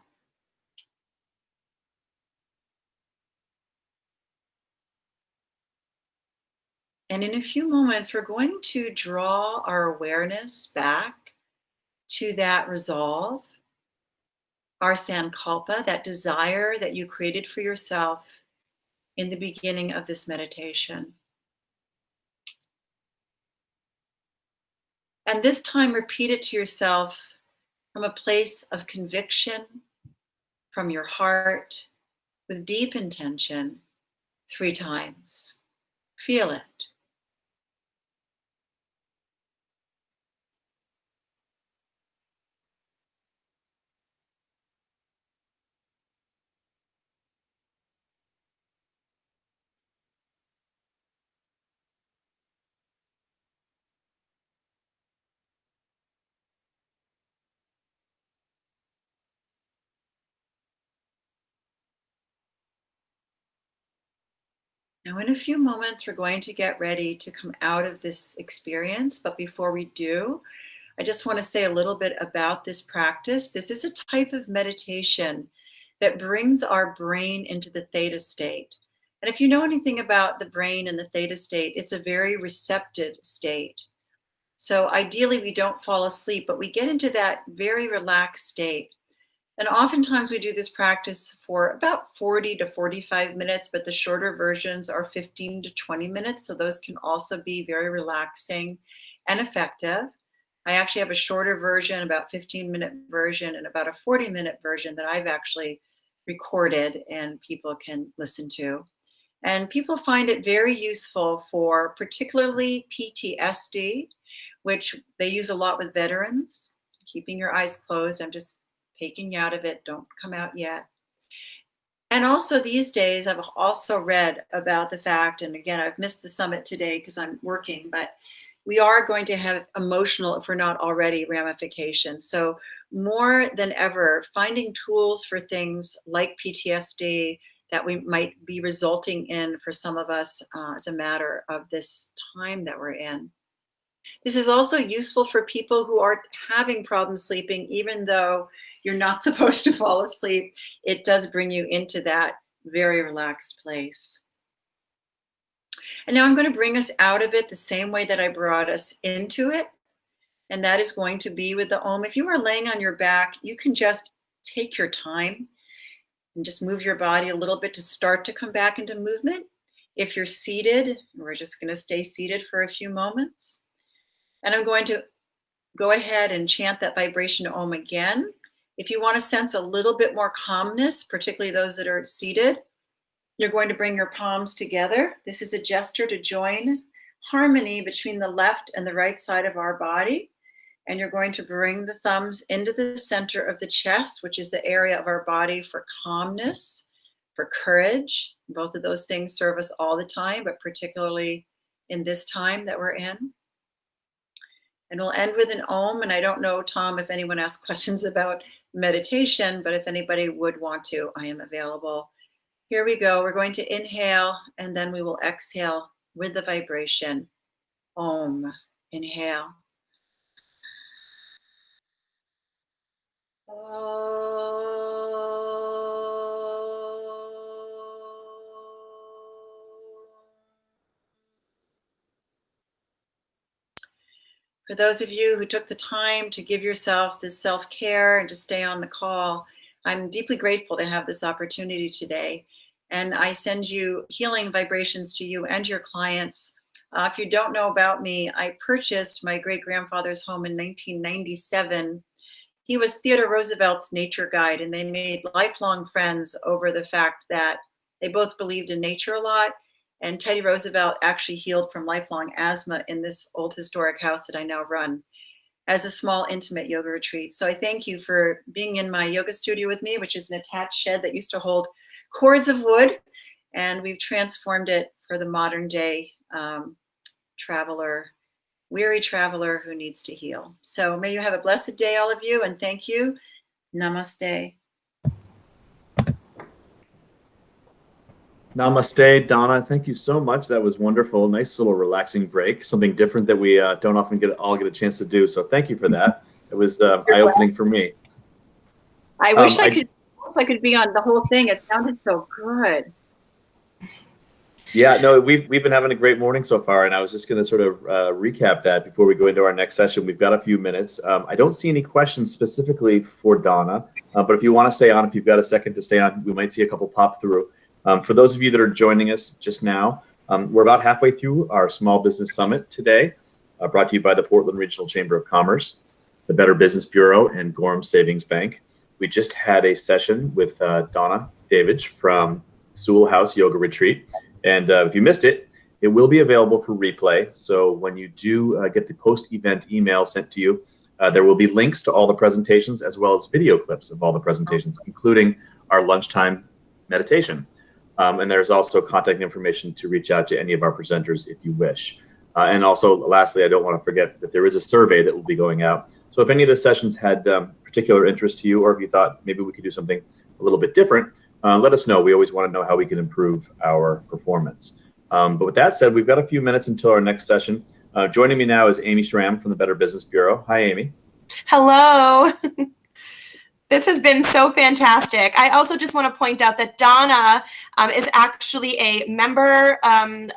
And in a few moments, we're going to draw our awareness back to that resolve, our sankalpa, that desire that you created for yourself in the beginning of this meditation. And this time, repeat it to yourself from a place of conviction, from your heart, with deep intention, 3 times. Feel it. Now, in a few moments, we're going to get ready to come out of this experience. But before we do, I just want to say a little bit about this practice. This is a type of meditation that brings our brain into the theta state. And if you know anything about the brain and the theta state, it's a very receptive state. So ideally, we don't fall asleep, but we get into that very relaxed state. And oftentimes we do this practice for about 40 to 45 minutes, but the shorter versions are 15 to 20 minutes. So those can also be very relaxing and effective. I actually have a shorter version, about 15-minute version, and about a 40-minute version that I've actually recorded and people can listen to. And people find it very useful for particularly PTSD, which they use a lot with veterans. Keeping your eyes closed. I'm just taking you out of it. Don't come out yet. And also these days, I've also read about the fact, and again, I've missed the summit today because I'm working, but we are going to have emotional, if we're not already, ramifications. So more than ever, finding tools for things like PTSD that we might be resulting in for some of us as a matter of this time that we're in. This is also useful for people who are having problems sleeping, even though you're not supposed to fall asleep. It does bring you into that very relaxed place. And now I'm going to bring us out of it the same way that I brought us into it. And that is going to be with the Om. If you are laying on your back, you can just take your time and just move your body a little bit to start to come back into movement. If you're seated, we're just going to stay seated for a few moments. And I'm going to go ahead and chant that vibration Om again. If you want to sense a little bit more calmness, particularly those that are seated, you're going to bring your palms together. This is a gesture to join harmony between the left and the right side of our body. And you're going to bring the thumbs into the center of the chest, which is the area of our body for calmness, for courage. Both of those things serve us all the time, but particularly in this time that we're in. And we'll end with an Om. And I don't know, Tom, if anyone asks questions about meditation, but if anybody would want to, I am available. Here we go. We're going to inhale, and then we will exhale with the vibration. Om. Inhale. For those of you who took the time to give yourself this self-care and to stay on the call, I'm deeply grateful to have this opportunity today. And I send you healing vibrations to you and your clients. If you don't know about me, I purchased my great-grandfather's home in 1997. He was Theodore Roosevelt's nature guide, and they made lifelong friends over the fact that they both believed in nature a lot. And Teddy Roosevelt actually healed from lifelong asthma in this old historic house that I now run as a small intimate yoga retreat. So I thank you for being in my yoga studio with me, which is an attached shed that used to hold cords of wood, and we've transformed it for the modern day weary traveler who needs to heal. So may you have a blessed day, all of you, and thank you. Namaste. Namaste, Donna. Thank you so much. That was wonderful. Nice little relaxing break. Something different that we don't often get a chance to do. So thank you for that. It was eye-opening for me. I wish I could be on the whole thing. It sounded so good. Yeah, no, we've been having a great morning so far, and I was just going to sort of recap that before we go into our next session. We've got a few minutes. I don't see any questions specifically for Donna, but if you want to stay on, if you've got a second to stay on, we might see a couple pop through. For those of you that are joining us just now, we're about halfway through our Small Business Summit today, brought to you by the Portland Regional Chamber of Commerce, the Better Business Bureau, and Gorham Savings Bank. We just had a session with Donna Davidge from Sewell House Yoga Retreat. And if you missed it, it will be available for replay. So when you do get the post-event email sent to you, there will be links to all the presentations as well as video clips of all the presentations, including our lunchtime meditation. And there's also contact information to reach out to any of our presenters if you wish. And also, lastly, I don't want to forget that there is a survey that will be going out. So if any of the sessions had particular interest to you, or if you thought maybe we could do something a little bit different, let us know. We always want to know how we can improve our performance. But with that said, we've got a few minutes until our next session. Joining me now is Amy Schramm from the Better Business Bureau. Hi, Amy. Hello. This has been so fantastic. I also just want to point out that Donna is actually a member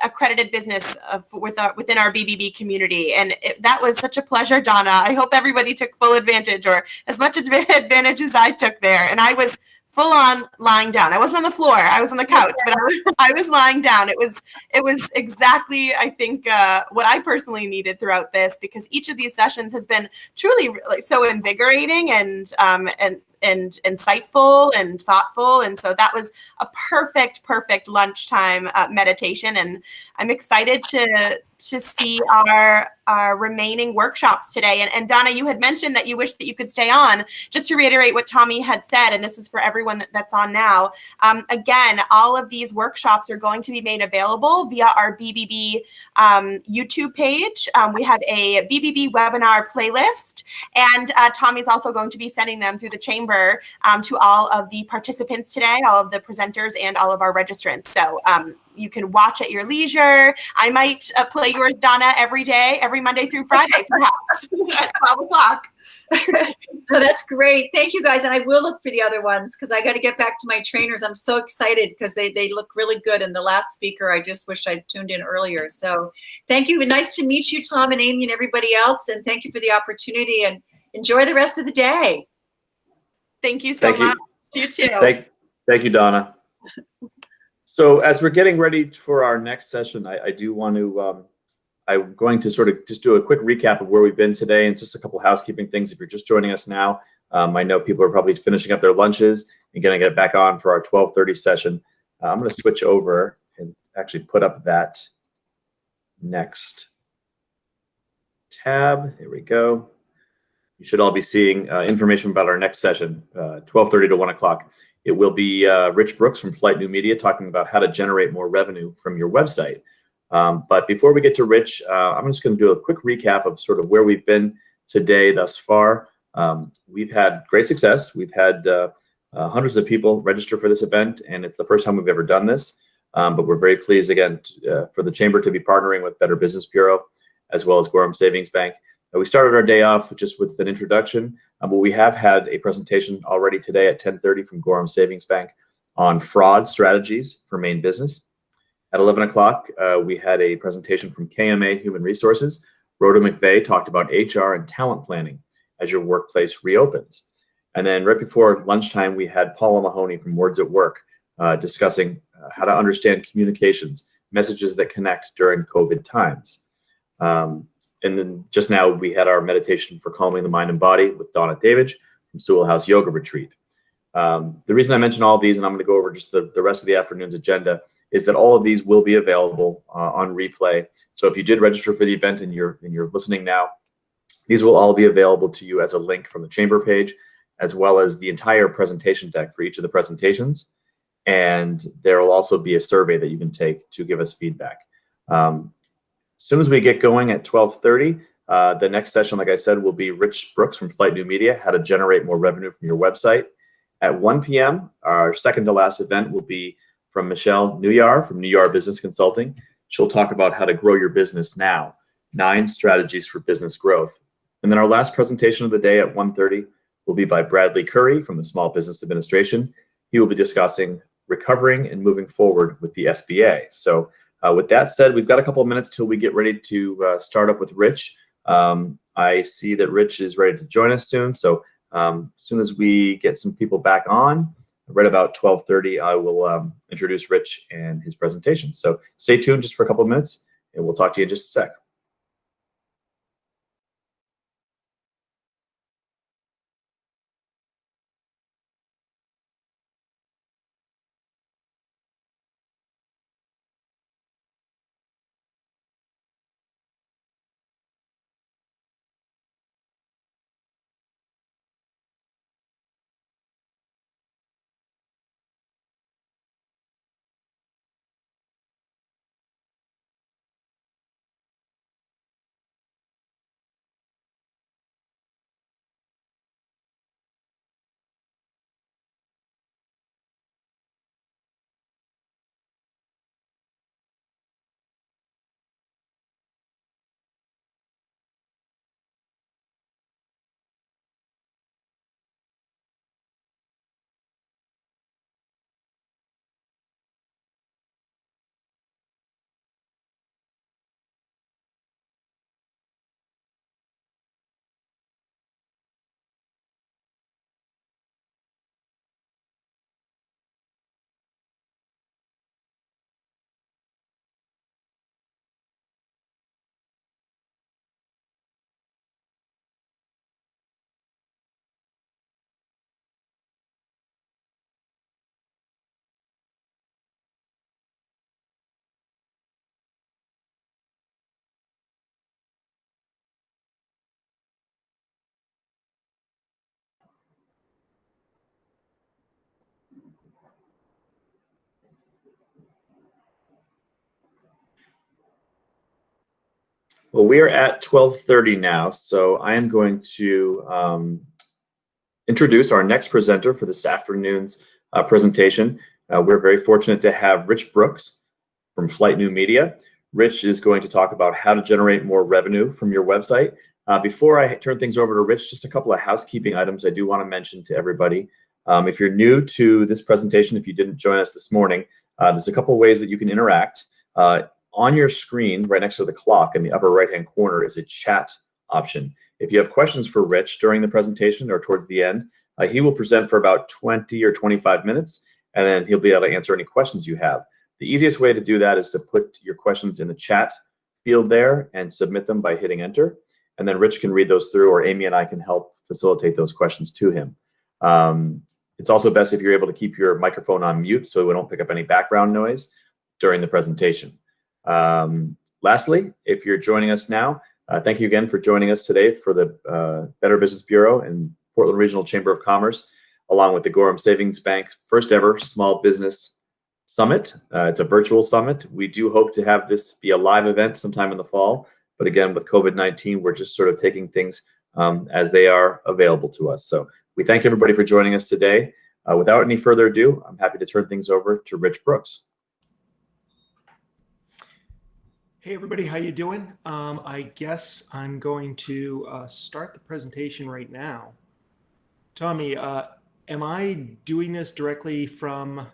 accredited business within our BBB community. And that was such a pleasure, Donna. I hope everybody took full advantage, or as much advantage as I took there. And I was full on lying down. I wasn't on the floor. I was on the couch, but I was lying down. It was exactly, I think, what I personally needed throughout this, because each of these sessions has been truly so invigorating and insightful and thoughtful. And so that was a perfect lunchtime meditation. And I'm excited to see our remaining workshops today. And Donna, you had mentioned that you wish that you could stay on. Just to reiterate what Tommy had said, and this is for everyone that's on now. Again, all of these workshops are going to be made available via our BBB YouTube page. We have a BBB webinar playlist, and Tommy's also going to be sending them through the chamber to all of the participants today, all of the presenters, and all of our registrants. So you can watch at your leisure. I might play yours, Donna, every day, every Monday through Friday, perhaps at 12 o'clock. No, that's great. Thank you, guys. And I will look for the other ones because I got to get back to my trainers. I'm so excited because they look really good. And the last speaker, I just wished I'd tuned in earlier. So thank you. Nice to meet you, Tom and Amy and everybody else. And thank you for the opportunity, and enjoy the rest of the day. Thank you so much. You too. Thank you, Donna. So as we're getting ready for our next session, I do want to, I'm going to sort of just do a quick recap of where we've been today and just a couple housekeeping things. If you're just joining us now, I know people are probably finishing up their lunches and going to get back on for our 12:30 session. I'm going to switch over and actually put up that next tab. There we go. You should all be seeing information about our next session, 12:30 to 1 o'clock. It will be Rich Brooks from Flight New Media talking about how to generate more revenue from your website. But before we get to Rich, I'm just going to do a quick recap of sort of where we've been today thus far. We've had great success. We've had hundreds of people register for this event, and it's the first time we've ever done this. But we're very pleased, again, for the Chamber to be partnering with Better Business Bureau as well as Gorham Savings Bank. We started our day off just with an introduction, but we have had a presentation already today at 10:30 from Gorham Savings Bank on fraud strategies for Maine business. At 11 o'clock, we had a presentation from KMA Human Resources Rhoda McVeigh talked about HR and talent planning as your workplace reopens. And then right before lunchtime, we had Paula Mahoney from Words at Work discussing how to understand communications, messages that connect during COVID times. And then just now we had our meditation for calming the mind and body with Donna Davidge from Sewell House Yoga Retreat. The reason I mention all of these, and I'm going to go over just the rest of the afternoon's agenda, is that all of these will be available on replay. So if you did register for the event and you're listening now, these will all be available to you as a link from the Chamber page, as well as the entire presentation deck for each of the presentations. And there will also be a survey that you can take to give us feedback. As soon as we get going at 12:30, the next session, like I said, will be Rich Brooks from Flight New Media, how to generate more revenue from your website. At 1 p.m., our second to last event will be from Michelle Nuyar from Nuyar Business Consulting. She'll talk about how to grow your business now, 9 strategies for business growth. And then our last presentation of the day at 1:30 will be by Bradley Curry from the Small Business Administration. He will be discussing recovering and moving forward with the SBA. So with that said, we've got a couple of minutes till we get ready to start up with Rich. I see that Rich is ready to join us soon. So as soon as we get some people back on, right about 12:30, I will introduce Rich and his presentation. So stay tuned just for a couple of minutes, and we'll talk to you in just a sec. Well, we are at 12:30 now, so I am going to introduce our next presenter for this afternoon's presentation. We're very fortunate to have Rich Brooks from Flight New Media. Rich is going to talk about how to generate more revenue from your website. Before I turn things over to Rich, just a couple of housekeeping items I do want to mention to everybody. If you're new to this presentation, if you didn't join us this morning, there's a couple of ways that you can interact. On your screen, right next to the clock in the upper right-hand corner is a chat option. If you have questions for Rich during the presentation or towards the end, he will present for about 20 or 25 minutes, and then he'll be able to answer any questions you have. The easiest way to do that is to put your questions in the chat field there and submit them by hitting enter. And then Rich can read those through, or Amy and I can help facilitate those questions to him. It's also best if you're able to keep your microphone on mute so we don't pick up any background noise during the presentation. Lastly, if you're joining us now, thank you again for joining us today for the Better Business Bureau and Portland Regional Chamber of Commerce, along with the Gorham Savings Bank first ever Small Business Summit. It's a virtual summit. We do hope to have this be a live event sometime in the fall, but again, with COVID-19, we're just sort of taking things as they are available to us. So we thank everybody for joining us today. Without any further ado, I'm happy to turn things over to Rich Brooks. Hey everybody, how you doing? I guess I'm going to start the presentation right now. Tommy, am I doing this directly from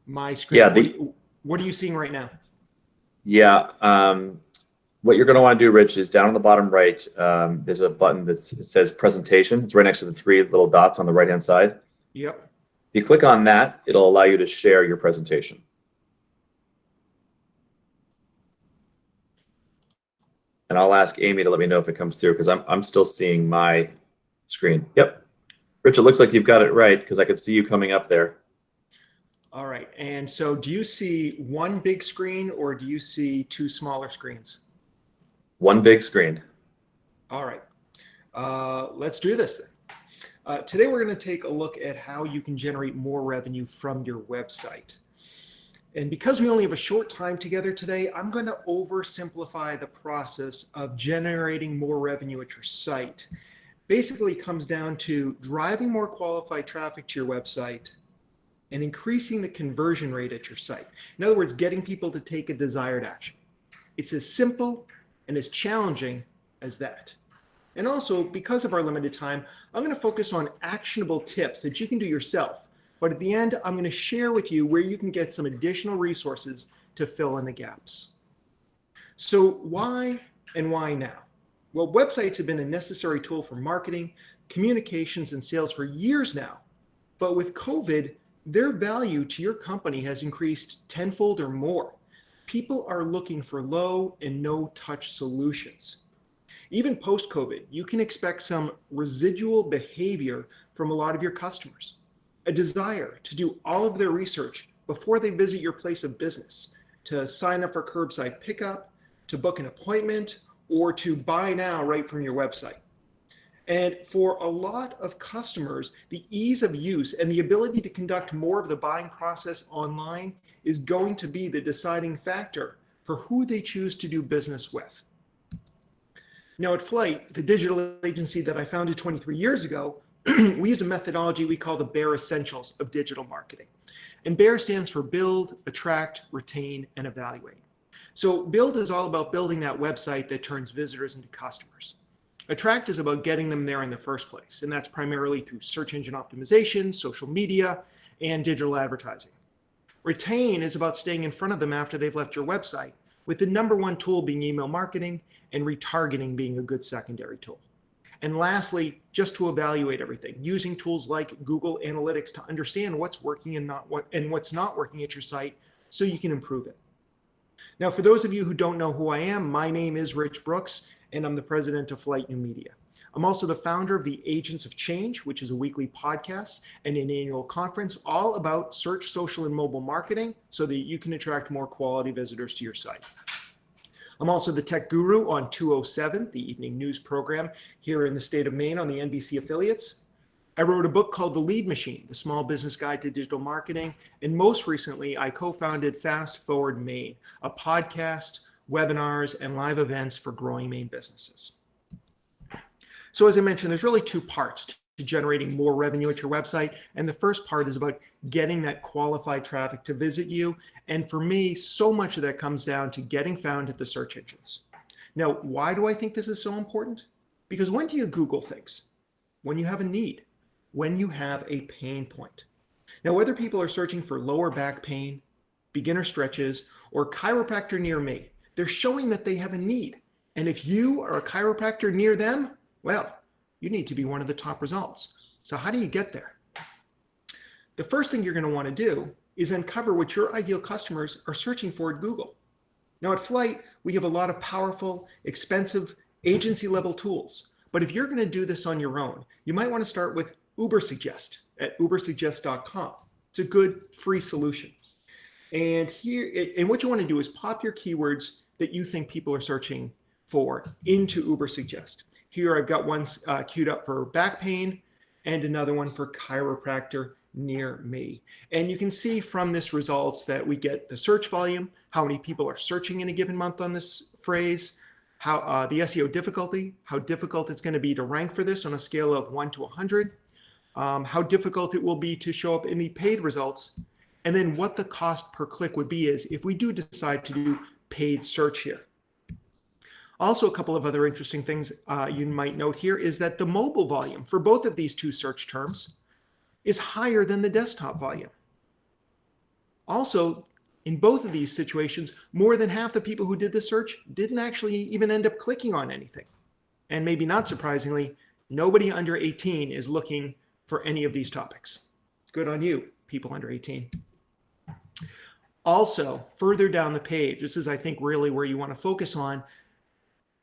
my screen? Yeah. What are you seeing right now? Yeah. what you're going to want to do, Rich, is down on the bottom right, there's a button that says presentation. It's right next to the 3 little dots on the right-hand side. Yep. If you click on that, it'll allow you to share your presentation. And I'll ask Amy to let me know if it comes through, because I'm still seeing my screen. Yep. Rich, it looks like you've got it right, because I could see you coming up there. All right. And so do you see one big screen or do you see 2 smaller screens? One big screen. All right. Let's do this then. Today we're going to take a look at how you can generate more revenue from your website. And because we only have a short time together today, I'm going to oversimplify the process of generating more revenue at your site. Basically, it comes down to driving more qualified traffic to your website and increasing the conversion rate at your site. In other words, getting people to take a desired action. It's as simple and as challenging as that. And also, because of our limited time, I'm going to focus on actionable tips that you can do yourself. But at the end, I'm going to share with you where you can get some additional resources to fill in the gaps. So why and why now? Well, websites have been a necessary tool for marketing, communications, and sales for years now. But with COVID, their value to your company has increased tenfold or more. People are looking for low and no touch solutions. Even post-COVID, you can expect some residual behavior from a lot of your customers. A desire to do all of their research before they visit your place of business, to sign up for curbside pickup, to book an appointment, or to buy now right from your website. And for a lot of customers, the ease of use and the ability to conduct more of the buying process online is going to be the deciding factor for who they choose to do business with. Now at Flight, the digital agency that I founded 23 years ago, we use a methodology we call the BEAR Essentials of digital marketing. And BEAR stands for build, attract, retain, and evaluate. So build is all about building that website that turns visitors into customers. Attract is about getting them there in the first place, and that's primarily through search engine optimization, social media, and digital advertising. Retain is about staying in front of them after they've left your website, with the #1 tool being email marketing and retargeting being a good secondary tool. And lastly, just to evaluate everything, using tools like Google Analytics to understand what's working and what's not working at your site so you can improve it. Now, for those of you who don't know who I am, my name is Rich Brooks, and I'm the president of Flight New Media. I'm also the founder of the Agents of Change, which is a weekly podcast and an annual conference all about search, social, and mobile marketing so that you can attract more quality visitors to your site. I'm also the tech guru on 207, the evening news program here in the state of Maine on the NBC affiliates. I wrote a book called The Lead Machine, The Small Business Guide to Digital Marketing. And most recently, I co-founded Fast Forward Maine, a podcast, webinars, and live events for growing Maine businesses. So as I mentioned, there's really 2 parts to generating more revenue at your website. And the first part is about getting that qualified traffic to visit you. And for me, so much of that comes down to getting found at the search engines. Now, why do I think this is so important? Because when do you Google things? When you have a need, when you have a pain point. Now, whether people are searching for lower back pain, beginner stretches, or chiropractor near me, they're showing that they have a need. And if you are a chiropractor near them, well, you need to be one of the top results. So how do you get there? The first thing you're going to want to do is uncover what your ideal customers are searching for at Google. Now at Flight, we have a lot of powerful, expensive agency level tools. But if you're going to do this on your own, you might want to start with Ubersuggest at ubersuggest.com. It's a good free solution. And what you want to do is pop your keywords that you think people are searching for into Ubersuggest. Here I've got one queued up for back pain and another one for chiropractor near me. And you can see from this results that we get the search volume, how many people are searching in a given month on this phrase, how the SEO difficulty, how difficult it's going to be to rank for this on a scale of 1 to 100, how difficult it will be to show up in the paid results, and then what the cost per click would be is if we do decide to do paid search here. Also, a couple of other interesting things you might note here is that the mobile volume for both of these 2 search terms is higher than the desktop volume. Also, in both of these situations, more than half the people who did the search didn't actually even end up clicking on anything. And maybe not surprisingly, nobody under 18 is looking for any of these topics. Good on you, people under 18. Also, further down the page, this is, I think, really where you want to focus on,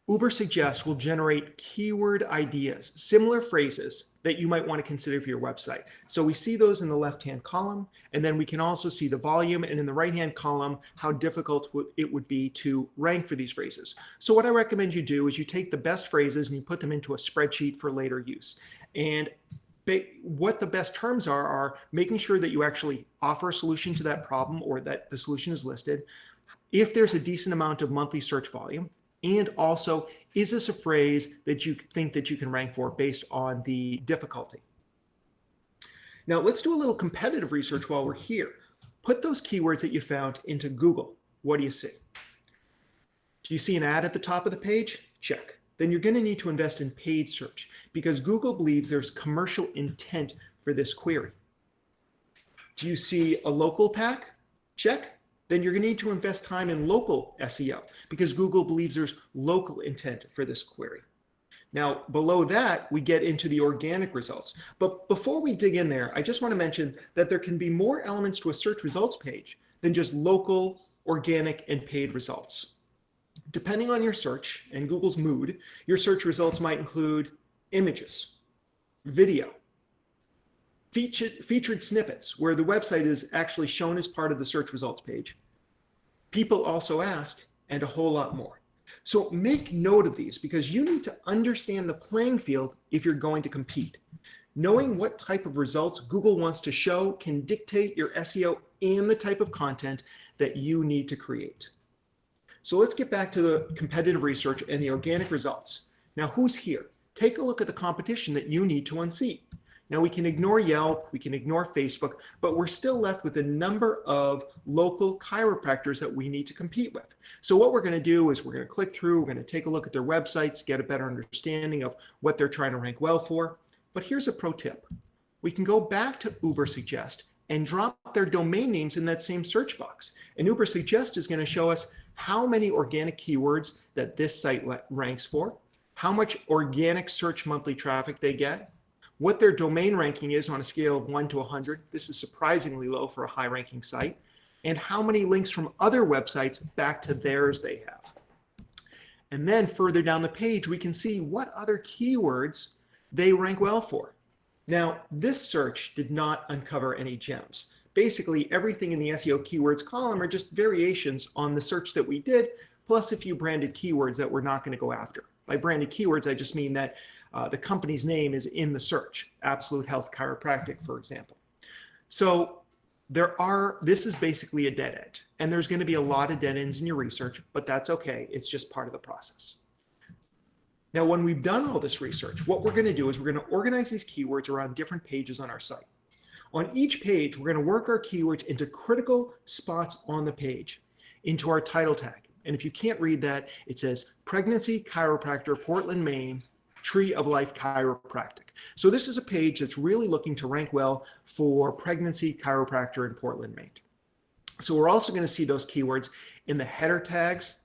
Ubersuggest will generate keyword ideas, similar phrases that you might want to consider for your website. So we see those in the left-hand column, and then we can also see the volume, and in the right-hand column, how difficult it would be to rank for these phrases. So what I recommend you do is you take the best phrases and you put them into a spreadsheet for later use. And what the best terms are making sure that you actually offer a solution to that problem or that the solution is listed, if there's a decent amount of monthly search volume, and also, is this a phrase that you think that you can rank for based on the difficulty? Now, let's do a little competitive research while we're here. Put those keywords that you found into Google. What do you see? Do you see an ad at the top of the page? Check. Then you're going to need to invest in paid search because Google believes there's commercial intent for this query. Do you see a local pack? Check. Then you're going to need to invest time in local SEO because Google believes there's local intent for this query. Now, below that, we get into the organic results. But before we dig in there, I just want to mention that there can be more elements to a search results page than just local, organic, and paid results. Depending on your search and Google's mood, your search results might include images, video, featured snippets where the website is actually shown as part of the search results page. People also ask, and a whole lot more. So make note of these because you need to understand the playing field if you're going to compete. Knowing what type of results Google wants to show can dictate your SEO and the type of content that you need to create. So let's get back to the competitive research and the organic results. Now, who's here? Take a look at the competition that you need to unseat. Now we can ignore Yelp, we can ignore Facebook, but we're still left with a number of local chiropractors that we need to compete with. So what we're going to do is we're going to click through, we're going to take a look at their websites, get a better understanding of what they're trying to rank well for. But here's a pro tip. We can go back to Ubersuggest and drop their domain names in that same search box. And Ubersuggest is going to show us how many organic keywords that this site ranks for, how much organic search monthly traffic they get, what their domain ranking is on a scale of 1 to 100. This is surprisingly low for a high ranking site, and how many links from other websites back to theirs they have. And then further down the page, we can see what other keywords they rank well for. Now, this search did not uncover any gems. Basically, everything in the SEO keywords column are just variations on the search that we did, plus a few branded keywords that we're not going to go after. By branded keywords, I just mean that the company's name is in the search, Absolute Health Chiropractic, for example. So this is basically a dead end, and there's going to be a lot of dead ends in your research, but that's okay. It's just part of the process. Now, when we've done all this research, what we're going to do is we're going to organize these keywords around different pages on our site. On each page, we're going to work our keywords into critical spots on the page, into our title tag. And if you can't read that, it says Pregnancy Chiropractor, Portland, Maine, Tree of Life Chiropractic. So this is a page that's really looking to rank well for pregnancy chiropractor in Portland, Maine. So we're also going to see those keywords in the header tags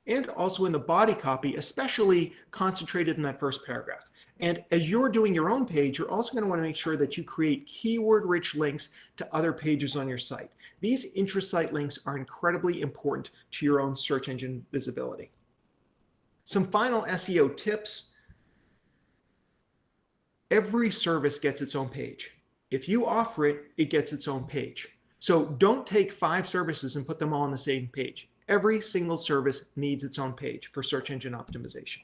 and also in the body copy, especially concentrated in that first paragraph. And as you're doing your own page, you're also going to want to make sure that you create keyword-rich links to other pages on your site. These intra-site links are incredibly important to your own search engine visibility. Some final SEO tips. Every service gets its own page. If you offer it, it gets its own page. So don't take 5 services and put them all on the same page. Every single service needs its own page for search engine optimization.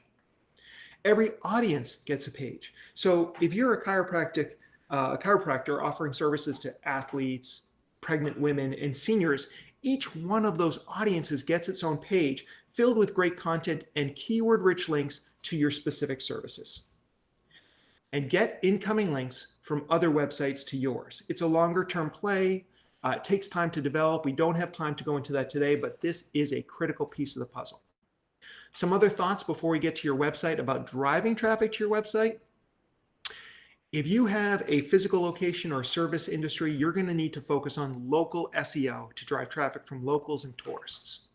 Every audience gets a page. So if you're a chiropractor offering services to athletes, pregnant women, and seniors, each one of those audiences gets its own page filled with great content and keyword-rich links to your specific services. And get incoming links from other websites to yours. It's a longer-term play. It takes time to develop. We don't have time to go into that today, but this is a critical piece of the puzzle. Some other thoughts before we get to your website about driving traffic to your website. If you have a physical location or service industry, you're going to need to focus on local SEO to drive traffic from locals and tourists.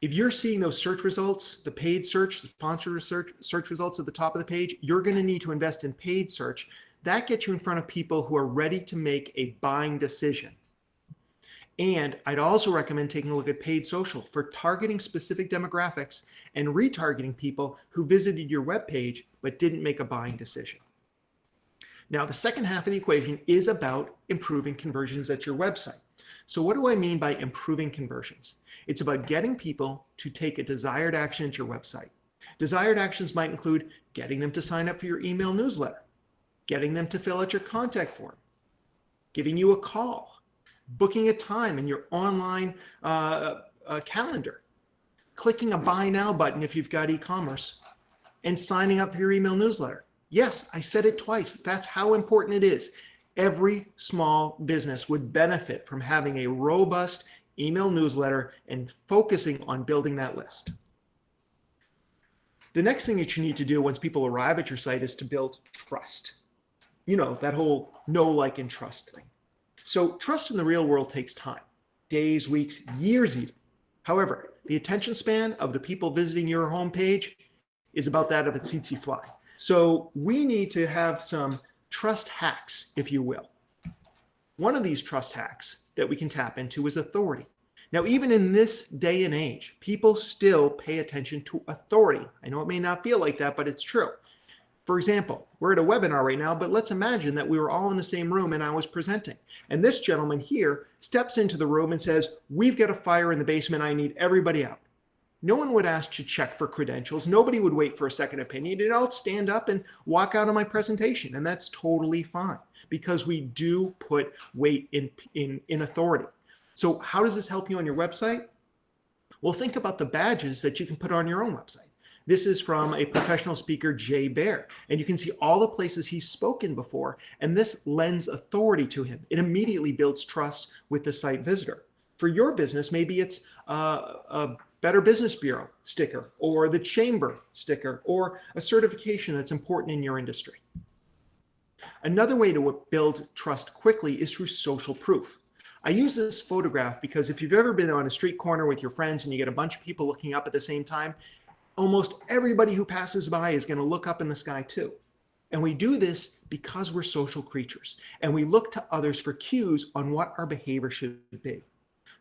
If you're seeing those search results, the paid search, the sponsored search results at the top of the page, you're going to need to invest in paid search. That gets you in front of people who are ready to make a buying decision. And I'd also recommend taking a look at paid social for targeting specific demographics and retargeting people who visited your webpage but didn't make a buying decision. Now, the second half of the equation is about improving conversions at your website. So what do I mean by improving conversions? It's about getting people to take a desired action at your website. Desired actions might include getting them to sign up for your email newsletter, getting them to fill out your contact form, giving you a call, booking a time in your online calendar, clicking a buy now button if you've got e-commerce, and signing up for your email newsletter. Yes, I said it twice. That's how important it is. Every small business would benefit from having a robust email newsletter and focusing on building that list. The next thing that you need to do once people arrive at your site is to build trust. You know, that whole know, like, and trust thing. So trust in the real world takes time, days, weeks, years even. However, the attention span of the people visiting your homepage is about that of a tsetse fly. So we need to have some trust hacks, if you will. One of these trust hacks that we can tap into is authority. Now, even in this day and age, people still pay attention to authority. I know it may not feel like that, but it's true. For example, we're at a webinar right now, but let's imagine that we were all in the same room and I was presenting. And this gentleman here steps into the room and says, "We've got a fire in the basement. I need everybody out." No one would ask to check for credentials. Nobody would wait for a second opinion. And I'll stand up and walk out of my presentation. And that's totally fine because we do put weight in authority. So how does this help you on your website? Well, think about the badges that you can put on your own website. This is from a professional speaker, Jay Baer. And you can see all the places he's spoken before. And this lends authority to him. It immediately builds trust with the site visitor. For your business, maybe it's a Better Business Bureau sticker or the Chamber sticker or a certification that's important in your industry. Another way to build trust quickly is through social proof. I use this photograph because if you've ever been on a street corner with your friends and you get a bunch of people looking up at the same time, almost everybody who passes by is going to look up in the sky too. And we do this because we're social creatures and we look to others for cues on what our behavior should be.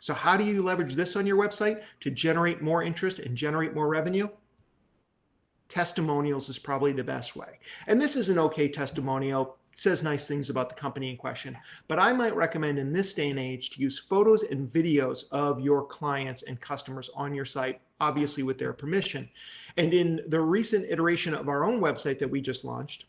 So how do you leverage this on your website to generate more interest and generate more revenue? Testimonials is probably the best way. And this is an okay testimonial. It says nice things about the company in question, but I might recommend in this day and age to use photos and videos of your clients and customers on your site, obviously with their permission. And in the recent iteration of our own website that we just launched,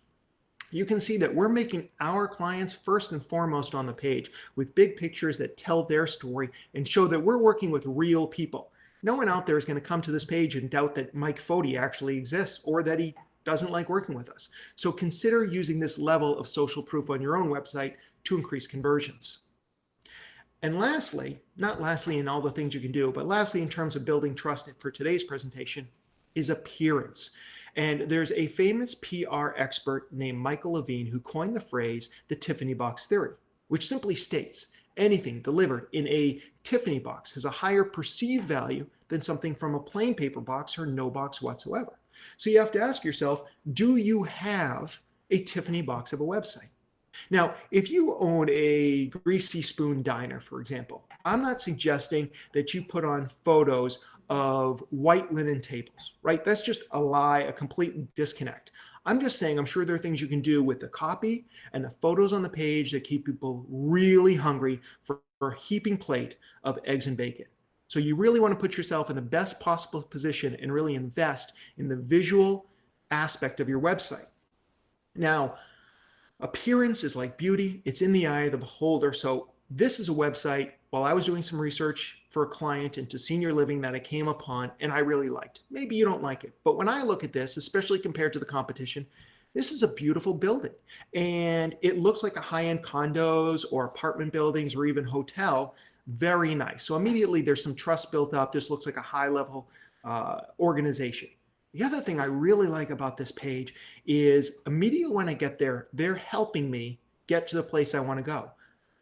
you can see that we're making our clients first and foremost on the page with big pictures that tell their story and show that we're working with real people. No one out there is going to come to this page and doubt that Mike Foti actually exists or that he doesn't like working with us. So consider using this level of social proof on your own website to increase conversions. And lastly, not lastly in all the things you can do, but lastly in terms of building trust for today's presentation is appearance. And there's a famous PR expert named Michael Levine who coined the phrase the Tiffany box theory, which simply states anything delivered in a Tiffany box has a higher perceived value than something from a plain paper box or no box whatsoever. So you have to ask yourself, do you have a Tiffany box of a website? Now, if you own a Greasy Spoon diner, for example, I'm not suggesting that you put on photos of white linen tables, right? That's just a lie, a complete disconnect. I'm just saying, I'm sure there are things you can do with the copy and the photos on the page that keep people really hungry for a heaping plate of eggs and bacon. So you really want to put yourself in the best possible position and really invest in the visual aspect of your website. Now, appearance is like beauty. It's in the eye of the beholder. So this is a website, while I was doing some research for a client into senior living that I came upon and I really liked. Maybe you don't like it, but when I look at this, especially compared to the competition, this is a beautiful building and it looks like a high-end condos or apartment buildings or even hotel. Very nice. So immediately there's some trust built up. This looks like a high-level organization. The other thing I really like about this page is immediately when I get there, they're helping me get to the place I want to go.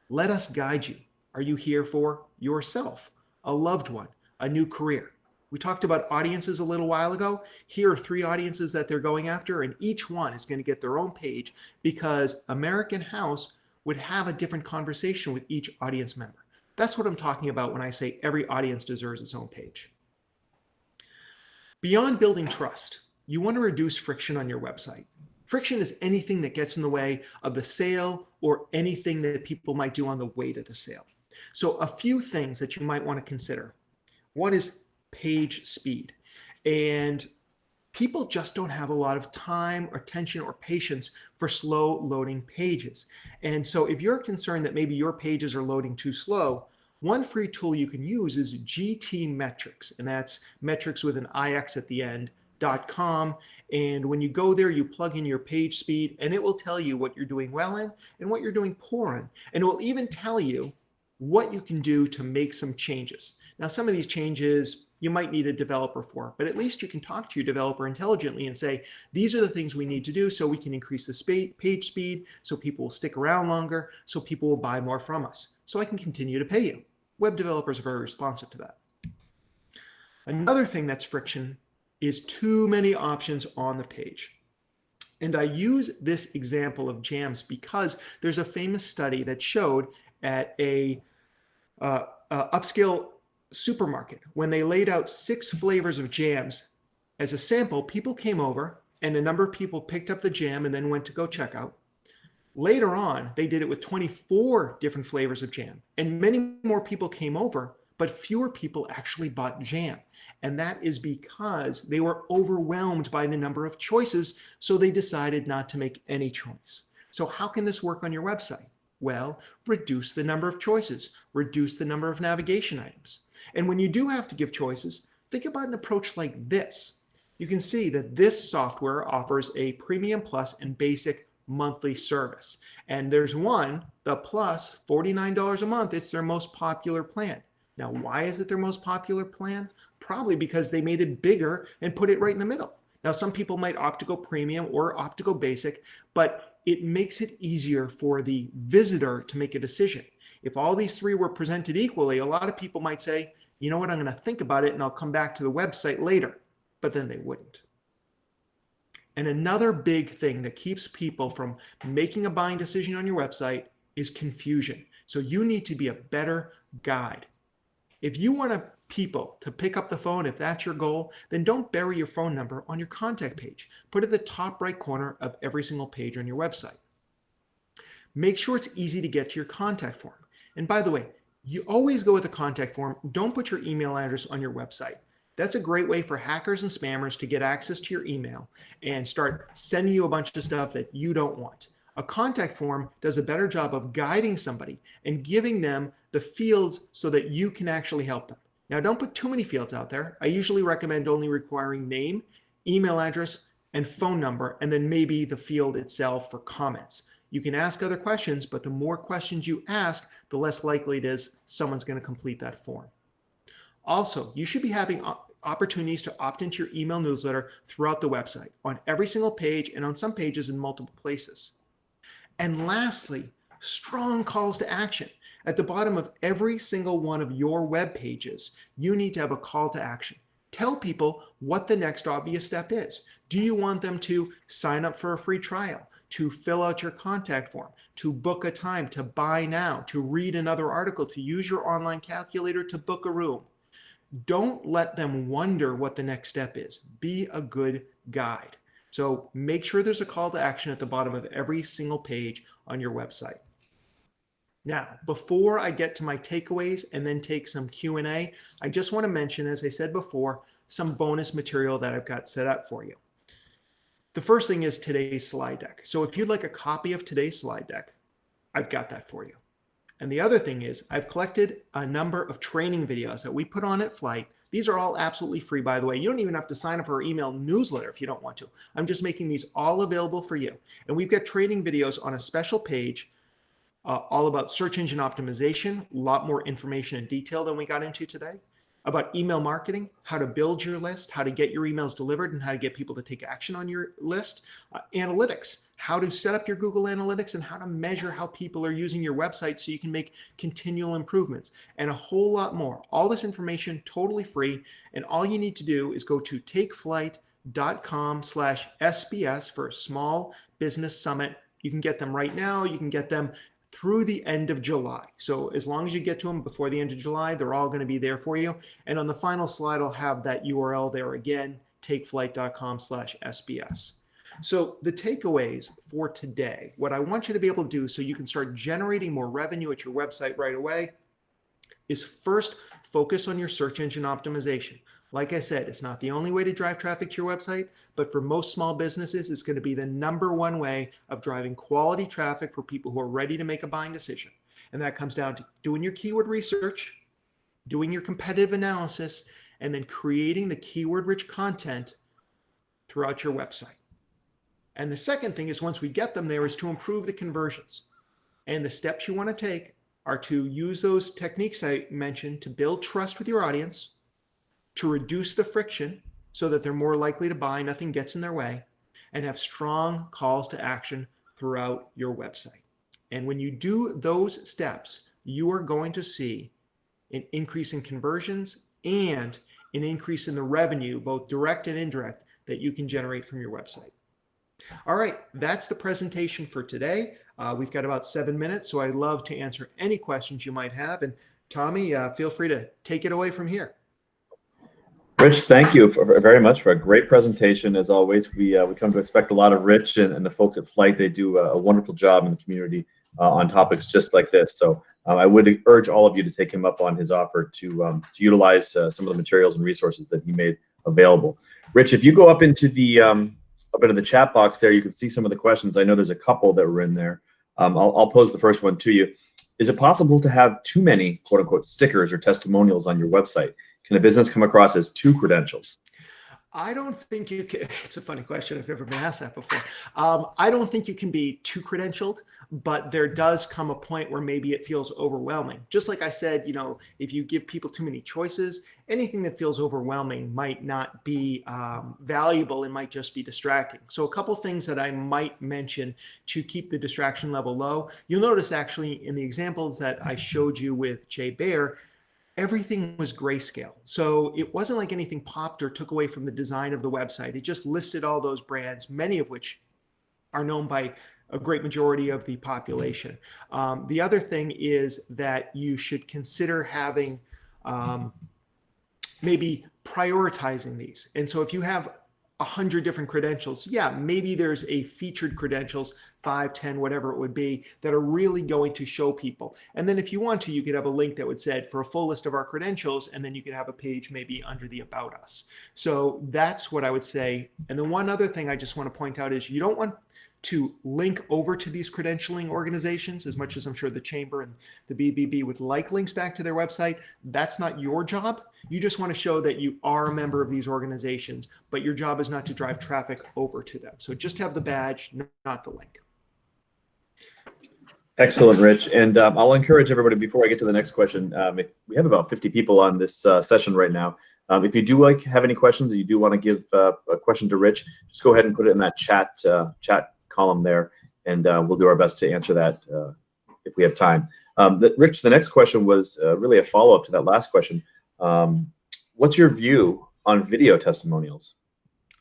Let us guide you. Are you here for yourself, a loved one, a new career? We talked about audiences a little while ago. Here are 3 audiences that they're going after, and each one is going to get their own page because American House would have a different conversation with each audience member. That's what I'm talking about when I say every audience deserves its own page. Beyond building trust, you want to reduce friction on your website. Friction is anything that gets in the way of the sale or anything that people might do on the way to the sale. So a few things that you might want to consider. One is page speed. And people just don't have a lot of time or attention or patience for slow loading pages. And so if you're concerned that maybe your pages are loading too slow, one free tool you can use is GTmetrix, and that's metrics with an IX at the end, .com. And when you go there, you plug in your page speed and it will tell you what you're doing well in and what you're doing poor in. And it will even tell you what you can do to make some changes. Now, some of these changes you might need a developer for, but at least you can talk to your developer intelligently and say, these are the things we need to do so we can increase the page speed, so people will stick around longer, so people will buy more from us, so I can continue to pay you. Web developers are very responsive to that. Another thing that's friction is too many options on the page. And I use this example of jams because there's a famous study that showed at a upscale supermarket, when they laid out 6 flavors of jams as a sample, people came over and a number of people picked up the jam and then went to go check out. Later on, they did it with 24 different flavors of jam, and many more people came over, but fewer people actually bought jam. And that is because they were overwhelmed by the number of choices, so they decided not to make any choice. So how can this work on your website? Well, reduce the number of choices, reduce the number of navigation items. And when you do have to give choices, think about an approach like this. You can see that this software offers a Premium Plus and Basic monthly service. And there's one, the Plus, $49 a month. It's their most popular plan. Now, why is it their most popular plan? Probably because they made it bigger and put it right in the middle. Now, some people might opt to go Premium or opt to go Basic, but it makes it easier for the visitor to make a decision. If all these 3 were presented equally, a lot of people might say, you know what, I'm going to think about it and I'll come back to the website later, but then they wouldn't. And another big thing that keeps people from making a buying decision on your website is confusion. So you need to be a better guide. If you want people to pick up the phone, if that's your goal, then don't bury your phone number on your contact page. Put it at the top right corner of every single page on your website. Make sure it's easy to get to your contact form. And by the way, you always go with a contact form. Don't put your email address on your website. That's a great way for hackers and spammers to get access to your email and start sending you a bunch of stuff that you don't want. A contact form does a better job of guiding somebody and giving them the fields so that you can actually help them. Now, don't put too many fields out there. I usually recommend only requiring name, email address, and phone number, and then maybe the field itself for comments. You can ask other questions, but the more questions you ask, the less likely it is someone's going to complete that form. Also, you should be having opportunities to opt into your email newsletter throughout the website, on every single page and on some pages in multiple places. And lastly, strong calls to action. At the bottom of every single one of your web pages, you need to have a call to action. Tell people what the next obvious step is. Do you want them to sign up for a free trial, to fill out your contact form, to book a time, to buy now, to read another article, to use your online calculator to book a room? Don't let them wonder what the next step is. Be a good guide. So make sure there's a call to action at the bottom of every single page on your website. Now, before I get to my takeaways and then take some Q&A, I just want to mention, as I said before, some bonus material that I've got set up for you. The first thing is today's slide deck. So if you'd like a copy of today's slide deck, I've got that for you. And the other thing is I've collected a number of training videos that we put on at Flight. These are all absolutely free, by the way. You don't even have to sign up for our email newsletter if you don't want to. I'm just making these all available for you. And we've got training videos on a special page all about search engine optimization, a lot more information and detail than we got into today. about email marketing, how to build your list, how to get your emails delivered, and how to get people to take action on your list. Analytics, how to set up your Google Analytics and how to measure how people are using your website so you can make continual improvements, and a whole lot more. All this information totally free, and all you need to do is go to takeflight.com/SBS for a small business summit. You can get them right now. You can get them through the end of July. So as long as you get to them before the end of July, they're all going to be there for you. And on the final slide, I'll have that URL there again, takeflight.com/SBS. So the takeaways for today, what I want you to be able to do so you can start generating more revenue at your website right away is first focus on your search engine optimization. Like I said, it's not the only way to drive traffic to your website, but for most small businesses, it's going to be the #1 way of driving quality traffic for people who are ready to make a buying decision. And that comes down to doing your keyword research, doing your competitive analysis, and then creating the keyword-rich content throughout your website. And the second thing is, once we get them there, is to improve the conversions. And the steps you want to take are to use those techniques I mentioned to build trust with your audience, to reduce the friction so that they're more likely to buy, nothing gets in their way, and have strong calls to action throughout your website. And when you do those steps, you are going to see an increase in conversions and an increase in the revenue, both direct and indirect, that you can generate from your website. All right, that's the presentation for today. We've got about 7 minutes, so I'd love to answer any questions you might have. And Tommy, feel free to take it away from here. Rich, thank you very much for a great presentation. As always, we come to expect a lot of Rich and the folks at Flight. They do a wonderful job in the community on topics just like this. So I would urge all of you to take him up on his offer to utilize some of the materials and resources that he made available. Rich, if you go up into the chat box there, you can see some of the questions. I know there's a couple that were in there. I'll pose the first one to you. Is it possible to have too many quote unquote stickers or testimonials on your website? Can a business come across as too credentialed? I don't think you can. It's a funny question. I've never been asked that before. I don't think you can be too credentialed, but there does come a point where maybe it feels overwhelming. Just like I said, you know, if you give people too many choices, anything that feels overwhelming might not be valuable and might just be distracting. So a couple things that I might mention to keep the distraction level low. You'll notice actually in the examples that I showed you with Jay Baer, everything was grayscale. So it wasn't like anything popped or took away from the design of the website. It just listed all those brands, many of which are known by a great majority of the population. The other thing is that you should consider having maybe prioritizing these. And so if you have 100 different credentials, yeah, maybe there's a featured credentials, 5, 10, whatever it would be, that are really going to show people. And then if you want to, you could have a link that would say for a full list of our credentials, and then you could have a page maybe under the About Us. So that's what I would say. And the one other thing I just want to point out is you don't want to link over to these credentialing organizations, as much as I'm sure the Chamber and the BBB would like links back to their website. That's not your job. You just want to show that you are a member of these organizations, but your job is not to drive traffic over to them. So just have the badge, not the link. Excellent, Rich. And I'll encourage everybody, before I get to the next question, we have about 50 people on this session right now. If you do have any questions, or you do want to give a question to Rich, just go ahead and put it in that chat column there, and we'll do our best to answer that if we have time. Rich, the next question was really a follow-up to that last question. What's your view on video testimonials?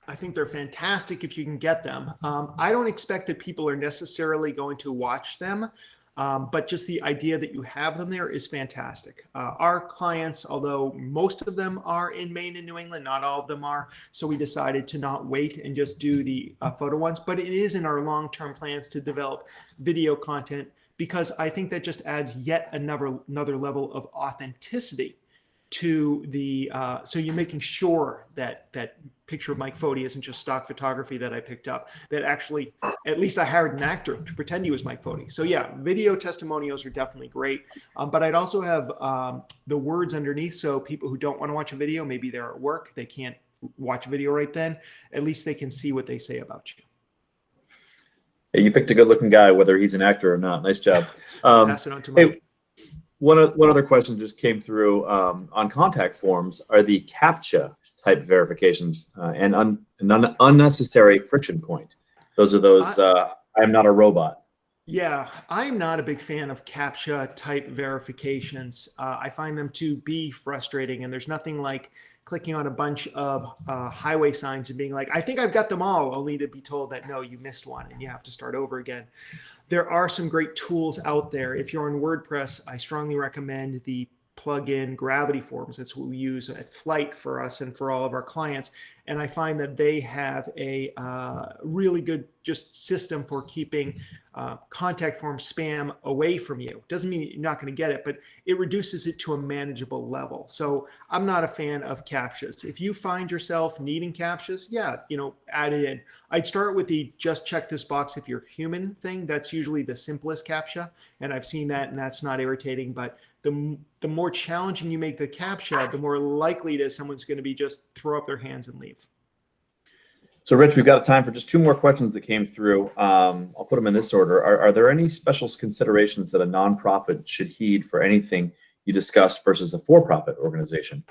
I think they're fantastic if you can get them. I don't expect that people are necessarily going to watch them, but just the idea that you have them there is fantastic. Our clients, although most of them are in Maine and New England, not all of them are, so we decided to not wait and just do the photo ones, but it is in our long-term plans to develop video content, because I think that just adds yet another level of authenticity to the, so you're making sure that that picture of Mike Foti isn't just stock photography that I picked up, that actually, at least I hired an actor to pretend he was Mike Foti. So yeah, video testimonials are definitely great. But I'd also have the words underneath, so people who don't want to watch a video, maybe they're at work, they can't watch a video right then, at least they can see what they say about you. Hey, you picked a good looking guy, whether he's an actor or not. Nice job. Pass it on to Mike. Hey, One other question just came through on contact forms. Are the CAPTCHA type verifications an unnecessary friction point? Those are those, I'm not a robot. Yeah, I'm not a big fan of CAPTCHA type verifications. I find them to be frustrating, and there's nothing like clicking on a bunch of highway signs and being like, I think I've got them all, only to be told that no, you missed one and you have to start over again. There are some great tools out there. If you're on WordPress, I strongly recommend the plugin Gravity Forms. That's what we use at Flight for us and for all of our clients. And I find that they have a really good just system for keeping contact form spam away from you. Doesn't mean you're not going to get it, but it reduces it to a manageable level. So I'm not a fan of CAPTCHAs. If you find yourself needing CAPTCHAs, yeah, add it in. I'd start with the just check this box if you're human thing. That's usually the simplest CAPTCHA. And I've seen that, and that's not irritating, but the more challenging you make the CAPTCHA, the more likely it is someone's going to be just throw up their hands and leave. So Rich, we've got time for just 2 more questions that came through. I'll put them in this order. Are there any special considerations that a nonprofit should heed for anything you discussed versus a for-profit organization?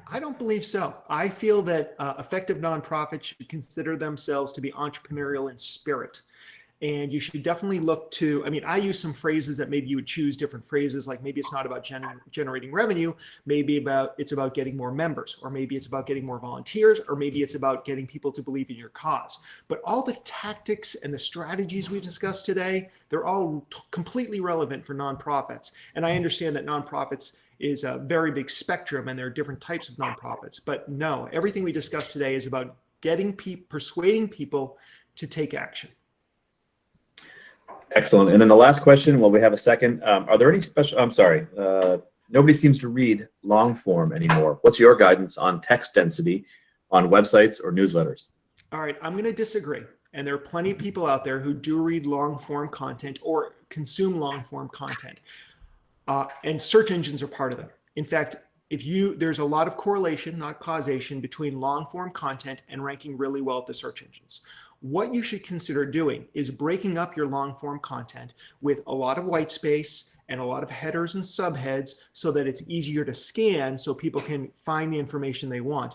I don't believe so. I feel that effective nonprofits should consider themselves to be entrepreneurial in spirit. And you should definitely look to, I use some phrases that maybe you would choose different phrases, like maybe it's not about generating revenue, maybe it's about getting more members, or maybe it's about getting more volunteers, or maybe it's about getting people to believe in your cause. But all the tactics and the strategies we discussed today, they're all completely relevant for nonprofits. And I understand that nonprofits is a very big spectrum and there are different types of nonprofits. But no, everything we discussed today is about persuading people to take action. Excellent. And then the last question, while we have a second, are there any special, nobody seems to read long form anymore. What's your guidance on text density on websites or newsletters? All right, I'm going to disagree. And there are plenty of people out there who do read long form content or consume long form content. And search engines are part of them. In fact, there's a lot of correlation, not causation, between long form content and ranking really well at the search engines. What you should consider doing is breaking up your long form content with a lot of white space and a lot of headers and subheads so that it's easier to scan so people can find the information they want.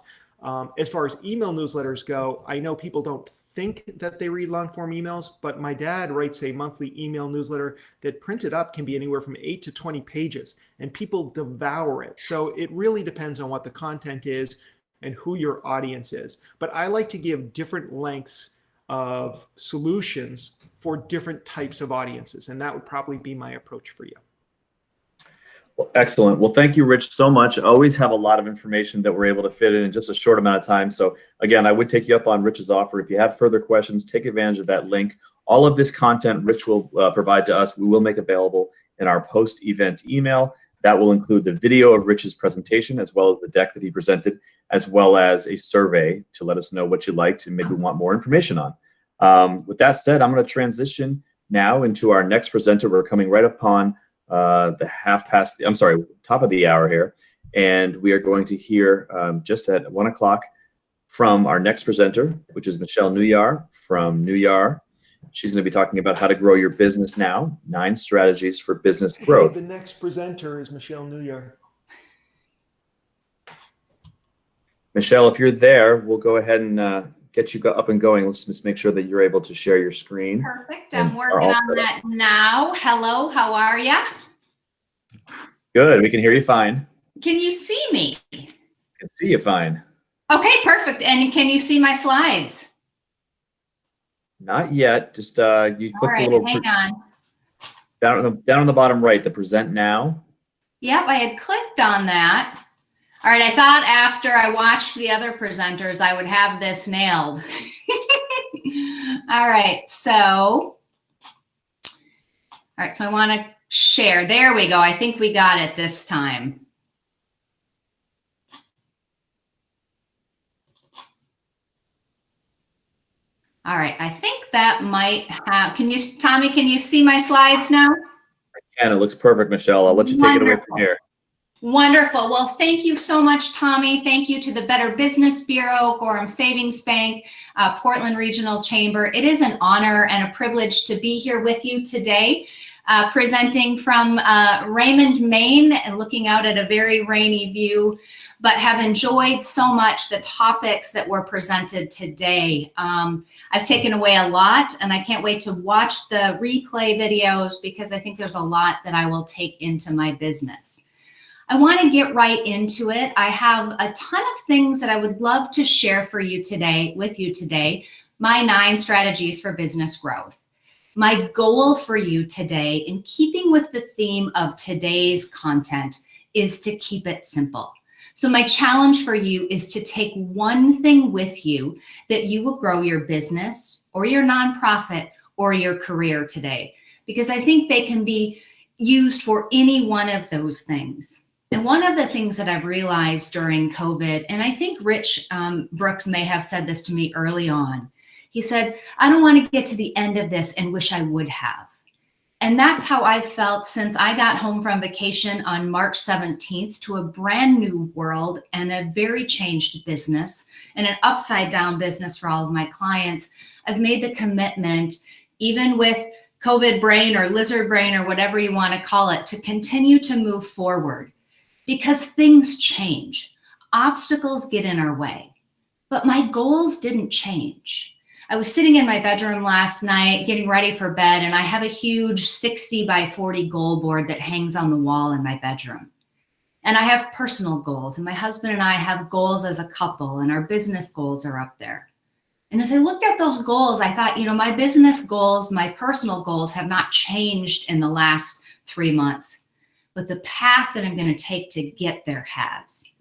As far as email newsletters go, I know people don't think that they read long form emails, but my dad writes a monthly email newsletter that printed up can be anywhere from 8 to 20 pages, and people devour it. So it really depends on what the content is and who your audience is. But I like to give different lengths of solutions for different types of audiences, and that would probably be my approach for you. Well, excellent. Well, thank you, Rich, so much. I always have a lot of information that we're able to fit in just a short amount of time. So again, I would take you up on Rich's offer. If you have further questions, take advantage of that link. All of this content Rich will provide to us, we will make available in our post-event email. That will include the video of Rich's presentation, as well as the deck that he presented, as well as a survey to let us know what you liked and maybe want more information on. With that said, I'm going to transition now into our next presenter. We're coming right upon top of the hour here. And we are going to hear just at 1 o'clock from our next presenter, which is Michelle Nuyar from Nuyar. She's going to be talking about how to grow your business now, 9 strategies for business growth. The next presenter is Michelle Nuyar. Michelle, if you're there, we'll go ahead and get you up and going. Let's just make sure that you're able to share your screen. Perfect. I'm working on that now. Hello, how are ya? Good. We can hear you fine. Can you see me? I can see you fine. Okay, perfect. And can you see my slides? Not yet. Just you click the little hang on. down on the bottom right, the present now. Yep, I had clicked on that. All right, I thought after I watched the other presenters, I would have this nailed. All right, so I want to share. There we go. I think we got it this time. All right, I think that might have, Tommy, can you see my slides now? I can. It looks perfect, Michelle. I'll let you take it away from here. Wonderful. Well, thank you so much, Tommy. Thank you to the Better Business Bureau, Gorham Savings Bank, Portland Regional Chamber. It is an honor and a privilege to be here with you today. presenting from Raymond, Maine, and looking out at a very rainy view, but have enjoyed so much the topics that were presented today. I've taken away a lot, and I can't wait to watch the replay videos because I think there's a lot that I will take into my business. I want to get right into it. I have a ton of things that I would love to share with you today, my 9 strategies for business growth. My goal for you today, in keeping with the theme of today's content, is to keep it simple. So my challenge for you is to take one thing with you that you will grow your business or your nonprofit or your career today, because I think they can be used for any one of those things. And one of the things that I've realized during COVID, and I think Rich Brooks may have said this to me early on, he said, I don't want to get to the end of this and wish I would have. And that's how I've felt since I got home from vacation on March 17th to a brand new world and a very changed business and an upside down business for all of my clients. I've made the commitment, even with COVID brain or lizard brain or whatever you want to call it, to continue to move forward. Because things change, obstacles get in our way, but my goals didn't change. I was sitting in my bedroom last night getting ready for bed, and I have a huge 60 by 40 goal board that hangs on the wall in my bedroom. And I have personal goals, and my husband and I have goals as a couple, and our business goals are up there. And as I looked at those goals, I thought, my business goals, my personal goals have not changed in the last 3 months. But the path that I'm going to take to get there has.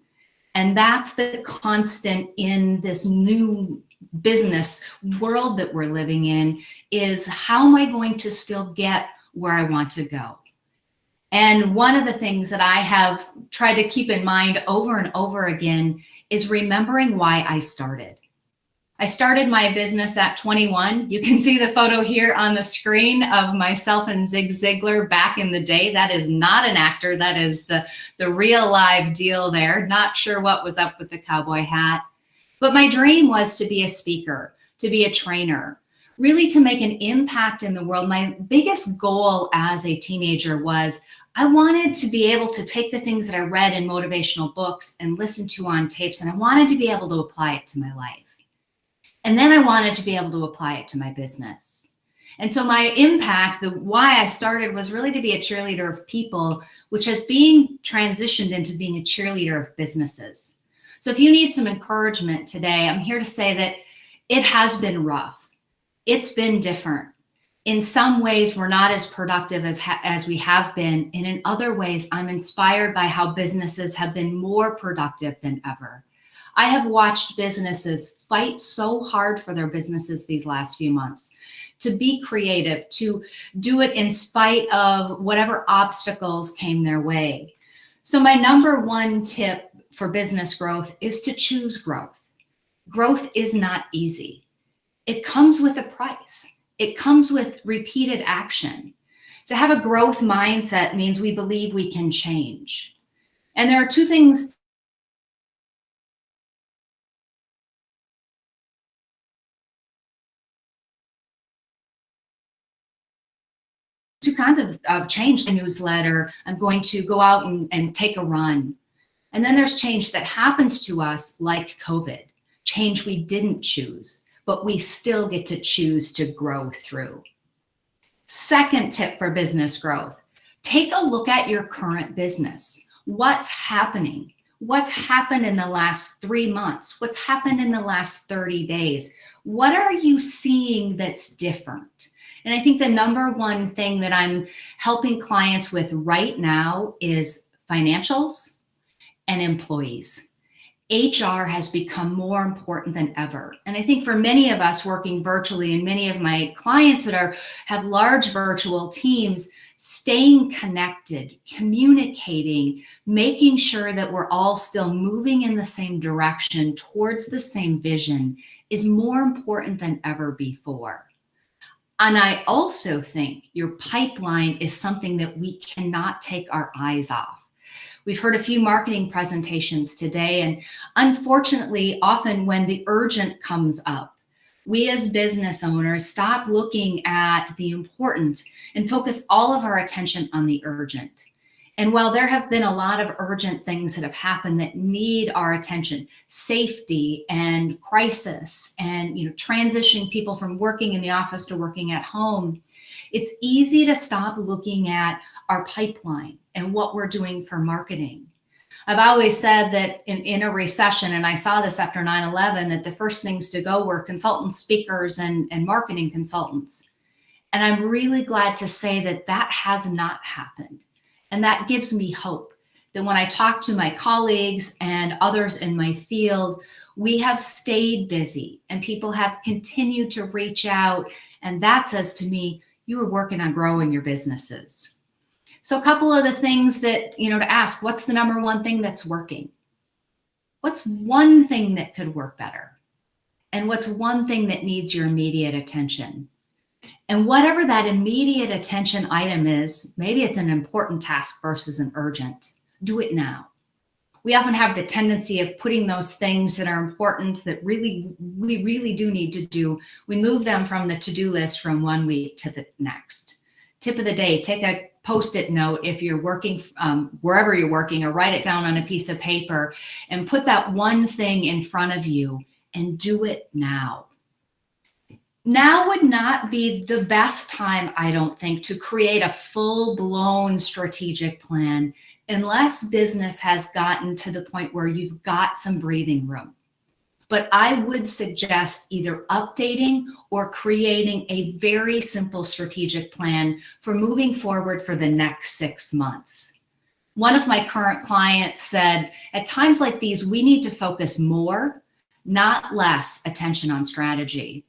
And that's the constant in this new business world that we're living in, is how am I going to still get where I want to go? And one of the things that I have tried to keep in mind over and over again is remembering why I started. I started my business at 21. You can see the photo here on the screen of myself and Zig Ziglar back in the day. That is not an actor. That is the real live deal there. Not sure what was up with the cowboy hat. But my dream was to be a speaker, to be a trainer, really to make an impact in the world. My biggest goal as a teenager was I wanted to be able to take the things that I read in motivational books and listen to on tapes, and I wanted to be able to apply it to my life. And then I wanted to be able to apply it to my business. And so my impact, why I started, was really to be a cheerleader of people, which has been transitioned into being a cheerleader of businesses. So if you need some encouragement today, I'm here to say that it has been rough. It's been different. In some ways, we're not as productive as we have been. And in other ways, I'm inspired by how businesses have been more productive than ever. I have watched businesses fight so hard for their businesses these last few months, to be creative, to do it in spite of whatever obstacles came their way. So my number one tip for business growth is to choose growth. Growth is not easy. It comes with a price. It comes with repeated action. To have a growth mindset means we believe we can change. And there are two kinds of change. The newsletter, I'm going to go out and take a run. And then there's change that happens to us, like COVID, change we didn't choose, but we still get to choose to grow through. Second tip for business growth, take a look at your current business. What's happening? What's happened in the last 3 months? What's happened in the last 30 days? What are you seeing that's different? And I think the number one thing that I'm helping clients with right now is financials and employees. HR has become more important than ever. And I think for many of us working virtually, and many of my clients that have large virtual teams, staying connected, communicating, making sure that we're all still moving in the same direction towards the same vision is more important than ever before. And I also think your pipeline is something that we cannot take our eyes off. We've heard a few marketing presentations today, and unfortunately, often when the urgent comes up, We as business owners stop looking at the important and focus all of our attention on the urgent. And while there have been a lot of urgent things that have happened that need our attention, safety and crisis and transitioning people from working in the office to working at home, it's easy to stop looking at our pipeline and what we're doing for marketing. I've always said that in a recession, and I saw this after 9/11, that the first things to go were consultants, speakers, and marketing consultants. And I'm really glad to say that that has not happened. And that gives me hope that when I talk to my colleagues and others in my field, we have stayed busy and people have continued to reach out. And that says to me, you are working on growing your businesses. So a couple of the things that, to ask, what's the number one thing that's working? What's one thing that could work better? And what's one thing that needs your immediate attention? And whatever that immediate attention item is, maybe it's an important task versus an urgent, do it now. We often have the tendency of putting those things that are important that we really do need to do. We move them from the to-do list from one week to the next. Tip of the day, take a Post-it note if you're working wherever you're working, or write it down on a piece of paper and put that one thing in front of you and do it now. Now would not be the best time, I don't think, to create a full-blown strategic plan unless business has gotten to the point where you've got some breathing room. But I would suggest either updating or creating a very simple strategic plan for moving forward for the next 6 months. One of my current clients said, at times like these, we need to focus more, not less, attention on strategy.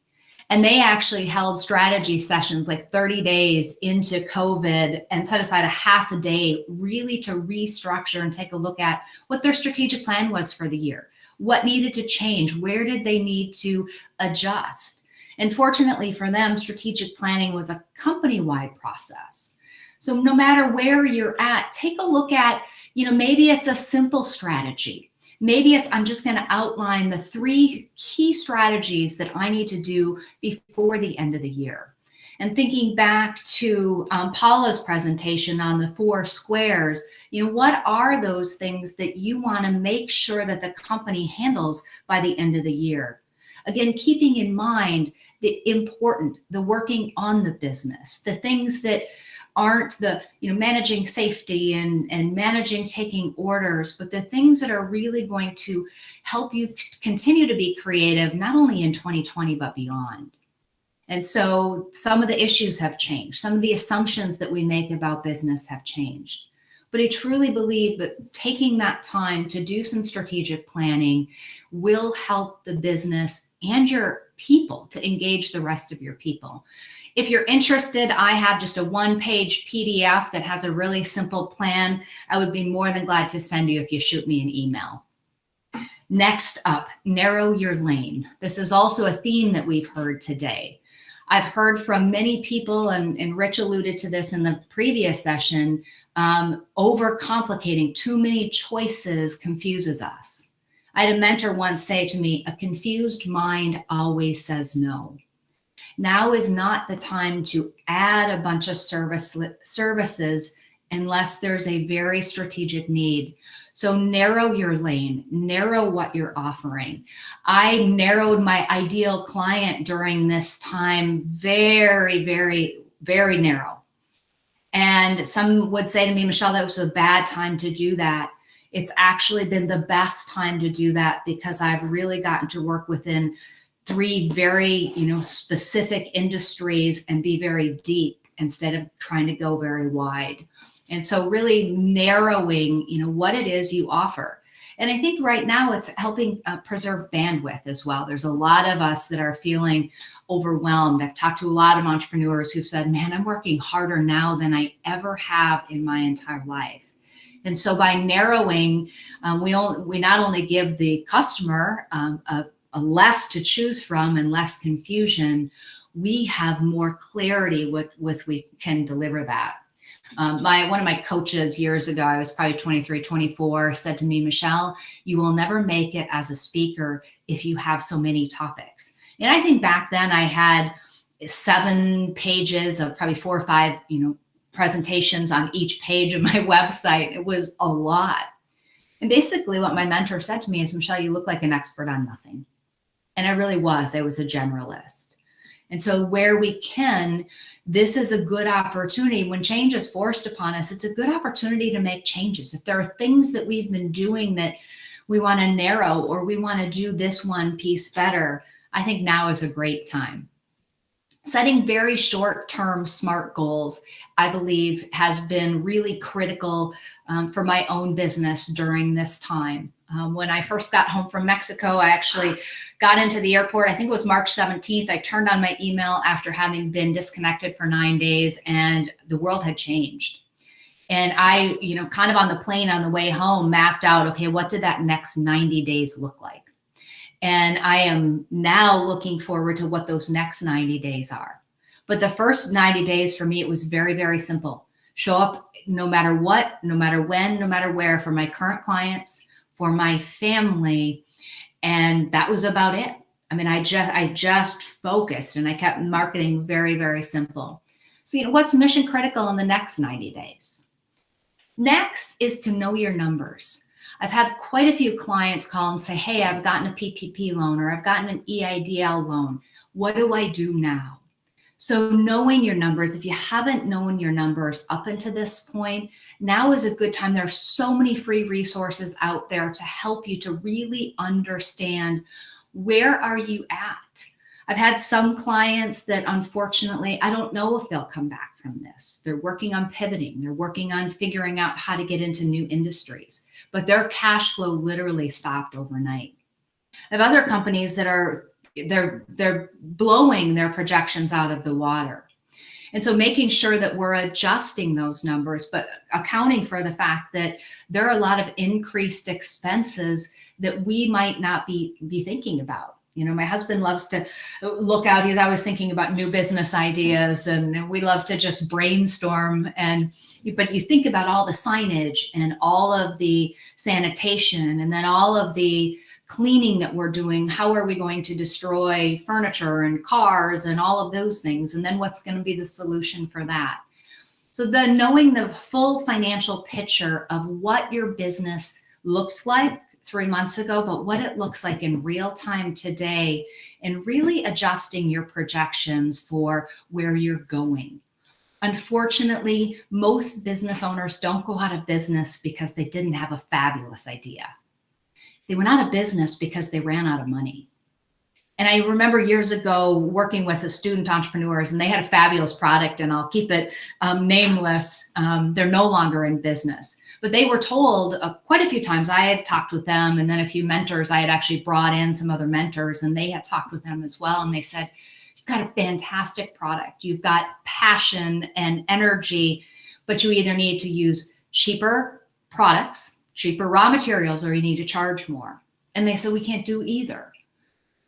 And they actually held strategy sessions like 30 days into COVID and set aside a half a day really to restructure and take a look at what their strategic plan was for the year. What needed to change? Where did they need to adjust? And fortunately for them, strategic planning was a company-wide process. So no matter where you're at, take a look at, maybe it's a simple strategy. Maybe it's, I'm just going to outline the 3 key strategies that I need to do before the end of the year. And thinking back to Paula's presentation on the 4 squares, what are those things that you want to make sure that the company handles by the end of the year? Again, keeping in mind the important, the working on the business, the things that aren't the, managing safety and managing taking orders, but the things that are really going to help you continue to be creative, not only in 2020, but beyond. And so some of the issues have changed. Some of the assumptions that we make about business have changed. But I truly believe that taking that time to do some strategic planning will help the business and your people to engage the rest of your people. If you're interested, I have just a 1-page PDF that has a really simple plan. I would be more than glad to send you if you shoot me an email. Next up, narrow your lane. This is also a theme that we've heard today. I've heard from many people, and Rich alluded to this in the previous session, overcomplicating too many choices confuses us. I had a mentor once say to me, a confused mind always says no. Now is not the time to add a bunch of services unless there's a very strategic need. So narrow your lane, narrow what you're offering. I narrowed my ideal client during this time very, very, very narrow. And some would say to me, Michelle, that was a bad time to do that. It's actually been the best time to do that because I've really gotten to work within 3 very, specific industries and be very deep instead of trying to go very wide. And so really narrowing, what it is you offer. And I think right now it's helping preserve bandwidth as well. There's a lot of us that are feeling overwhelmed. I've talked to a lot of entrepreneurs who said, man, I'm working harder now than I ever have in my entire life. And so by narrowing, we not only give the customer a less to choose from and less confusion, we have more clarity with we can deliver that. One of my coaches years ago, I was probably 23, 24, said to me, Michelle, you will never make it as a speaker if you have so many topics. And I think back then I had 7 pages of probably 4 or 5, presentations on each page of my website. It was a lot. And basically what my mentor said to me is, Michelle, you look like an expert on nothing. And I really was. I was a generalist. And so where we can, this is a good opportunity. When change is forced upon us, it's a good opportunity to make changes. If there are things that we've been doing that we want to narrow, or we want to do this one piece better, I think now is a great time. Setting very short-term SMART goals, I believe, has been really critical for my own business during this time. When I first got home from Mexico, I actually got into the airport. I think it was March 17th. I turned on my email after having been disconnected for 9 days, and the world had changed. And I, kind of on the plane on the way home, mapped out, okay, what did that next 90 days look like? And I am now looking forward to what those next 90 days are. But the first 90 days for me, it was very, very simple. Show up no matter what, no matter when, no matter where, for my current clients, for my family. And that was about it. I mean, I just focused, and I kept marketing very, very simple. So, what's mission critical in the next 90 days? Next is to know your numbers. I've had quite a few clients call and say, hey, I've gotten a PPP loan, or I've gotten an EIDL loan. What do I do now? So knowing your numbers, if you haven't known your numbers up until this point, now is a good time. There are so many free resources out there to help you to really understand, where are you at? I've had some clients that, unfortunately, I don't know if they'll come back from this. They're working on pivoting. They're working on figuring out how to get into new industries, but their cash flow literally stopped overnight. I have other companies that they're blowing their projections out of the water. And so making sure that we're adjusting those numbers, but accounting for the fact that there are a lot of increased expenses that we might not be thinking about. My husband loves to look out. He's always thinking about new business ideas, and we love to just brainstorm. But you think about all the signage and all of the sanitation, and then all of the cleaning that we're doing. How are we going to destroy furniture and cars and all of those things? And then what's going to be the solution for that? So knowing the full financial picture of what your business looked like 3 months ago, but what it looks like in real time today, and really adjusting your projections for where you're going. Unfortunately, most business owners don't go out of business because they didn't have a fabulous idea. They went out of business because they ran out of money. And I remember years ago working with the student entrepreneurs, and they had a fabulous product, and I'll keep it nameless. They're no longer in business, but they were told quite a few times. I had talked with them, and then a few mentors. I had actually brought in some other mentors, and they had talked with them as well. And they said, you've got a fantastic product. You've got passion and energy, but you either need to use cheaper products, cheaper raw materials, or you need to charge more. And they said, we can't do either.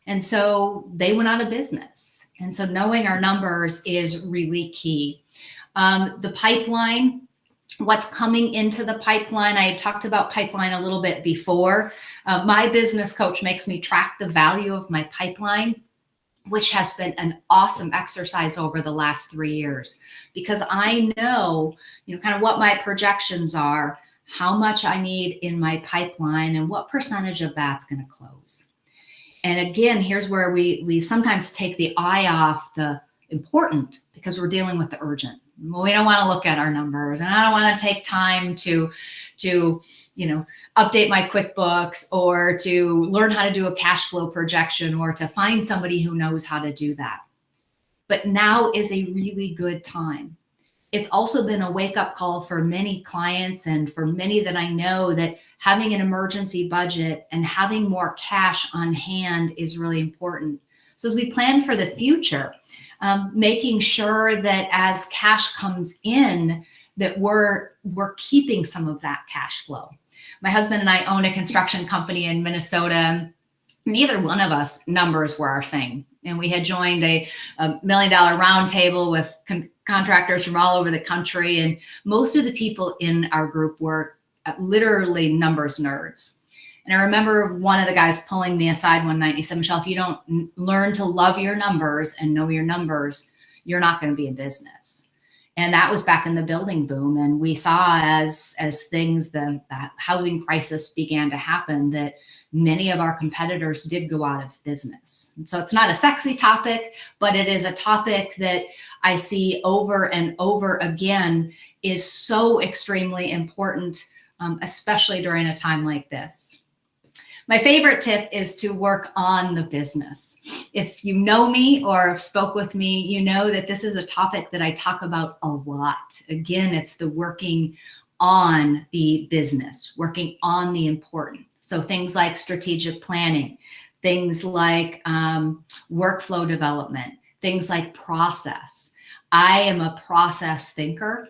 And so they went out of business. And so knowing our numbers is really key. The pipeline, what's coming into the pipeline. I had talked about pipeline a little bit before. My business coach makes me track the value of my pipeline, which has been an awesome exercise over the last 3 years, because I know, kind of what my projections are, how much I need in my pipeline, and what percentage of that's going to close. And again, here's where we sometimes take the eye off the important, because we're dealing with the urgent. We don't want to look at our numbers, and I don't want to take time to update my QuickBooks, or to learn how to do a cash flow projection, or to find somebody who knows how to do that. But now is a really good time. It's also been a wake-up call for many clients, and for many that I know, that having an emergency budget and having more cash on hand is really important. So as we plan for the future, making sure that as cash comes in, that we're keeping some of that cash flow. My husband and I own a construction company in Minnesota. Neither one of us numbers were our thing. And we had joined a $1 million roundtable with contractors from all over the country. And most of the people in our group were literally numbers nerds. And I remember one of the guys pulling me aside one night and he said, Michelle, if you don't learn to love your numbers and know your numbers, you're not going to be in business. And that was back in the building boom. And we saw as things, the housing crisis began to happen, that many of our competitors did go out of business. And so it's not a sexy topic, but it is a topic that I see over and over again is so extremely important, especially during a time like this. My favorite tip is to work on the business. If you know me or have spoke with me, you know that this is a topic that I talk about a lot. Again, it's the working on the business, working on the important. So things like strategic planning, things like workflow development, things like process. I am a process thinker.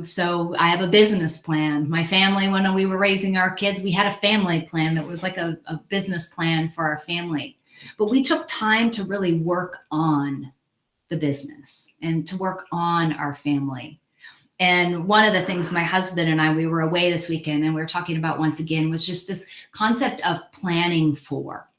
So I have a business plan. My family, when we were raising our kids, we had a family plan that was like a business plan for our family. But we took time to really work on the business and to work on our family. And one of the things my husband and I, we were away this weekend and we were talking about once again was just this concept of planning for.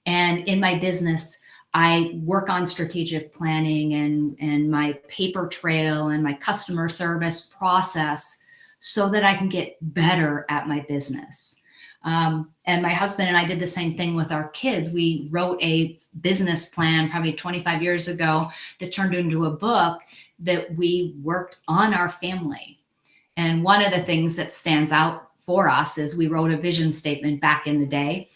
And in my business, I work on strategic planning and my paper trail and my customer service process so that I can get better at my business. And my husband and I did the same thing with our kids. We wrote a business plan probably 25 years ago that turned into a book that we worked on our family. And one of the things that stands out for us is we wrote a vision statement back in the day,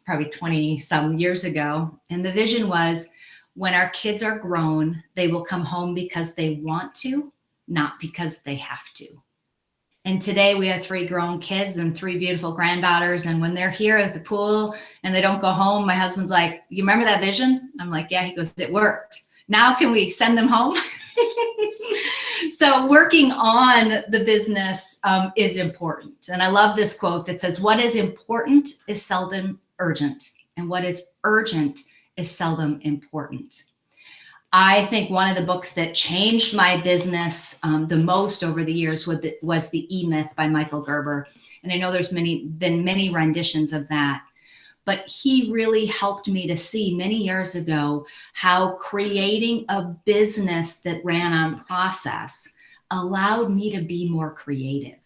probably 20 some years ago. And the vision was, when our kids are grown, they will come home because they want to, not because they have to. And today we have 3 grown kids and 3 beautiful granddaughters. And when they're here at the pool and they don't go home, my husband's like, you remember that vision? I'm like, yeah. He goes, it worked. Now can we send them home? So working on the business is important. And I love this quote that says, what is important is seldom urgent, and what is urgent is seldom important. I think one of the books that changed my business the most over the years was The E-Myth by Michael Gerber. And I know there's been many renditions of that, but he really helped me to see many years ago how creating a business that ran on process allowed me to be more creative.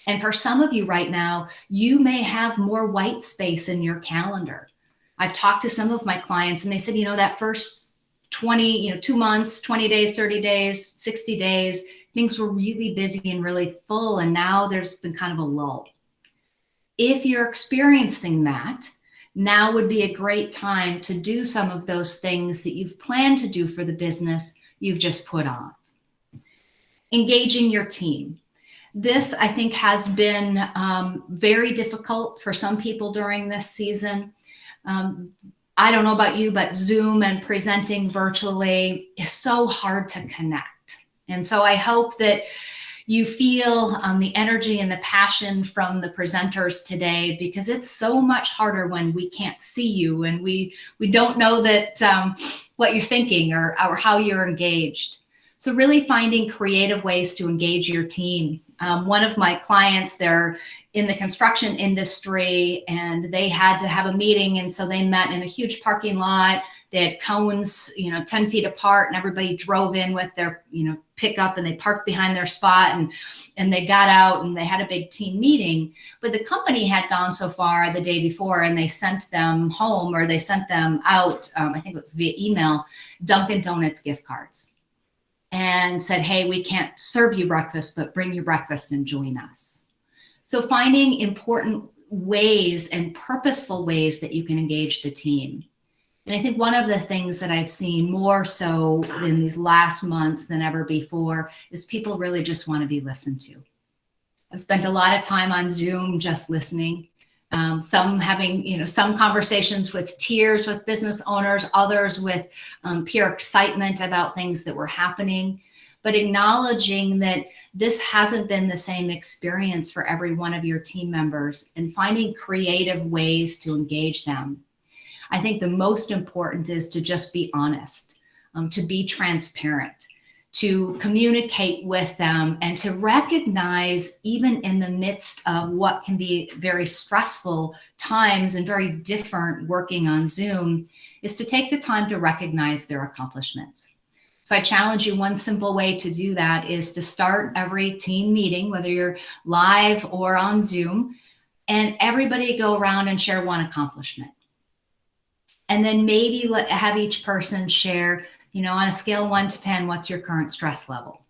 And for some of you right now, you may have more white space in your calendar. I've talked to some of my clients and they said, that first 2 months, 20 days, 30 days, 60 days, things were really busy and really full. And now there's been kind of a lull. If you're experiencing that, now would be a great time to do some of those things that you've planned to do for the business you've just put off. Engaging your team. This, I think, has been very difficult for some people during this season. I don't know about you, but Zoom and presenting virtually is so hard to connect. And so I hope that you feel the energy and the passion from the presenters today, because it's so much harder when we can't see you and we don't know that what you're thinking or how you're engaged. So really finding creative ways to engage your team. One of my clients, they're in the construction industry and they had to have a meeting. And so they met in a huge parking lot. They had cones, 10 feet apart, and everybody drove in with their, pickup, and they parked behind their spot and they got out and they had a big team meeting. But the company had gone so far the day before and they sent them home, or they sent them out, I think it was via email, Dunkin' Donuts gift cards, and said, hey, we can't serve you breakfast, but bring your breakfast and join us. So finding important ways and purposeful ways that you can engage the team. And I think one of the things that I've seen more so in these last months than ever before is people really just want to be listened to. I've spent a lot of time on Zoom just listening. Some having, some conversations with tears with business owners, others with pure excitement about things that were happening, but acknowledging that this hasn't been the same experience for every one of your team members, and finding creative ways to engage them. I think the most important is to just be honest, to be transparent, to communicate with them, and to recognize, even in the midst of what can be very stressful times and very different working on Zoom, is to take the time to recognize their accomplishments. So I challenge you, one simple way to do that is to start every team meeting, whether you're live or on Zoom, and everybody go around and share one accomplishment. And then maybe have each person share, on a scale of 1 to 10, what's your current stress level?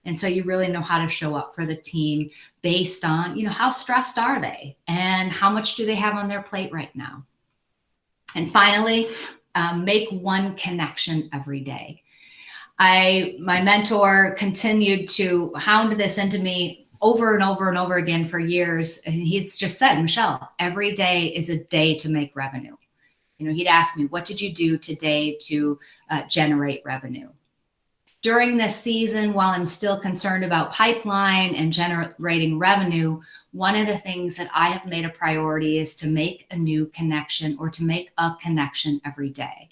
And so you really know how to show up for the team based on, how stressed are they and how much do they have on their plate right now? And finally, make one connection every day. My mentor continued to hound this into me over and over and over again for years. And he's just said, Michelle, every day is a day to make revenue. He'd ask me, what did you do today to generate revenue? During this season, while I'm still concerned about pipeline and generating revenue, one of the things that I have made a priority is to make a new connection, or to make a connection every day.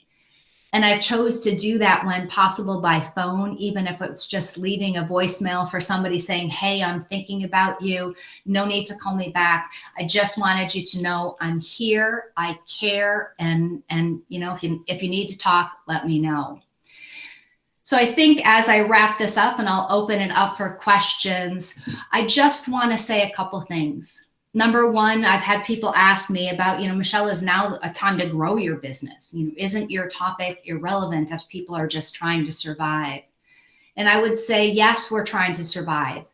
And I've chose to do that when possible by phone, even if it's just leaving a voicemail for somebody saying, hey, I'm thinking about you. No need to call me back. I just wanted you to know I'm here, I care, and if you need to talk, let me know. So I think as I wrap this up, and I'll open it up for questions, I just want to say a couple things. Number one, I've had people ask me about, Michelle, is now a time to grow your business? Isn't your topic irrelevant as people are just trying to survive? And I would say, yes, we're trying to survive.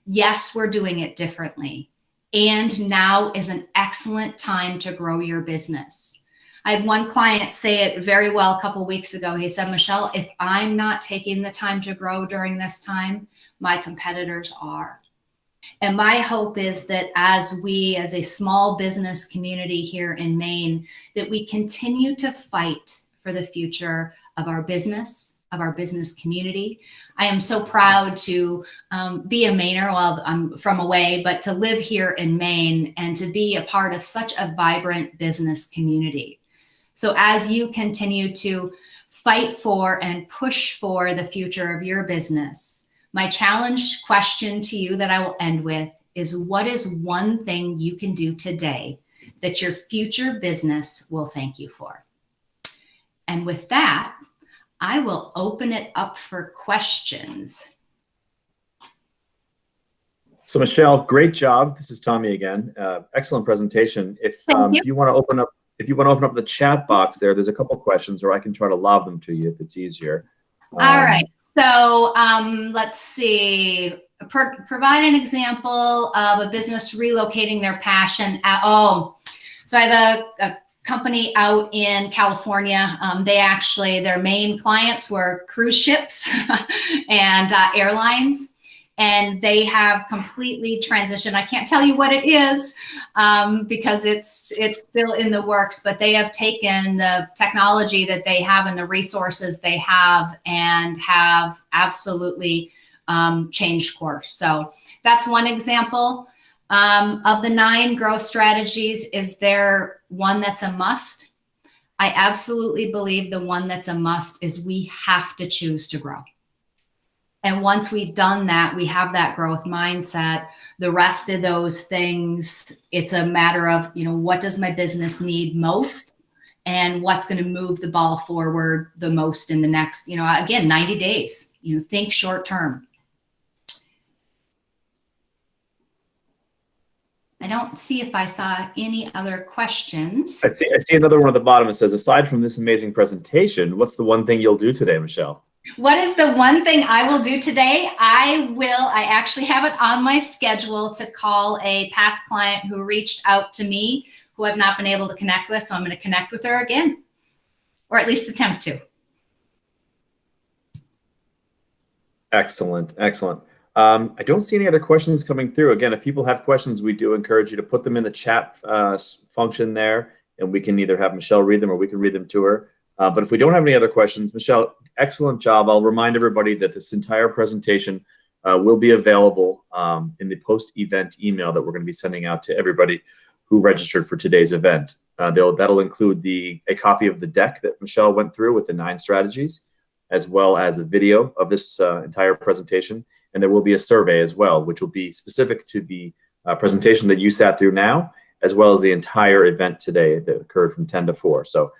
Yes, we're doing it differently. And now is an excellent time to grow your business. I had one client say it very well a couple of weeks ago. He said, Michelle, if I'm not taking the time to grow during this time, my competitors are. And my hope is that as a small business community here in Maine, that we continue to fight for the future of our business community. I am so proud to be a Mainer. Well, I'm from away, but to live here in Maine and to be a part of such a vibrant business community. So as you continue to fight for and push for the future of your business, my challenge question to you that I will end with is, what is one thing you can do today that your future business will thank you for? And with that, I will open it up for questions. So Michelle, great job. This is Tommy again. Excellent presentation. If you want to open up the chat box there's a couple questions, or I can try to lob them to you if it's easier. All right. So let's see. Provide an example of a business relocating their passion. So I have a company out in California. Their main clients were cruise ships and airlines. And they have completely transitioned. I can't tell you what it is because it's still in the works, but they have taken the technology that they have and the resources they have and have absolutely changed course. So that's one example. Of the 9 growth strategies, is there one that's a must? I absolutely believe the one that's a must is we have to choose to grow. And once we've done that, we have that growth mindset. The rest of those things, it's a matter of, what does my business need most and what's going to move the ball forward the most in the next, again, 90 days, think short term. I don't see if I saw any other questions. I see another one at the bottom. It says, aside from this amazing presentation, what's the one thing you'll do today, Michelle? What is the one thing I will do today? I actually have it on my schedule to call a past client who reached out to me, who I've not been able to connect with. So I'm going to connect with her again, or at least attempt to. Excellent. Excellent. I don't see any other questions coming through. Again, if people have questions, we do encourage you to put them in the chat function there, and we can either have Michelle read them or we can read them to her. But if we don't have any other questions, Michelle, excellent job. I'll remind everybody that this entire presentation will be available in the post-event email that we're going to be sending out to everybody who registered for today's event. That'll include a copy of the deck that Michelle went through with the 9 strategies, as well as a video of this entire presentation. And there will be a survey as well, which will be specific to the presentation that you sat through now, as well as the entire event today that occurred from 10 to 4. So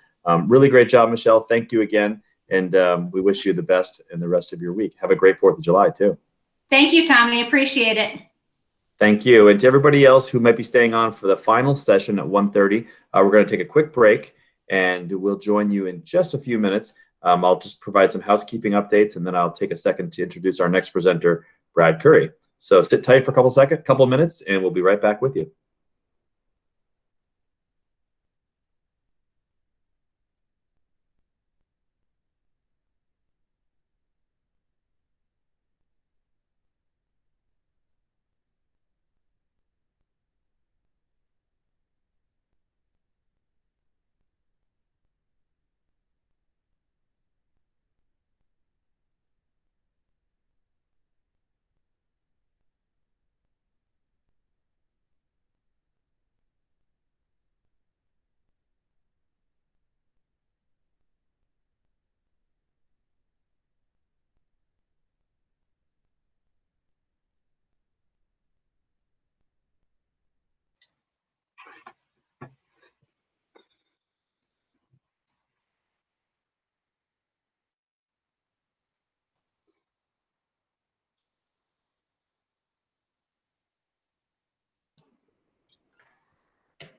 really great job, Michelle. Thank you again. And we wish you the best in the rest of your week. Have a great 4th of July, too. Thank you, Tommy. Appreciate it. Thank you. And to everybody else who might be staying on for the final session at 1:30, we're going to take a quick break, and we'll join you in just a few minutes. I'll just provide some housekeeping updates, and then I'll take a second to introduce our next presenter, Brad Curry. So sit tight for a couple minutes, and we'll be right back with you.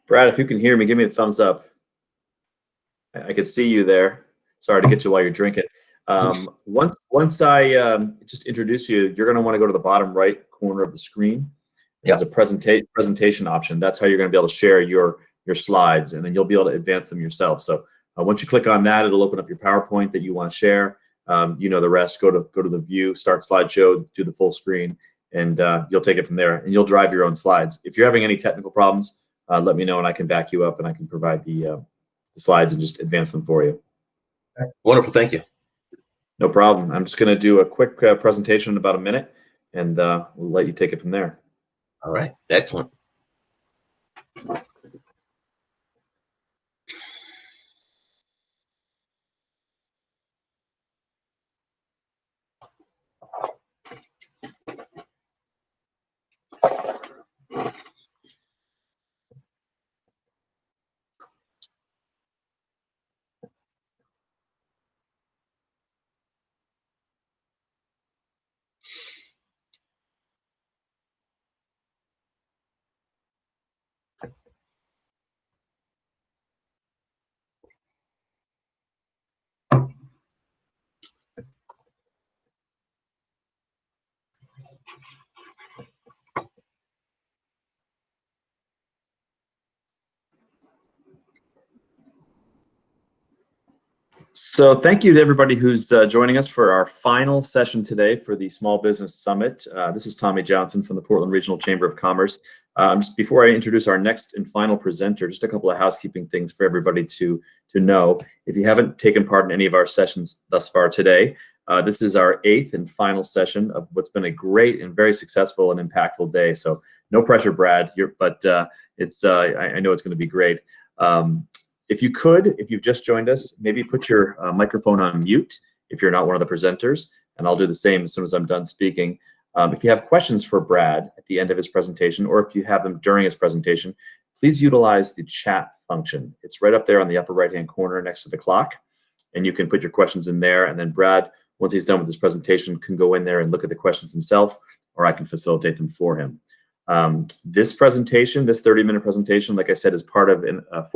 Brad, if you can hear me, give me a thumbs up. I could see you there. Sorry to get you while you're drinking. Once I just introduce you, you're going to want to go to the bottom right corner of the screen. There's a presentation option. That's how you're going to be able to share your slides, and then you'll be able to advance them yourself. So once you click on that, it'll open up your PowerPoint that you want to share. You know the rest. Go to the view, start slideshow, do the full screen, and you'll take it from there. And you'll drive your own slides. If you're having any technical problems, let me know, and I can back you up, and I can provide the slides and just advance them for you. Wonderful, thank you. No problem. I'm just going to do a quick presentation in about a minute, and we'll let you take it from there. All right, excellent. So thank you to everybody who's joining us for our final session today for the Small Business Summit. This is Tommy Johnson from the Portland Regional Chamber of Commerce. Just before I introduce our next and final presenter, just a couple of housekeeping things for everybody to know. If you haven't taken part in any of our sessions thus far today, this is our 8th and final session of what's been a great and very successful and impactful day. So no pressure, Brad, but I know it's going to be great. If you've just joined us, maybe put your microphone on mute if you're not one of the presenters, and I'll do the same as soon as I'm done speaking. If you have questions for Brad at the end of his presentation, or if you have them during his presentation, please utilize the chat function. It's right up there on the upper right-hand corner next to the clock, and you can put your questions in there, and then Brad, once he's done with his presentation, can go in there and look at the questions himself, or I can facilitate them for him. This presentation, this 30-minute presentation, like I said, is part of a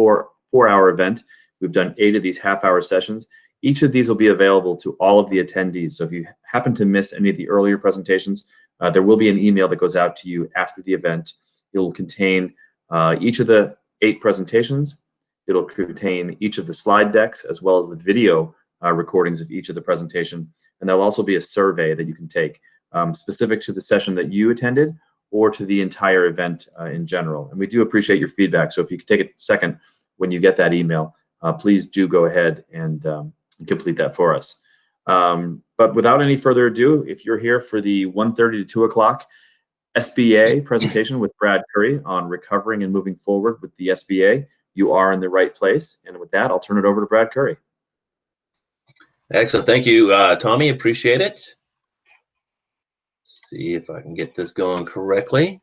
four-hour event. We've done 8 of these half-hour sessions. Each of these will be available to all of the attendees. So if you happen to miss any of the earlier presentations, there will be an email that goes out to you after the event. It will contain each of the 8 presentations. It'll contain each of the slide decks, as well as the video recordings of each of the presentation. And there'll also be a survey that you can take specific to the session that you attended or to the entire event in general. And we do appreciate your feedback. So if you could take a second when you get that email, please do go ahead and complete that for us. But without any further ado, if you're here for the 1:30 to 2 o'clock SBA presentation with Brad Curry on recovering and moving forward with the SBA, you are in the right place. And with that, I'll turn it over to Brad Curry. Excellent. Thank you, Tommy. Appreciate it. See if I can get this going correctly.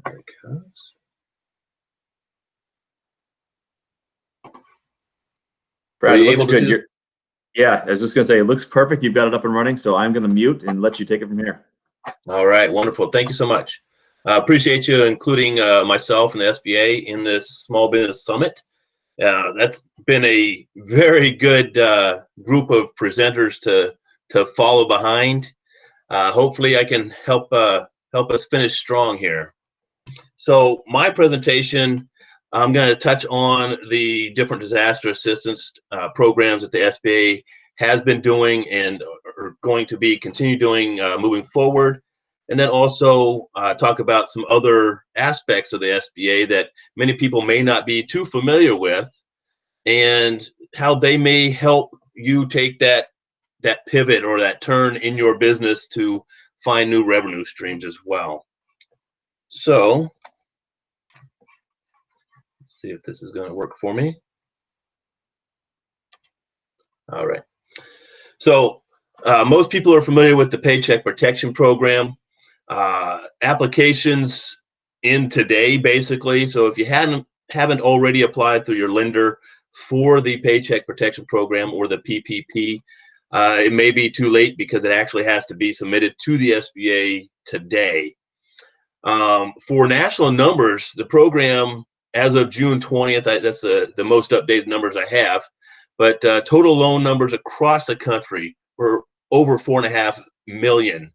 There it goes. Brad, Are it you looks able to good. see this? Yeah, I was just gonna say, it looks perfect. You've got it up and running, so I'm gonna mute and let you take it from here. All right, wonderful. Thank you so much. Appreciate you including myself and the SBA in this Small Business Summit. That's been a very good group of presenters to follow behind. Hopefully, I can help us finish strong here. So my presentation, I'm going to touch on the different disaster assistance programs that the SBA has been doing and are going to be continue doing moving forward. And then also talk about some other aspects of the SBA that many people may not be too familiar with, and how they may help you take that pivot or that turn in your business to find new revenue streams as well. So let's see if this is going to work for me. All right. So most people are familiar with the Paycheck Protection Program. Applications in today, basically. So if you haven't already applied through your lender for the Paycheck Protection Program or the PPP, it may be too late because it actually has to be submitted to the SBA today. For national numbers, the program as of June 20th, that's the most updated numbers I have, but total loan numbers across the country were over 4.5 million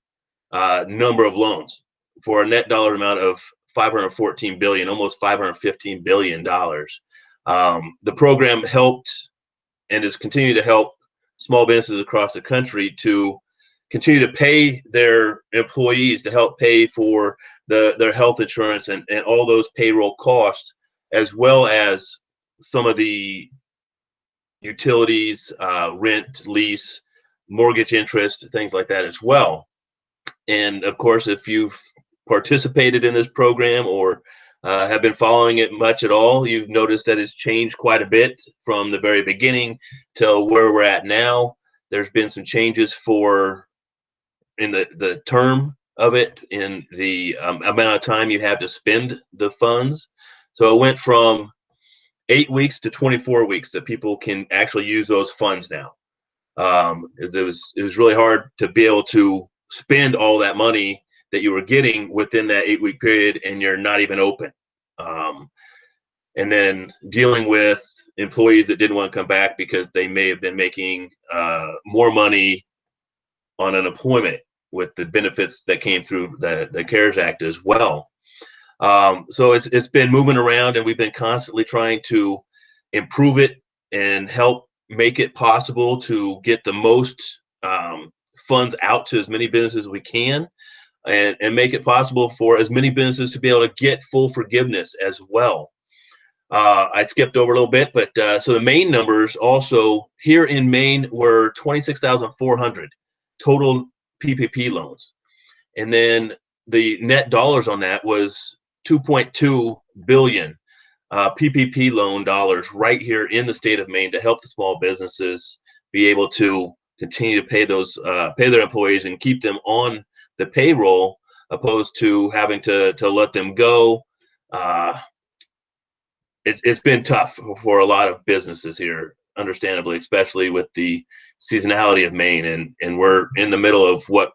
number of loans for a net dollar amount of $514 billion, almost $515 billion. The program helped and is continuing to help small businesses across the country to continue to pay their employees, to help pay for their health insurance and all those payroll costs, as well as some of the utilities, rent, lease, mortgage interest, things like that as well. And of course, if you've participated in this program or have been following it much at all, you've noticed that it's changed quite a bit from the very beginning to where we're at now. There's been some changes in the term of it, in the amount of time you have to spend the funds. So it went from 8 weeks to 24 weeks that people can actually use those funds now. It was really hard to be able to spend all that money that you were getting within that 8-week period, and you're not even open. And then dealing with employees that didn't want to come back because they may have been making more money on unemployment with the benefits that came through the CARES Act as well. So it's been moving around, and we've been constantly trying to improve it and help make it possible to get the most funds out to as many businesses as we can, and make it possible for as many businesses to be able to get full forgiveness as well. I skipped over a little bit, but so the Maine numbers also here in Maine were 26,400 total PPP loans. And then the net dollars on that was 2.2 billion PPP loan dollars right here in the state of Maine to help the small businesses be able to continue to pay their employees and keep them on the payroll, opposed to having to let them go. It's been tough for a lot of businesses here, understandably, especially with the seasonality of Maine, and we're in the middle of what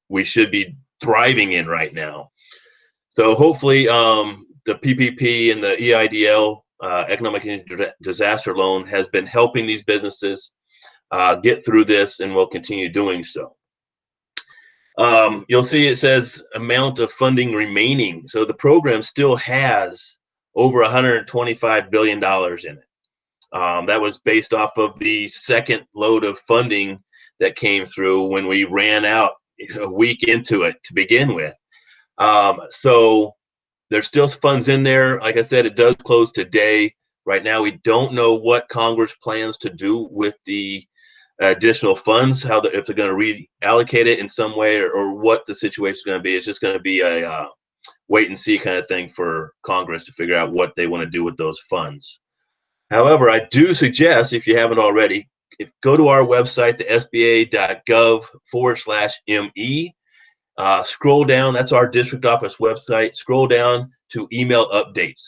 we should be thriving in right now. So hopefully the PPP and the EIDL, Economic Disaster Loan, has been helping these businesses get through this, and will continue doing so. You'll see it says amount of funding remaining. So the program still has over $125 billion in it. That was based off of the second load of funding that came through when we ran out a week into it to begin with. So there's still funds in there. Like I said, it does close today. Right now, we don't know what Congress plans to do with the additional funds, if they're going to reallocate it in some way, or what the situation is going to be. It's just going to be wait and see kind of thing for Congress to figure out what they want to do with those funds. However, I do suggest, if you haven't already, go to our website, the sba.gov/ME. Scroll down, that's our district office website. Scroll down to email updates.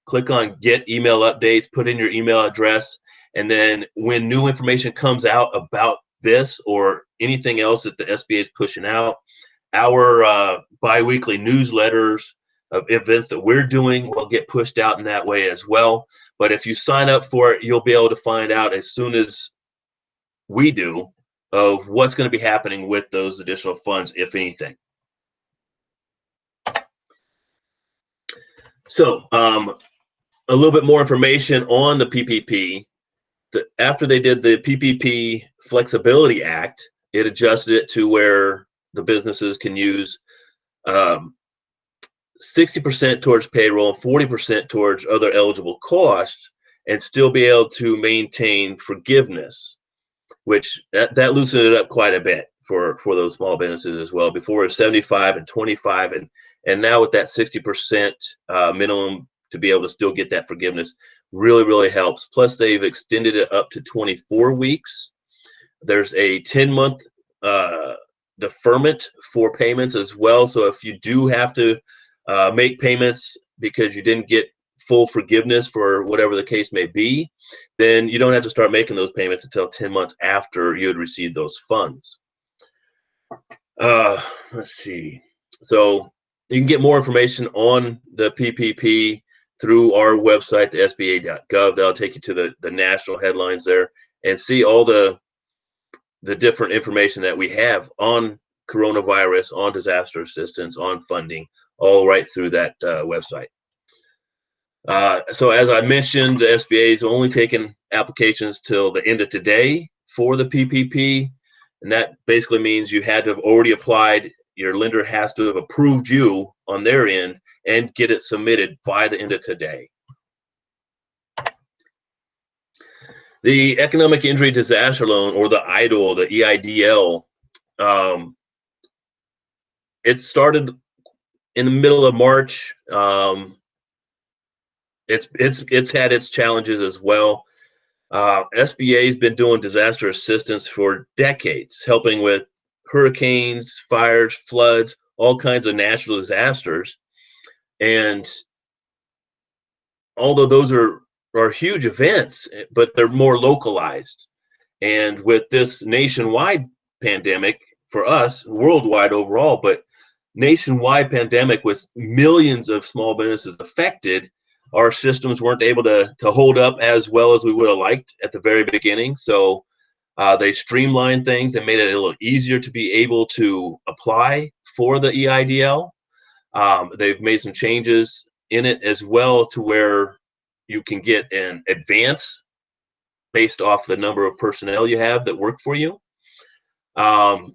Click on get email updates, put in your email address, and then when new information comes out about this or anything else that the SBA is pushing out, our bi-weekly newsletters of events that we're doing will get pushed out in that way as well. But if you sign up for it, you'll be able to find out as soon as we do of what's going to be happening with those additional funds, if anything. So a little bit more information on the PPP. After they did the PPP Flexibility Act, it adjusted it to where the businesses can use 60% towards payroll, 40% towards other eligible costs, and still be able to maintain forgiveness, which that loosened it up quite a bit for those small businesses as well. Before it was 75 and 25, and now with that 60% minimum to be able to still get that forgiveness really helps. Plus, they've extended it up to 24 weeks. There's a 10-month deferment for payments as well. So if you do have to make payments because you didn't get full forgiveness for whatever the case may be, then you don't have to start making those payments until 10 months after you had received those funds. Let's see. So you can get more information on the PPP through our website, the sba.gov. That'll take you to the national headlines there and see all the different information that we have on coronavirus, on disaster assistance, on funding, all right through that website. So as I mentioned, the SBA is only taking applications till the end of today for the PPP. And that basically means you had to have already applied. Your lender has to have approved you on their end and get it submitted by the end of today. The Economic Injury Disaster Loan, or the EIDL, the EIDL, it started in the middle of March. It's had its challenges as well. SBA has been doing disaster assistance for decades, helping with hurricanes, fires, floods, all kinds of natural disasters. And although those are huge events, but they're more localized. And with this nationwide pandemic, for us, worldwide overall, but nationwide pandemic with millions of small businesses affected, our systems weren't able to hold up as well as we would have liked at the very beginning. So they streamlined things and made it a little easier to be able to apply for the EIDL. They've made some changes in it as well to where you can get an advance based off the number of personnel you have that work for you. And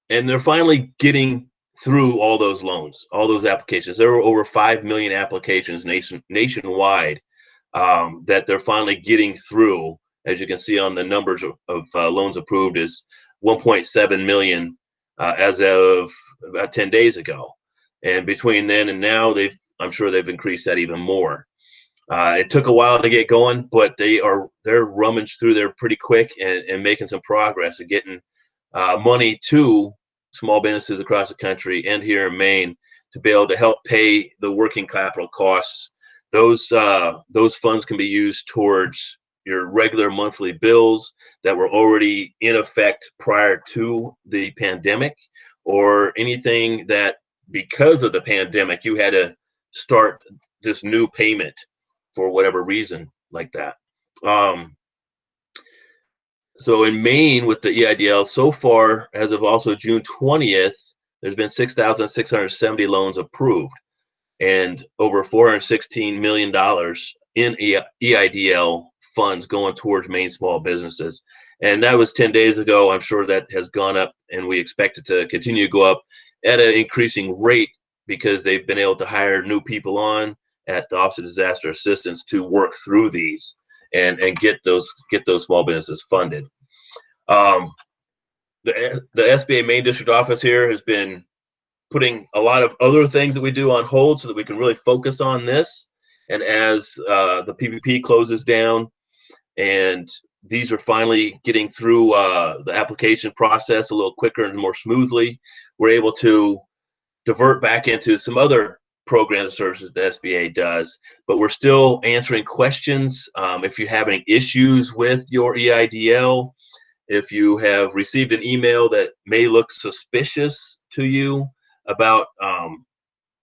they're finally getting through all those loans, all those applications. There were over 5 million applications nationwide that they're finally getting through. As you can see on the numbers of loans approved is 1.7 million as of about 10 days ago. And between then and now, I'm sure they've increased that even more. It took a while to get going, but they're rummaged through there pretty quick and making some progress and getting money to small businesses across the country and here in Maine to be able to help pay the working capital costs. Those funds can be used towards your regular monthly bills that were already in effect prior to the pandemic, or anything that because of the pandemic you had to start this new payment for whatever reason like that. So in Maine with the EIDL, so far, as of also June 20th, there's been 6,670 loans approved and over $416 million in EIDL funds going towards Maine small businesses. And that was 10 days ago. I'm sure that has gone up, and we expect it to continue to go up at an increasing rate because they've been able to hire new people on at the Office of Disaster Assistance to work through these and get those small businesses funded. The SBA Maine District Office here has been putting a lot of other things that we do on hold so that we can really focus on this. And as the PPP closes down and these are finally getting through the application process a little quicker and more smoothly, we're able to divert back into some other program services the SBA does, but we're still answering questions. If you have any issues with your EIDL, if you have received an email that may look suspicious to you about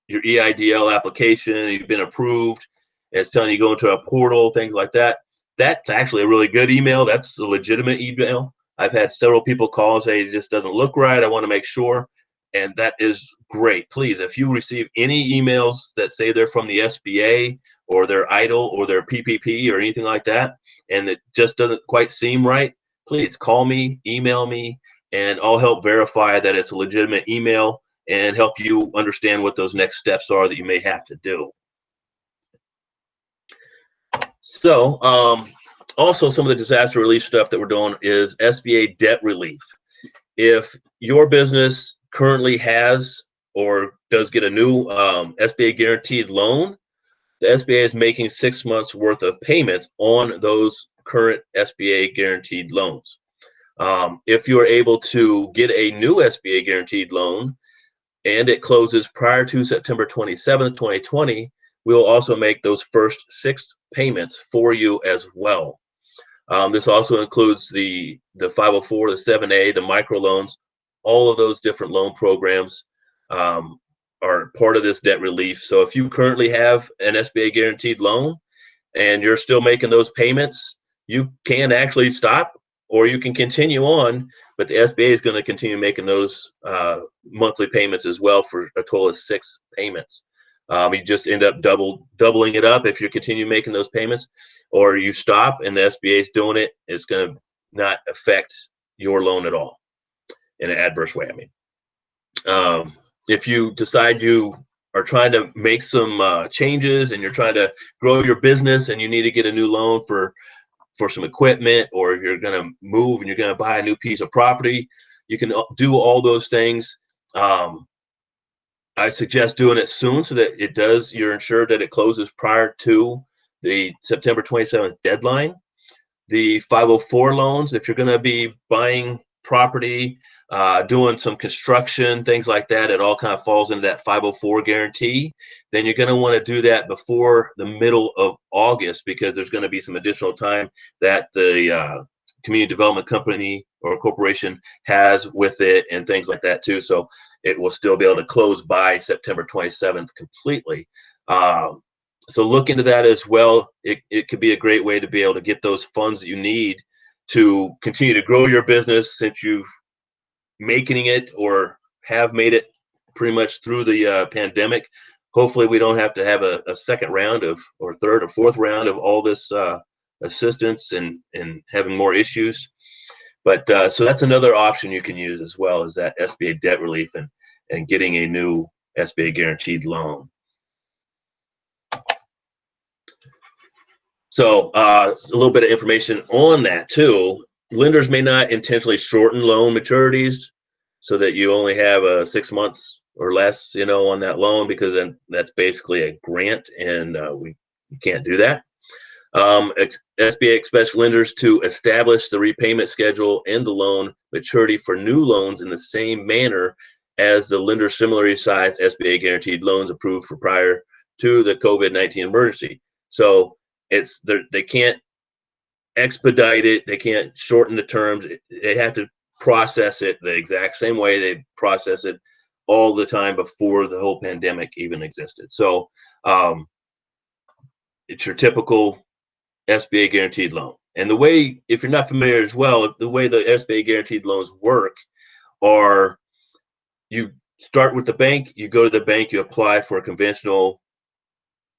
your EIDL application, you've been approved, and it's telling you to go into a portal, things like that, that's actually a really good email. That's a legitimate email. I've had several people call and say it just doesn't look right. I want to make sure. And that is great. Please, if you receive any emails that say they're from the SBA or they're EIDL or they're PPP or anything like that, and it just doesn't quite seem right, please call me, email me, and I'll help verify that it's a legitimate email and help you understand what those next steps are that you may have to do. So also some of the disaster relief stuff that we're doing is SBA debt relief. If your business currently has or does get a new SBA guaranteed loan, the SBA is making 6 months worth of payments on those current SBA guaranteed loans. If you're able to get a new SBA guaranteed loan and it closes prior to September 27th, 2020, we'll also make those first 6 payments for you as well. This also includes the 504, the 7A, the microloans. All of those different loan programs are part of this debt relief. So if you currently have an SBA guaranteed loan and you're still making those payments, you can actually stop or you can continue on, but the SBA is going to continue making those monthly payments as well for a total of 6 payments. You just end up doubling it up if you continue making those payments, or you stop and the SBA is doing it. It's going to not affect your loan at all in an adverse way. I mean, if you decide you are trying to make some changes and you're trying to grow your business and you need to get a new loan for some equipment, or you're going to move and you're going to buy a new piece of property, you can do all those things. I suggest doing it soon so that you're ensured that it closes prior to the September 27th deadline. The 504 loans, if you're going to be buying property, doing some construction, things like that, it all kind of falls into that 504 guarantee. Then you're going to want to do that before the middle of August, because there's going to be some additional time that the community development company or corporation has with it and things like that too. So it will still be able to close by September 27th completely. So look into that as well. It could be a great way to be able to get those funds that you need to continue to grow your business, since you've making it or have made it pretty much through the pandemic. Hopefully we don't have to have a second round of, or third or fourth round of all this assistance and having more issues. But so that's another option you can use as well, is that SBA debt relief and getting a new SBA guaranteed loan. So a little bit of information on that too. Lenders may not intentionally shorten loan maturities so that you only have 6 months or less, on that loan, because then that's basically a grant, and we can't do that. SBA expects lenders to establish the repayment schedule and the loan maturity for new loans in the same manner as the lender similarly sized SBA guaranteed loans approved for prior to the COVID-19 emergency. So they can't expedite it. They can't shorten the terms. They have to process it the exact same way they process it all the time before the whole pandemic even existed. So it's your typical SBA guaranteed loan. And the way, if you're not familiar as well, the way the SBA guaranteed loans work are, you start with the bank, you go to the bank, you apply for a conventional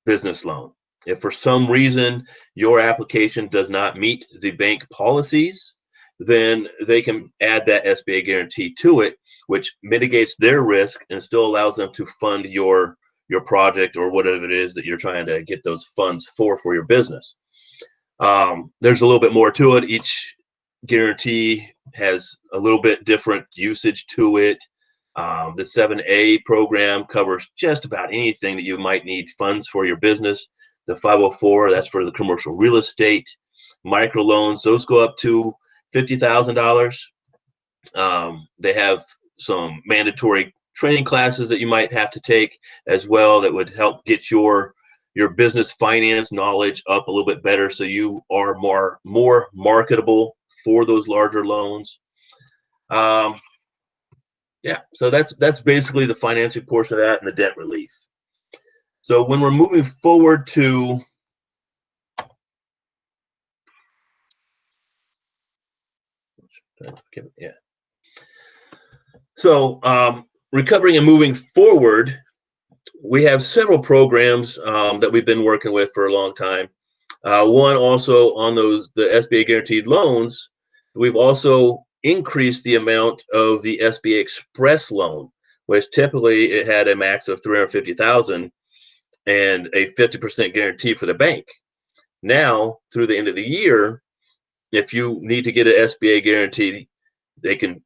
business loan. If for some reason your application does not meet the bank policies, then they can add that SBA guarantee to it, which mitigates their risk and still allows them to fund your project or whatever it is that you're trying to get those funds for your business. There's a little bit more to it. Each guarantee has a little bit different usage to it. The 7A program covers just about anything that you might need funds for your business. The 504, that's for the commercial real estate. Microloans, those go up to $50,000. They have some mandatory training classes that you might have to take as well that would help get your business finance knowledge up a little bit better, so you are more marketable for those larger loans. Yeah, so that's basically the financing portion of that and the debt relief. So when we're moving forward to recovering and moving forward, we have several programs that we've been working with for a long time. One also on the SBA guaranteed loans, we've also increased the amount of the SBA Express loan, which typically it had a max of $350,000 and a 50% guarantee for the bank. Now, through the end of the year, if you need to get an SBA guarantee, they can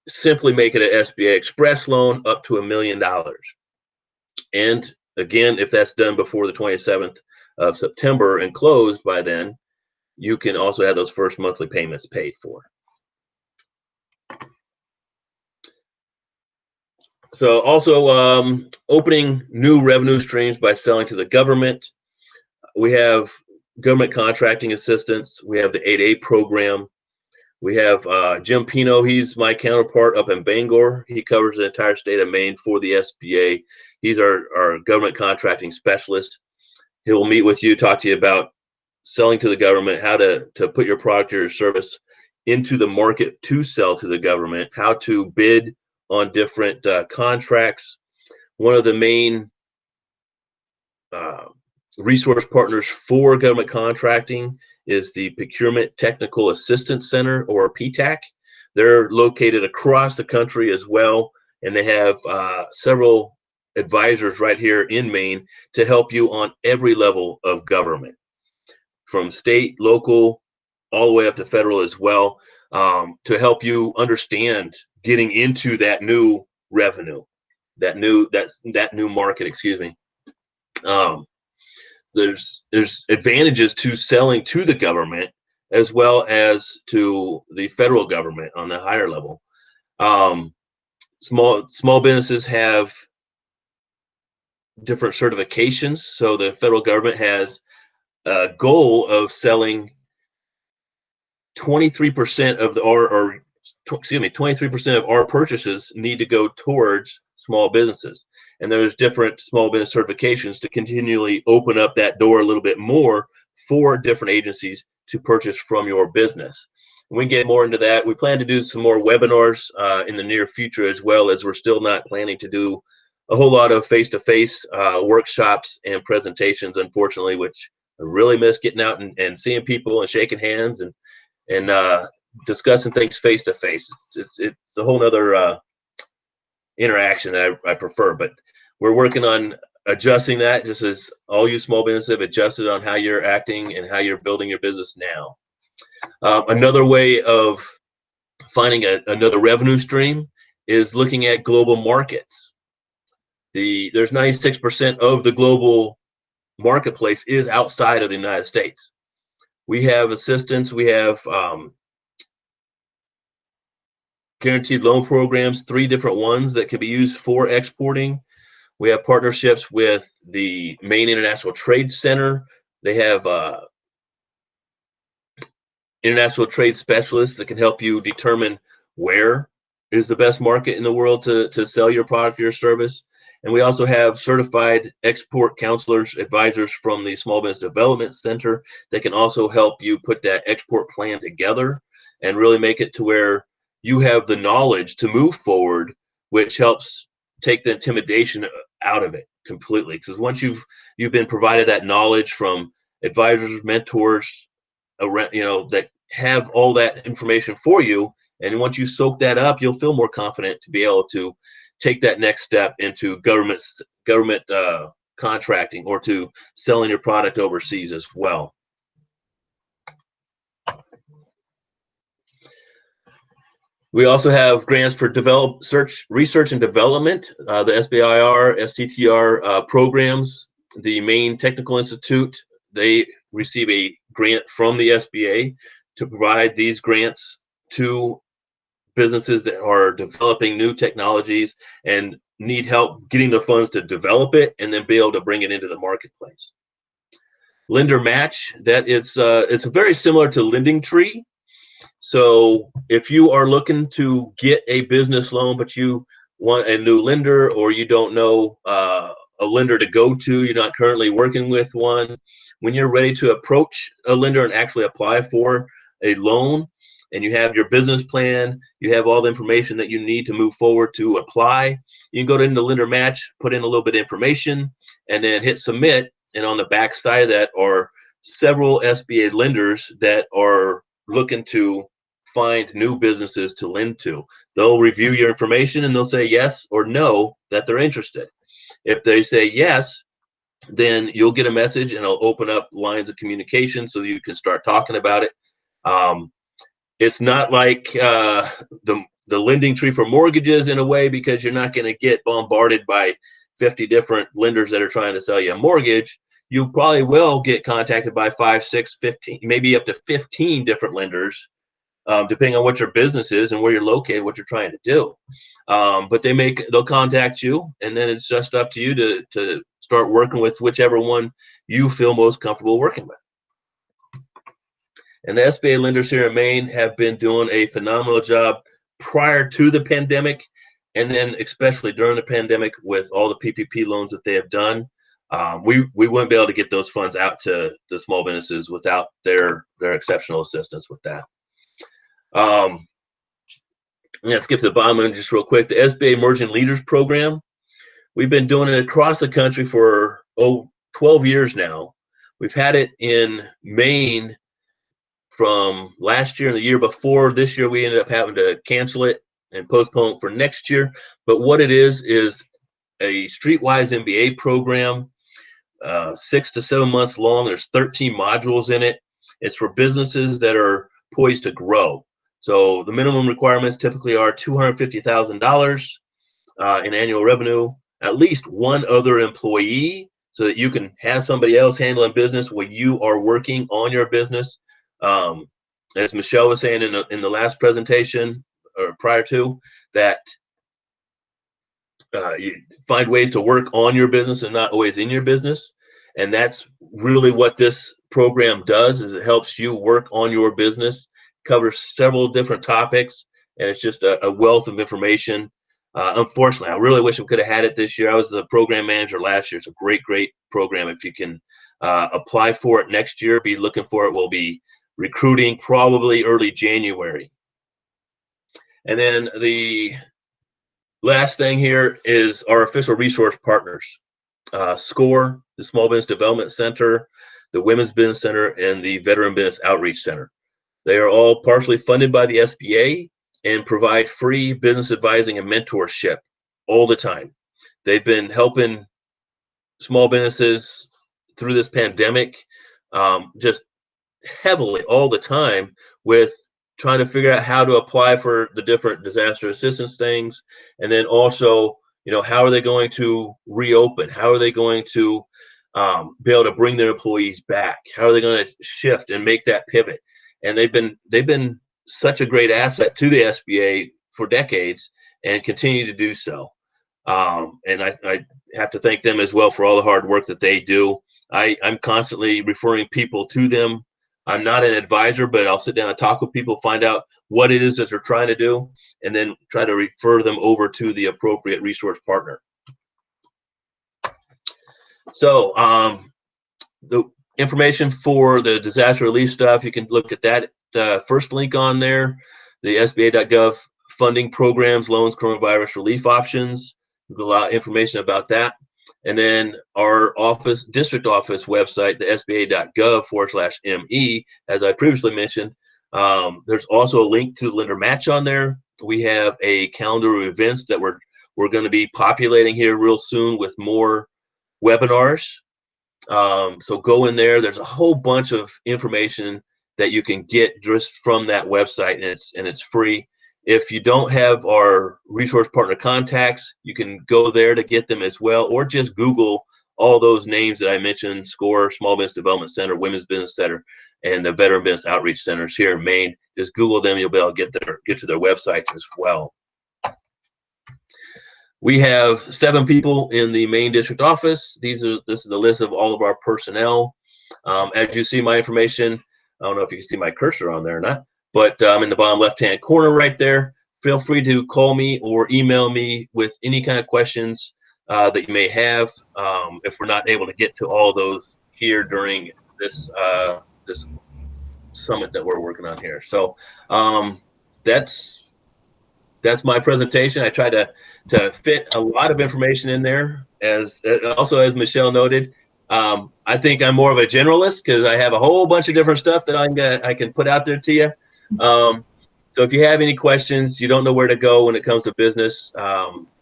simply make it an SBA Express loan up to $1 million. And again, if that's done before the 27th of September and closed by then, you can also have those first monthly payments paid for. So also opening new revenue streams by selling to the government. We have government contracting assistance. We have the 8A program. We have Jim Pino. He's my counterpart up in Bangor. He covers the entire state of Maine for the SBA. He's our government contracting specialist. He will meet with you, talk to you about selling to the government, how to put your product or your service into the market to sell to the government, how to bid on different contracts. One of the main resource partners for government contracting is the Procurement Technical Assistance Center, or PTAC. They're located across the country as well, and they have several advisors right here in Maine to help you on every level of government, from state, local, all the way up to federal as well, to help you understand getting into that new revenue, that new market, excuse me. There's advantages to selling to the government as well as to the federal government on the higher level. Small businesses have different certifications. So the federal government has a goal of selling 23% of 23% of our purchases need to go towards small businesses. And there's different small business certifications to continually open up that door a little bit more for different agencies to purchase from your business. When we get more into that, we plan to do some more webinars in the near future, as well as we're still not planning to do a whole lot of face-to-face workshops and presentations, unfortunately, which I really miss getting out and seeing people and shaking hands and discussing things face-to-face. It's a whole nother interaction that I prefer, but we're working on adjusting that, just as all you small businesses have adjusted on how you're acting and how you're building your business now. Another way of finding another revenue stream is looking at global markets. There's 96% of the global marketplace is outside of the United States. We have assistance, we have guaranteed loan programs, 3 different ones that can be used for exporting. We have partnerships with the Maine International Trade Center. They have international trade specialists that can help you determine where is the best market in the world to sell your product or your service. And we also have certified export counselors, advisors from the Small Business Development Center that can also help you put that export plan together and really make it to where you have the knowledge to move forward, which helps take the intimidation out of it completely. Because once you've been provided that knowledge from advisors, mentors, that have all that information for you, and once you soak that up, you'll feel more confident to be able to take that next step into government contracting or to selling your product overseas as well. We also have grants for research and development, the SBIR, STTR programs. The Maine Technical Institute, they receive a grant from the SBA to provide these grants to businesses that are developing new technologies and need help getting the funds to develop it and then be able to bring it into the marketplace. Lender Match, it's very similar to LendingTree. So if you are looking to get a business loan, but you want a new lender, or you don't know a lender to go to, you're not currently working with one, when you're ready to approach a lender and actually apply for a loan, and you have your business plan, you have all the information that you need to move forward to apply, you can go into Lender Match, put in a little bit of information, and then hit submit. And on the back side of that are several SBA lenders that are looking to find new businesses to lend to. They'll review your information and they'll say yes or no that they're interested. If they say yes, then you'll get a message and it'll open up lines of communication so you can start talking about it. It's not like the LendingTree for mortgages in a way, because you're not going to get bombarded by 50 different lenders that are trying to sell you a mortgage. You probably will get contacted by 5, 6, 15, maybe up to 15 different lenders, depending on what your business is and where you're located, what you're trying to do. But they'll contact you, and then it's just up to you to start working with whichever one you feel most comfortable working with. And the SBA lenders here in Maine have been doing a phenomenal job prior to the pandemic, and then especially during the pandemic with all the PPP loans that they have done. We wouldn't be able to get those funds out to the small businesses without their exceptional assistance with that. Let's skip to the bottom and just real quick. The SBA Emerging Leaders Program, we've been doing it across the country for 12 years now. We've had it in Maine from last year and the year before. This year we ended up having to cancel it and postpone it for next year. But what it is a streetwise MBA program, 6 to 7 months long. There's 13 modules in it. It's for businesses that are poised to grow. So the minimum requirements typically are $250,000 in annual revenue, at least one other employee, so that you can have somebody else handling business while you are working on your business. As Michelle was saying in the last presentation, or prior to that, you find ways to work on your business and not always in your business. And that's really what this program does, is it helps you work on your business, covers several different topics, and it's just a wealth of information. Unfortunately, I really wish we could have had it this year. I was the program manager last year. It's a great, great program. If you can apply for it next year, be looking for it. We'll be recruiting probably early January. And then the last thing here is our official resource partners. SCORE, the Small Business Development Center, the Women's Business Center, and the Veteran Business Outreach Center. They are all partially funded by the SBA and provide free business advising and mentorship all the time. They've been helping small businesses through this pandemic just heavily all the time with trying to figure out how to apply for the different disaster assistance things. And then also, how are they going to reopen? How are they going to be able to bring their employees back? How are they going to shift and make that pivot? And they've been such a great asset to the SBA for decades and continue to do so. And I have to thank them as well for all the hard work that they do. I'm constantly referring people to them. I'm not an advisor, but I'll sit down and talk with people, find out what it is that they're trying to do, and then try to refer them over to the appropriate resource partner. So the information for the disaster relief stuff, you can look at that first link on there, the SBA.gov funding programs, loans, coronavirus relief options. There's a lot of information about that. And then our district office website, the sba.gov/ME, as I previously mentioned, there's also a link to Lender Match on there. We have a calendar of events that we're going to be populating here real soon with more webinars. So go in there. There's a whole bunch of information that you can get just from that website, and it's free. If you don't have our resource partner contacts, you can go there to get them as well, or just Google all those names that I mentioned: SCORE, Small Business Development Center, Women's Business Center, and the Veteran Business Outreach Centers here in Maine. Just Google them, you'll be able to get to their websites as well. We have 7 people in the Maine District Office. This is the list of all of our personnel. As you see my information, I don't know if you can see my cursor on there or not, but in the bottom left-hand corner right there, feel free to call me or email me with any kind of questions that you may have, if we're not able to get to all those here during this this summit that we're working on here. So that's my presentation. I try to fit a lot of information in there. As Michelle noted, I think I'm more of a generalist because I have a whole bunch of different stuff that I can put out there to you. So if you have any questions, you don't know where to go when it comes to business,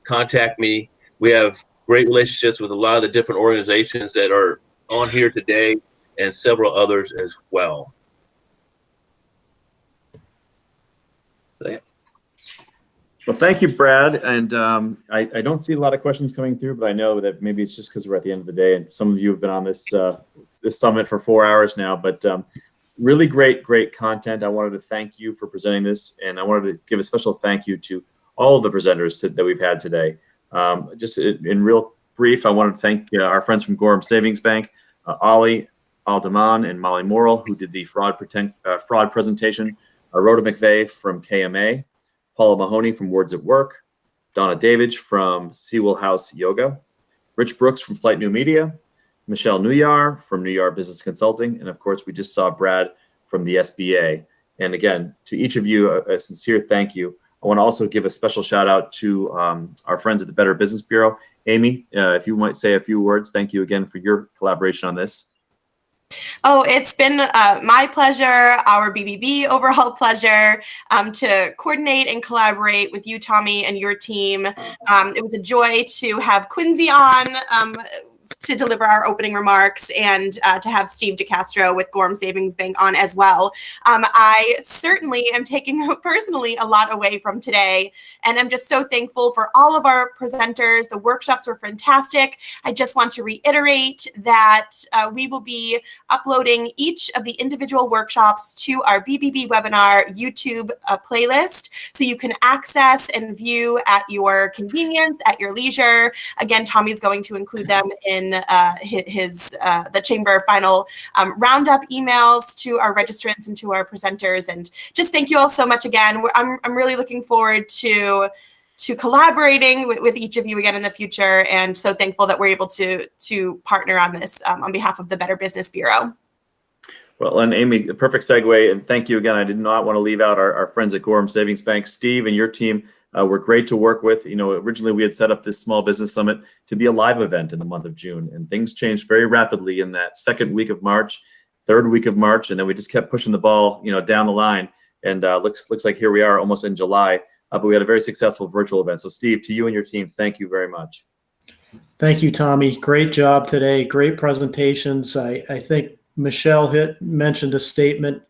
contact me. We have great relationships with a lot of the different organizations that are on here today and several others as well. Well, thank you, Brad. And I don't see a lot of questions coming through, but I know that maybe it's just because we're at the end of the day, and some of you have been on this this summit for 4 hours now. But really great content. I wanted to thank you for presenting this, and I wanted to give a special thank you to all of the presenters that we've had today. Just in real brief, I wanted to thank our friends from Gorham Savings Bank, Ali Aldaman and Molly Morrill, who did the fraud presentation, Rhoda McVeigh from KMA, Paula Mahoney from Words at Work, Donna Davidge from Sewell House Yoga, Rich Brooks from Flight New Media, Michelle Nuyar from Nuyar Business Consulting, and of course, we just saw Brad from the SBA. And again, to each of you, a sincere thank you. I want to also give a special shout out to our friends at the Better Business Bureau. Amy, if you might say a few words, thank you again for your collaboration on this. Oh, it's been my pleasure, our BBB overall pleasure, to coordinate and collaborate with you, Tommy, and your team. It was a joy to have Quincy on to deliver our opening remarks, and to have Steve DeCastro with Gorham Savings Bank on as well. I certainly am taking personally a lot away from today, and I'm just so thankful for all of our presenters. The workshops were fantastic. I just want to reiterate that we will be uploading each of the individual workshops to our BBB webinar YouTube playlist, so you can access and view at your convenience, at your leisure. Again, Tommy's going to include them in the Chamber final roundup emails to our registrants and to our presenters. And just thank you all so much again. I'm really looking forward to collaborating with each of you again in the future, and so thankful that we're able to partner on this on behalf of the Better Business Bureau. Well, and Amy, a perfect segue, and thank you again. I did not want to leave out our friends at Gorham Savings Bank. Steve and your team were great to work with. You know, originally we had set up this Small Business Summit to be a live event in the month of June, and things changed very rapidly in that second week of March, third week of March, and then we just kept pushing the ball, down the line, and looks like here we are almost in July. But we had a very successful virtual event. So Steve, to you and your team, thank you very much. Thank you, Tommy. Great job today. Great presentations. I think Michelle mentioned a statement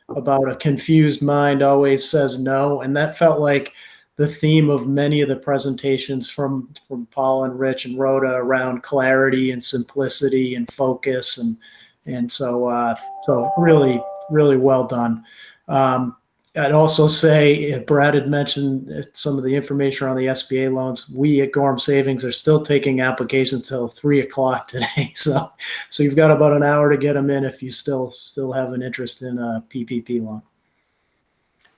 about a confused mind always says no, and that felt like the theme of many of the presentations from Paul and Rich and Rhoda around clarity and simplicity and focus, and so really well done. I'd also say, Brad had mentioned some of the information around the SBA loans. We at Gorham Savings are still taking applications till 3 o'clock today. So you've got about an hour to get them in if you still have an interest in a PPP loan.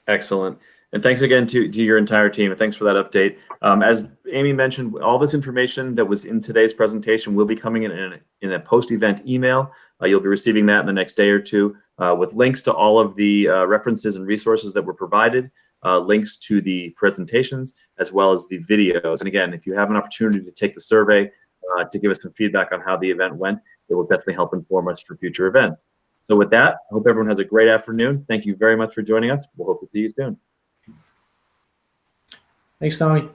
Excellent. And thanks again to your entire team. And thanks for that update. As Amy mentioned, all this information that was in today's presentation will be coming in a post-event email. You'll be receiving that in the next day or two, with links to all of the references and resources that were provided, links to the presentations, as well as the videos. And again, if you have an opportunity to take the survey to give us some feedback on how the event went, it will definitely help inform us for future events. So with that, I hope everyone has a great afternoon. Thank you very much for joining us. We'll hope to see you soon. Thanks, Tommy.